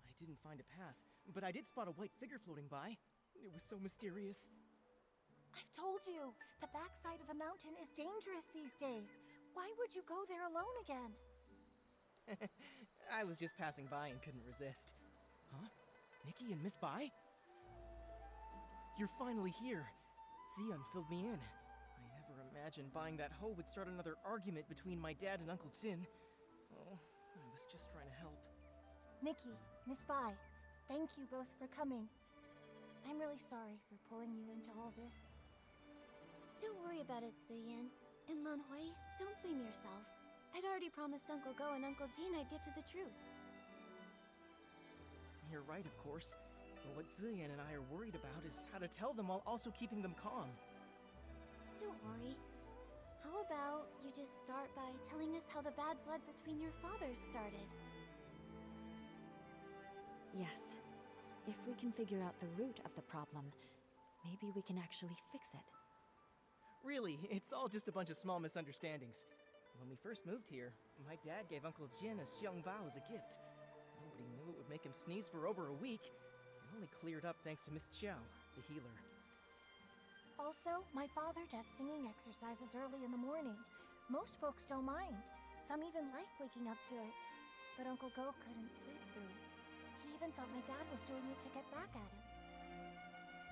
I didn't find a path, but I did spot a white figure floating by. It was so mysterious. I've told you, the backside of the mountain is dangerous these days. Why would you go there alone again? I was just passing by and couldn't resist. Huh? Nikki and Miss Bai? You're finally here. Xion filled me in. I never imagined buying that hoe would start another argument between my dad and Uncle Jin. Oh, I was just trying to help. Nikki, Miss Bai, thank you both for coming. I'm really sorry for pulling you into all this. Don't worry about it, Ziyan. And Lanhui, don't blame yourself. I'd already promised Uncle Go and Uncle Jin I'd get to the truth. You're right, of course. But what Ziyan and I are worried about is how to tell them while also keeping them calm. Don't worry. How about you just start by telling us how the bad blood between your fathers started? Yes. If we can figure out the root of the problem, maybe we can actually fix it. Really, it's all just a bunch of small misunderstandings. When we first moved here, my dad gave Uncle Jin a xiangbao as a gift. Nobody knew it would make him sneeze for over a week. It only cleared up thanks to Miss Qiao, the healer. Also, my father does singing exercises early in the morning. Most folks don't mind. Some even like waking up to it. But Uncle Go couldn't sleep through it. He even thought my dad was doing it to get back at him.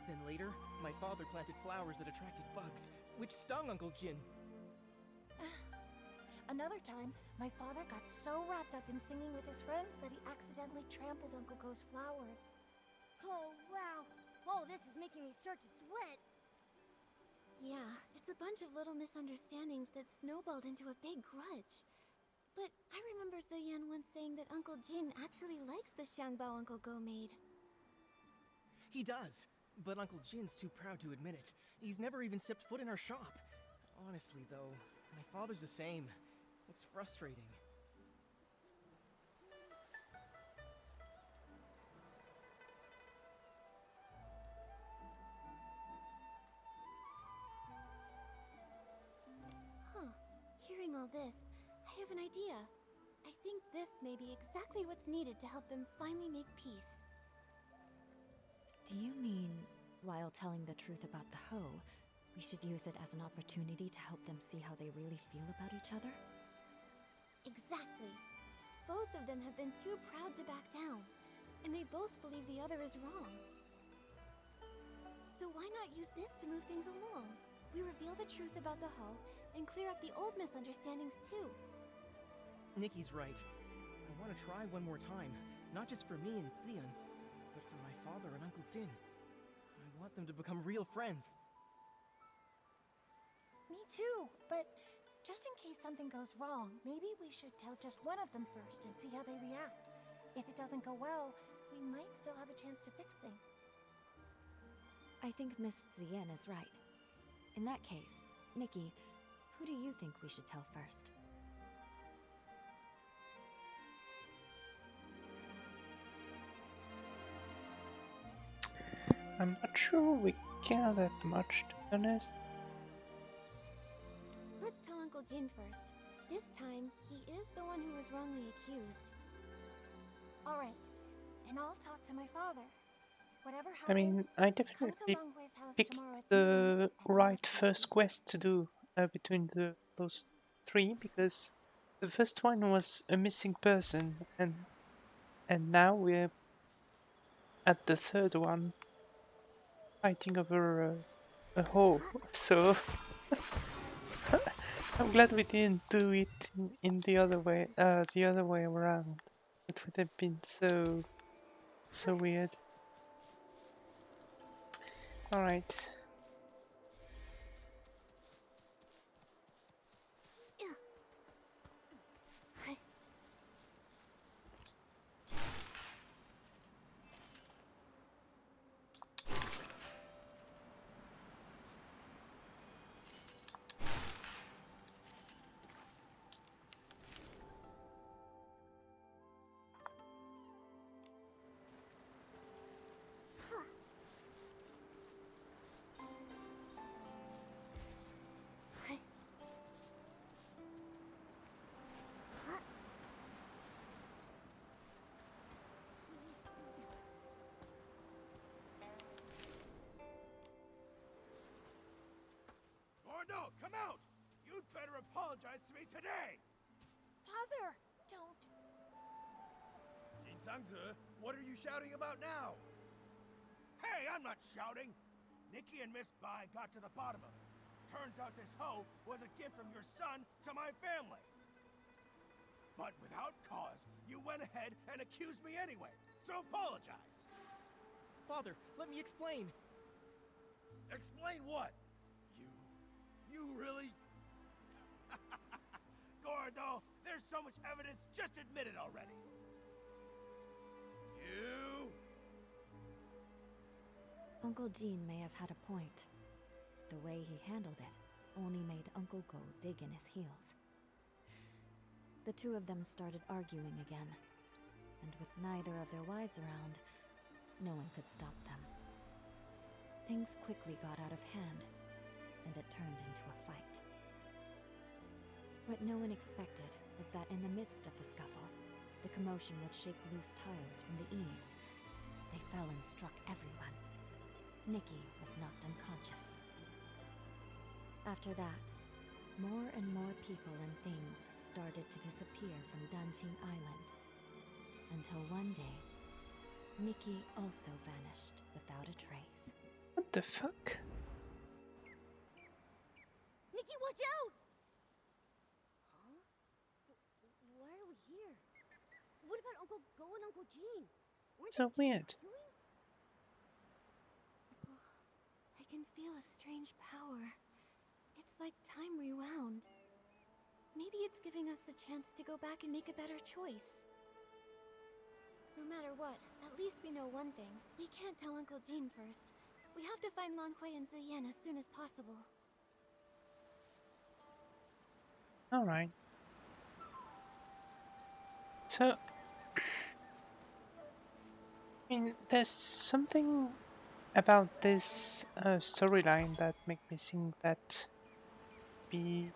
Then later, my father planted flowers that attracted bugs, which stung Uncle Jin. Another time, my father got so wrapped up in singing with his friends that he accidentally trampled Uncle Go's flowers. Oh, wow. Oh, this is making me start to sweat. Yeah, it's a bunch of little misunderstandings that snowballed into a big grudge. But I remember Ziyan once saying that Uncle Jin actually likes the xiangbao Uncle Go made. He does, but Uncle Jin's too proud to admit it. He's never even stepped foot in our shop. Honestly, though, my father's the same. It's frustrating. Huh. Hearing all this, I have an idea. I think this may be exactly what's needed to help them finally make peace. Do you mean, while telling the truth about the hoe, we should use it as an opportunity to help them see how they really feel about each other? Exactly. Both of them have been too proud to back down, and they both believe the other is wrong. So why not use this to move things along? We reveal the truth about the hoe and clear up the old misunderstandings too. Nikki's right. I want to try one more time, not just for me and Xian, but for my father and Uncle Jin. I want them to become real friends. Me too, but just in case something goes wrong, maybe we should tell just one of them first and see how they react. If it doesn't go well, we might still have a chance to fix things. I think Miss Ziyan is right. In that case, Nikki, who do you think we should tell first? I'm not sure we care that much, to be honest. Let's tell Uncle Jin first. This time, he is the one who was wrongly accused. All right, and I'll talk to my father. Whatever happens, I mean, I come to definitely Langhui's house picked tomorrow at the noon and right let me first know. quest to do between those three, because the first one was a missing person, and now we're at the third one, fighting over a hole. So I'm glad we didn't do it in the other way around. It would have been so weird. All right. Gordo, come out! You'd better apologize to me today! Father, don't. Jin Sangzi, what are you shouting about now? Hey, I'm not shouting! Nikki and Miss Bai got to the bottom of it. Turns out this hoe was a gift from your son to my family. But without cause, you went ahead and accused me anyway, so apologize. Father, let me explain. Explain what? You really? Gordo, there's so much evidence, just admit it already. You? Uncle Jean may have had a point. The way he handled it only made Uncle Go dig in his heels. The two of them started arguing again, and with neither of their wives around, no one could stop them. Things quickly got out of hand, and it turned into a fight. What no one expected was that in the midst of the scuffle, the commotion would shake loose tiles from the eaves. They fell and struck everyone. Nikki was knocked unconscious. After that, more and more people and things started to disappear from Danqing Island, until one day, Nikki also vanished without a trace. What the fuck? Nikki, watch out! Huh? Why are we here? What about Uncle Go and Uncle Jean? Weren't So they weird. just arguing? I can feel a strange power. It's like time rewound. Maybe it's giving us a chance to go back and make a better choice. No matter what, at least we know one thing. We can't tell Uncle Jean first. We have to find Lan Hui and Ziyan as soon as possible. Alright. So, I mean, there's something about this storyline that make me think that be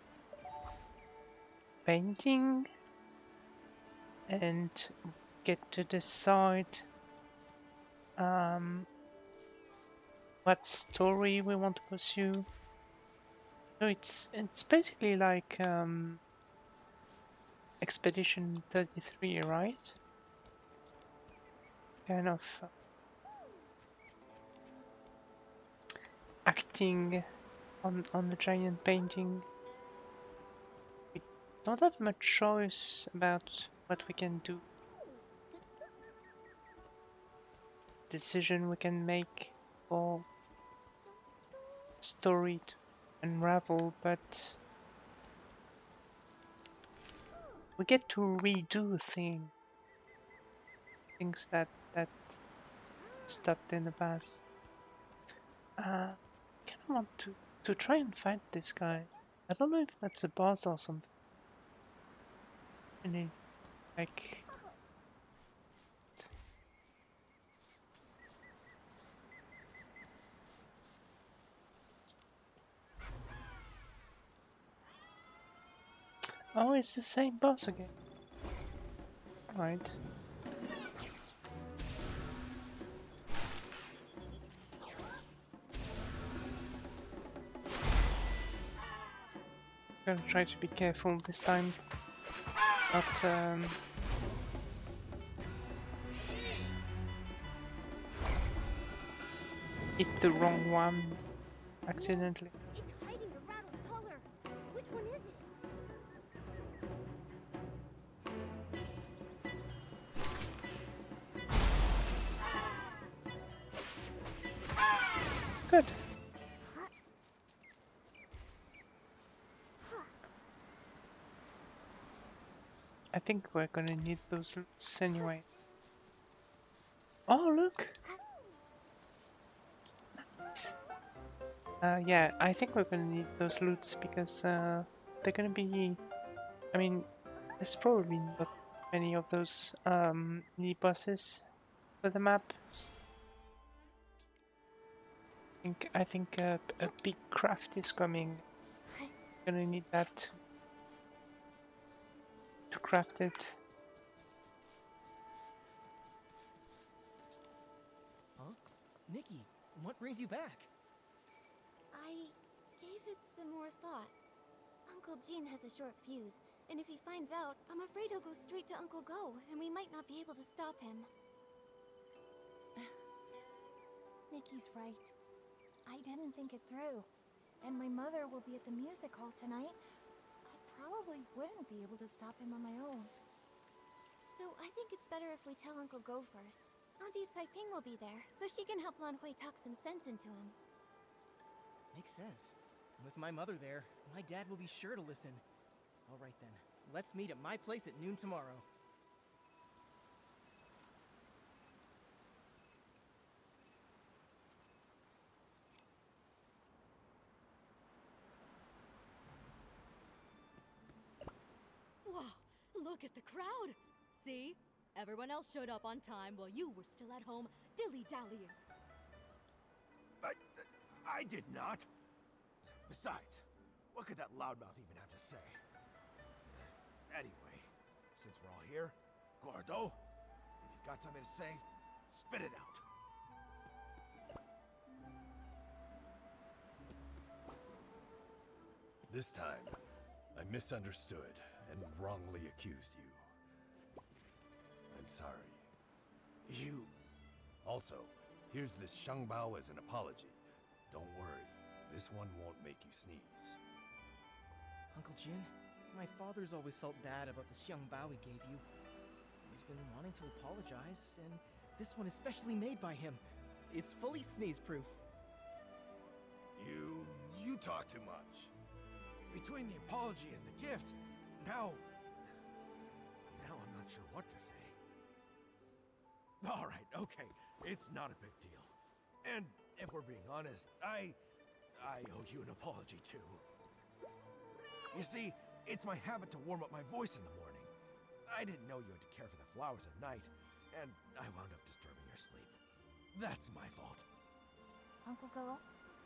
painting and get to decide what story we want to pursue. So it's basically like Expedition 33, right? Kind of acting on the giant painting. We don't have much choice about what we can do. Decision we can make for story to unravel, but we get to redo things that stopped in the past. I kind of want to try and fight this guy. I don't know if that's a boss or something. Really, like. Oh, it's the same boss again. Right. Gonna try to be careful this time. Not hit the wrong one accidentally. It's hiding the rattle's color. Which one is it? Good. I think we're gonna need those loots anyway. Oh, look! Nice. Yeah, I think we're gonna need those loots because they're gonna be. I mean, there's probably not many of those mini bosses for the map. I think a big craft is coming. Gonna need that to craft it. Huh? Nikki, what brings you back? I gave Give it some more thought. Uncle Jean has a short fuse, and if he finds out, I'm afraid he'll go straight to Uncle Go, and we might not be able to stop him. Nikki's right. I didn't think it through. And my mother will be at the music hall tonight. I probably wouldn't be able to stop him on my own. So I think it's better if we tell Uncle Go first. Auntie Saiping will be there, so she can help Lan Hui talk some sense into him. Makes sense. With my mother there, my dad will be sure to listen. All right then, let's meet at my place at noon tomorrow. Wow, look at the crowd! See? Everyone else showed up on time while you were still at home dilly-dallying. I did not. Besides, what could that loudmouth even have to say? Anyway, since we're all here, Gordo, if you've got something to say, spit it out. This time, I misunderstood and wrongly accused you. I'm sorry. You... Also, here's this Shangbao as an apology. Don't worry, this one won't make you sneeze. Uncle Jin, my father's always felt bad about the xiangbao he gave you. He's been wanting to apologize, and this one is specially made by him. It's fully sneeze-proof. You talk too much. Between the apology and the gift, now I'm not sure what to say. All right, okay, it's not a big deal. And if we're being honest, I owe you an apology too. You see, it's my habit to warm up my voice in the morning. I didn't know you had to care for the flowers at night, and I wound up disturbing your sleep. That's my fault. Uncle Go,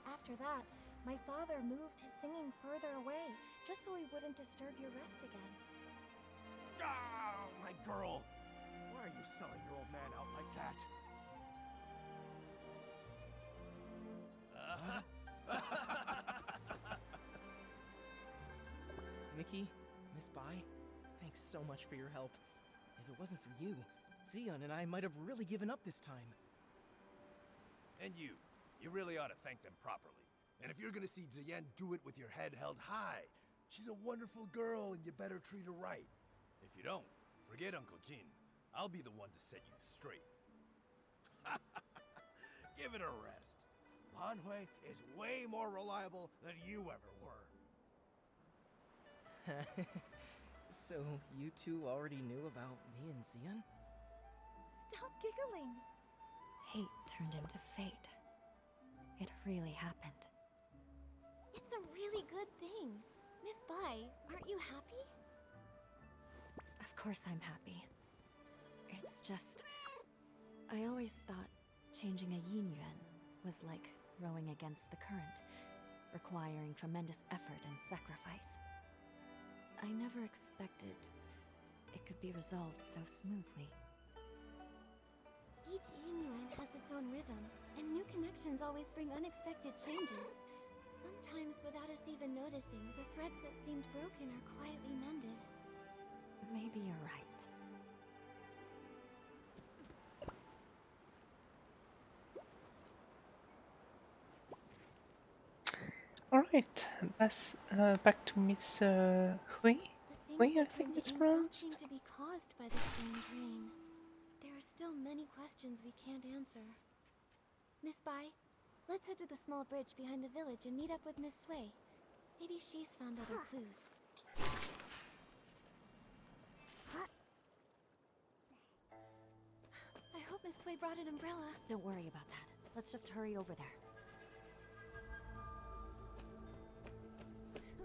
after that, my father moved his singing further away, just so he wouldn't disturb your rest again. Ah, my girl! Why are you selling your old man out like that? Nikki, Miss Bai, thanks so much for your help. If it wasn't for you, Xion and I might have really given up this time. And you really ought to thank them properly. And if you're gonna see Ziyan, do it with your head held high. She's a wonderful girl, and you better treat her right. If you don't, forget Uncle Jin. I'll be the one to set you straight. Give it a rest. Lan Hui is way more reliable than you ever were. So, you two already knew about me and Xion? Stop giggling! Hate turned into fate. It really happened. It's a really good thing. Miss Bai, aren't you happy? Of course I'm happy. It's just... I always thought changing a yin yuan was like rowing against the current, requiring tremendous effort and sacrifice. I never expected it could be resolved so smoothly. Each yin yuan has its own rhythm, and new connections always bring unexpected changes. Sometimes without us even noticing, the threads that seemed broken are quietly mended. Maybe you're right. Alright, back to Miss Hui. The Hui, things I that think turned it's to ink don't pronounced. seem to be caused by the strange rain. There are still many questions we can't answer. Miss Bai, let's head to the small bridge behind the village and meet up with Miss Sui. Maybe she's found other clues. I hope Miss Sui brought an umbrella. Don't worry about that. Let's just hurry over there.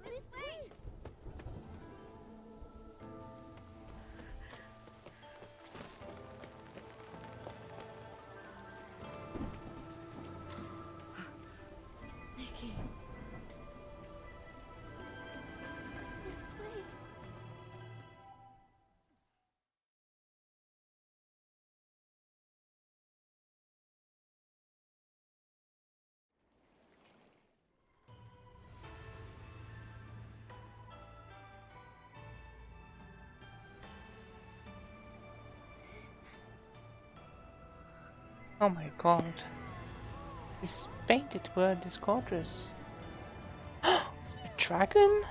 Miss Sui! Nikki. Miss Sui! Oh my god. This painted world is gorgeous. A dragon?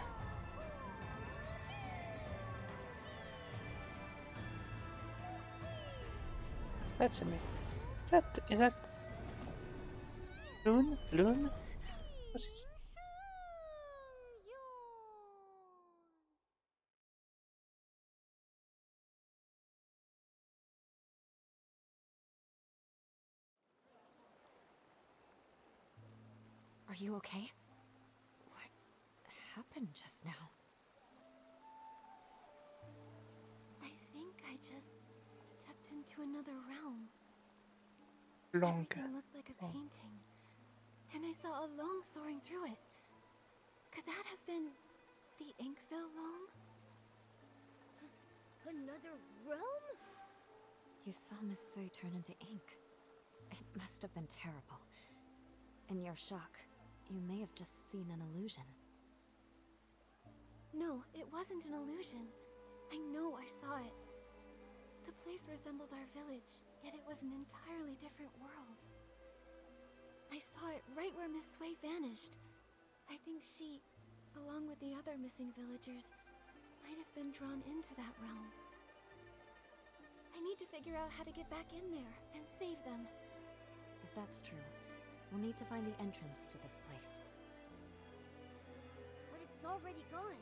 That's amazing. Is that Loon? Loon? What is Are you okay? What happened just now? I think I just stepped into another realm. long? Everything looked like a painting, and I saw a long soaring through it. Could that have been the Inkville Long? Another realm? You saw Miss Sui turn into ink. It must have been terrible. In your shock, you may have just seen an illusion. No, it wasn't an illusion. I know I saw it. The place resembled our village, yet it was an entirely different world. I saw it right where Miss Sui vanished. I think she, along with the other missing villagers, might have been drawn into that realm. I need to figure out how to get back in there and save them. If that's true, we'll need to find the entrance to this place. But it's already gone.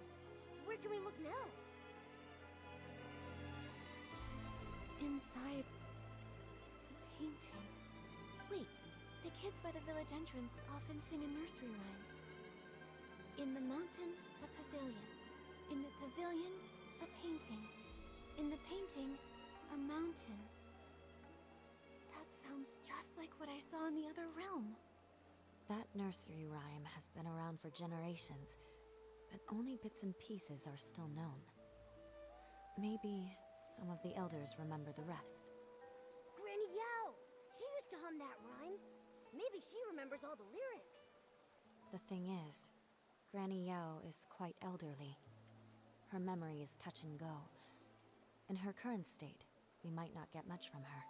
Where can we look now? Inside the painting. Wait, the kids by the village entrance often sing a nursery rhyme. In the mountains, a pavilion. In the pavilion, a painting. In the painting, a mountain. That sounds just like what I saw in the other realm. That nursery rhyme has been around for generations, but only bits and pieces are still known. Maybe some of the elders remember the rest. Granny Yao! She used to hum that rhyme. Maybe she remembers all the lyrics. The thing is, Granny Yao is quite elderly. Her memory is touch and go. In her current state, we might not get much from her.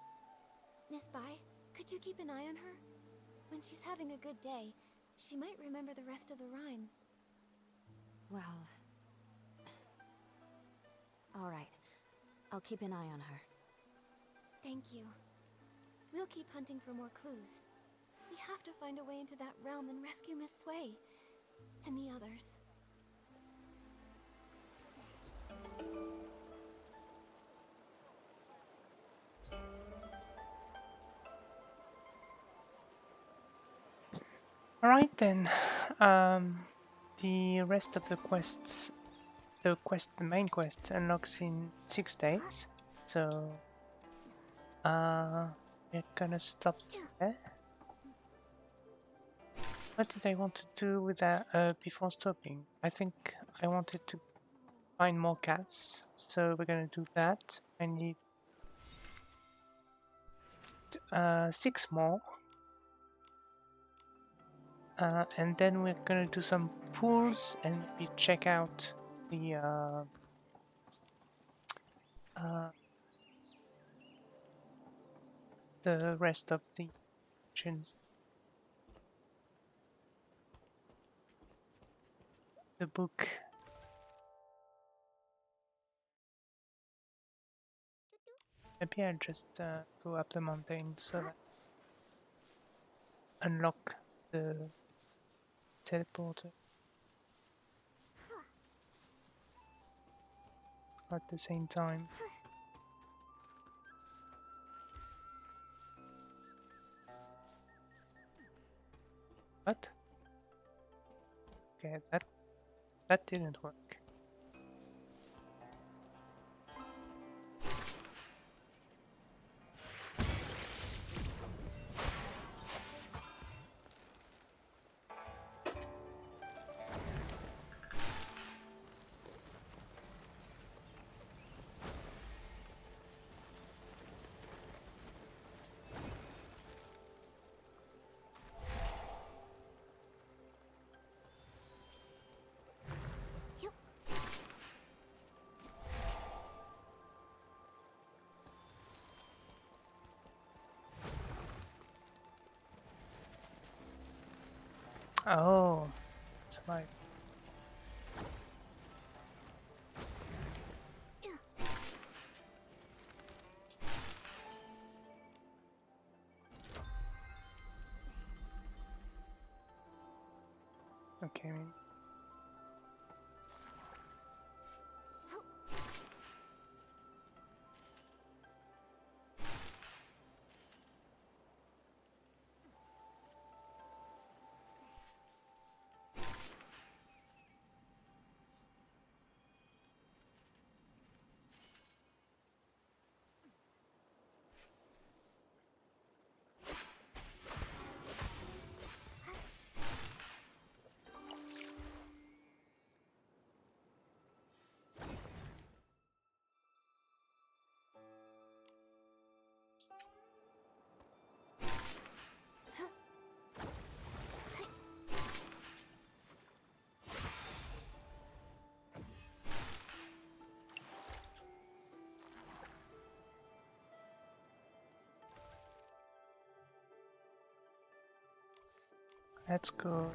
Miss Bai, could you keep an eye on her? When she's having a good day, she might remember the rest of the rhyme. Well... all right. I'll keep an eye on her. Thank you. We'll keep hunting for more clues. We have to find a way into that realm and rescue Miss Sui. And the others. Alright then. The rest of the quests, the main quest unlocks in 6 days. So we're gonna stop there. What did I want to do with that before stopping? I think I wanted to find more cats, so we're gonna do that. I need 6 more. And then we're gonna do some pools and maybe check out the rest of the options. The book. Maybe I'll just go up the mountain so that unlock the teleporter at the same time. What? Okay, that didn't work. Oh, it's like. Okay. That's good.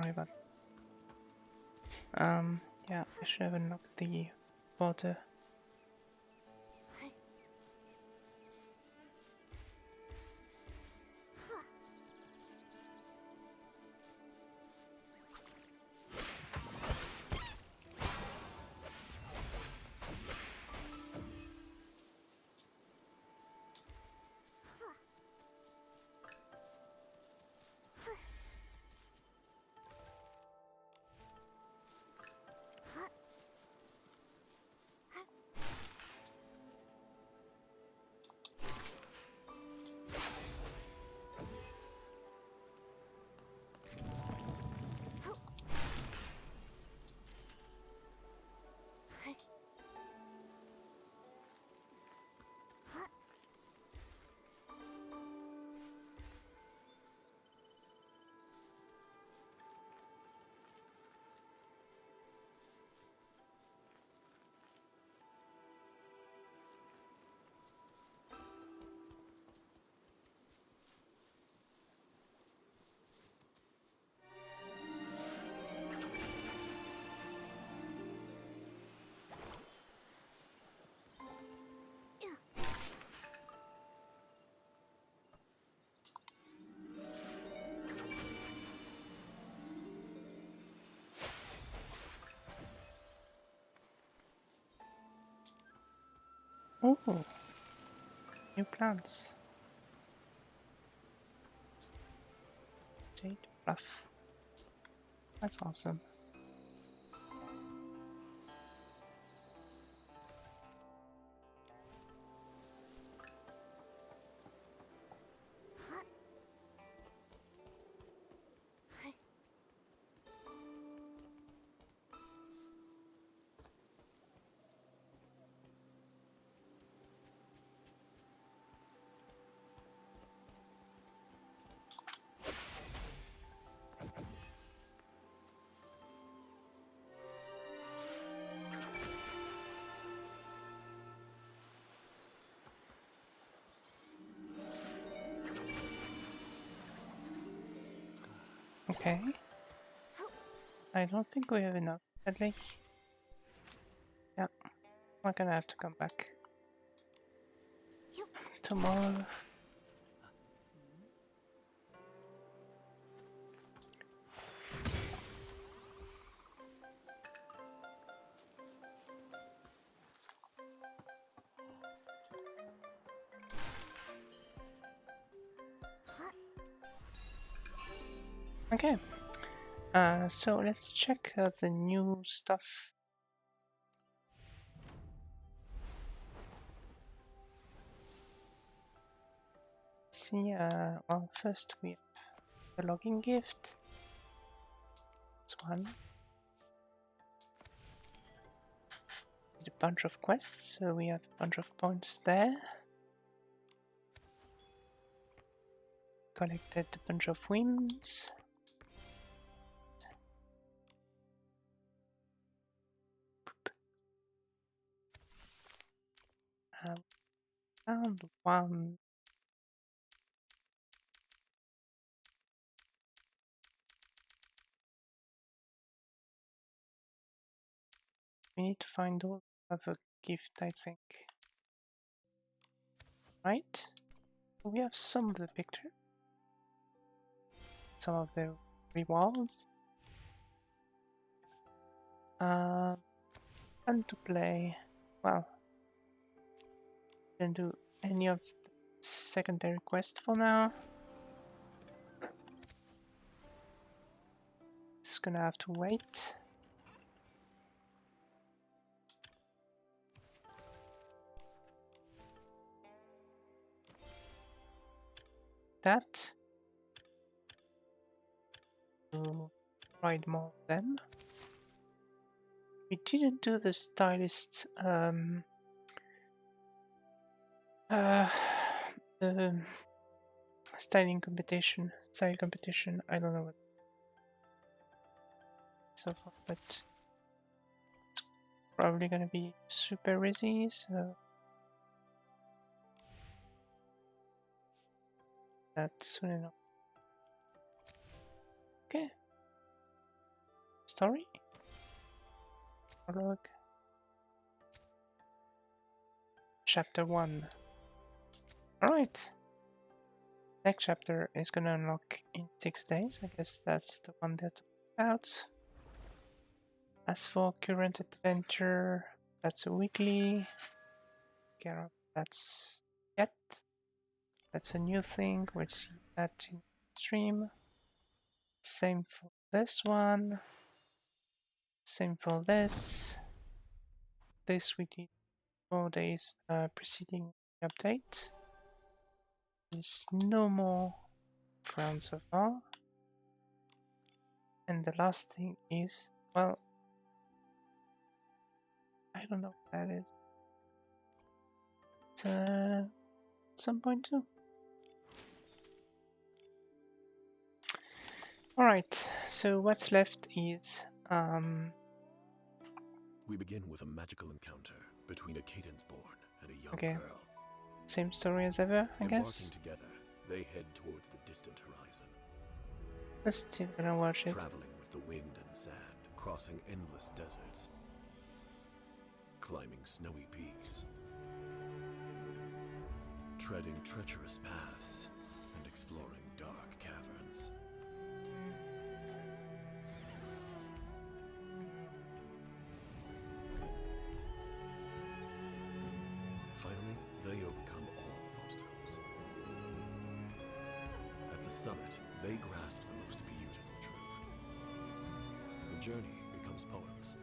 Sorry about. Yeah, I should have unlocked the water. Oh, new plants. Jade fluff. That's awesome. Okay. I don't think we have enough, sadly. Yeah, we're gonna have to come back tomorrow. Okay. So let's check the new stuff. See, well, first we have the logging gift. That's one. Did a bunch of quests, so we have a bunch of points there. Collected a bunch of whims. Found one. We need to find all of a gift, I think. Right? We have some of the picture. Some of the rewards. Fun to play. Well, didn't do any of the secondary quest for now. It's gonna have to wait. That. To ride more of them. We didn't do the stylist the styling competition, style competition. I don't know what so far, but it's probably gonna be super easy. So that's soon enough. Okay. story. Prologue. Chapter 1. Alright. Next chapter is gonna unlock in 6 days. I guess that's the one that out. As for current adventure, that's a weekly. That's yet. That's a new thing. We'll see that in stream. Same for this one. Same for this. This weekly 4 days preceding the update. There's no more rounds so far. And the last thing is, well, I don't know what that is. At some point too. Alright, so what's left is We begin with a magical encounter between a Cadence-born and a young okay. girl. Same story as ever, I guess. Embarking together, they head towards the distant horizon. Let's still gonna watch it. Traveling with the wind and sand, crossing endless deserts, climbing snowy peaks, treading treacherous paths, and exploring dark caverns. Finally, they overcome all obstacles. At the summit, they grasp the most beautiful truth. The journey becomes poems,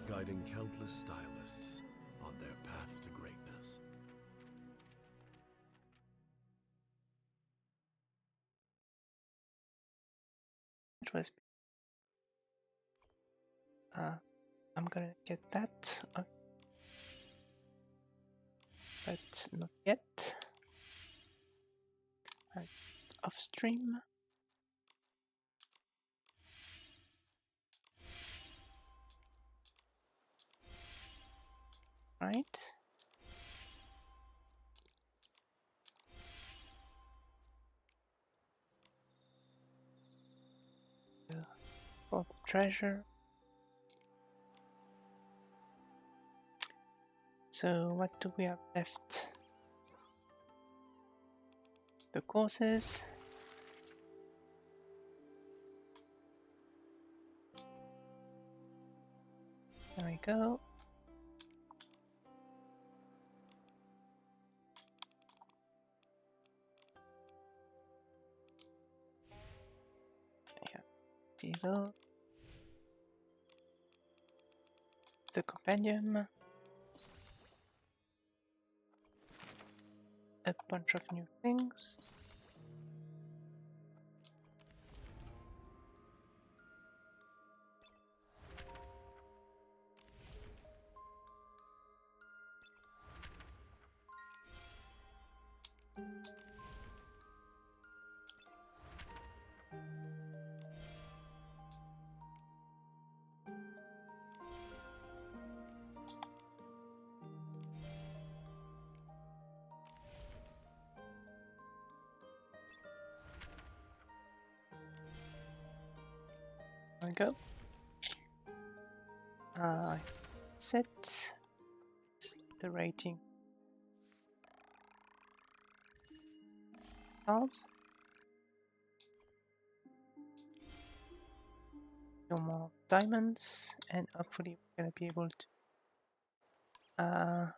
guiding countless stylists on their path to greatness. It was. I'm gonna get that, but not yet. Off stream. Right. For the treasure. So what do we have left? The courses. There we go. Yeah, below. The compendium. A bunch of new things. There we go. Set the rating. Stars. No more diamonds, and hopefully we're gonna be able to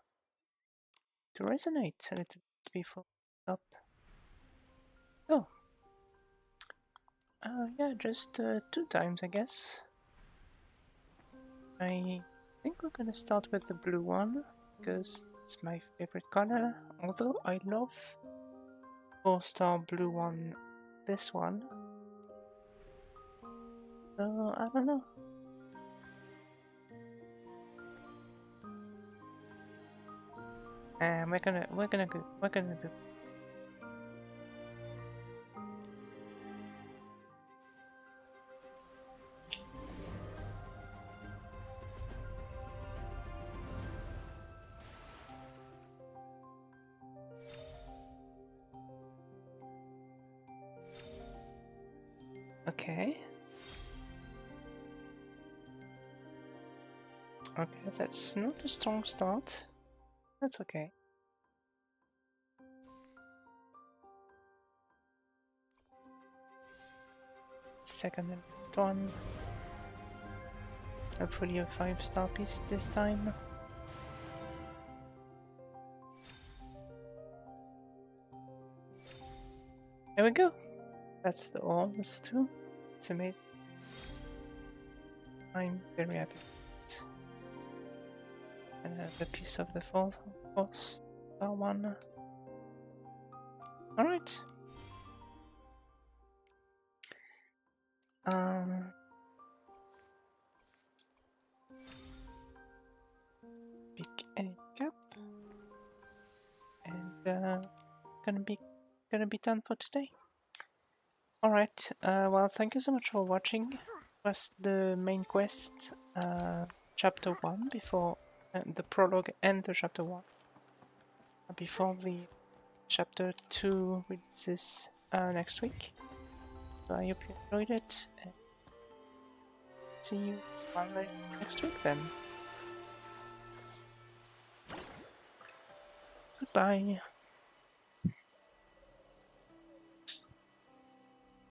resonate a little bit before up. Oh. Yeah, just 2 times, I guess. I think we're gonna start with the blue one, because it's my favorite color, although I love 4-star blue one, this one. So, I don't know. And we're gonna do. Okay. Okay, that's not a strong start. That's okay. Second and last one. Hopefully a 5-star piece this time. There we go. That's the alls too. It's amazing. I'm very happy with it. And the piece of the fourth, of course. That one. Alright. Pick any cap. And gonna be done for today. Alright, well, thank you so much for watching. It was the main quest, chapter 1, before the prologue and the chapter 1, before the chapter 2 releases next week. So I hope you enjoyed it, and see you next week then. Goodbye.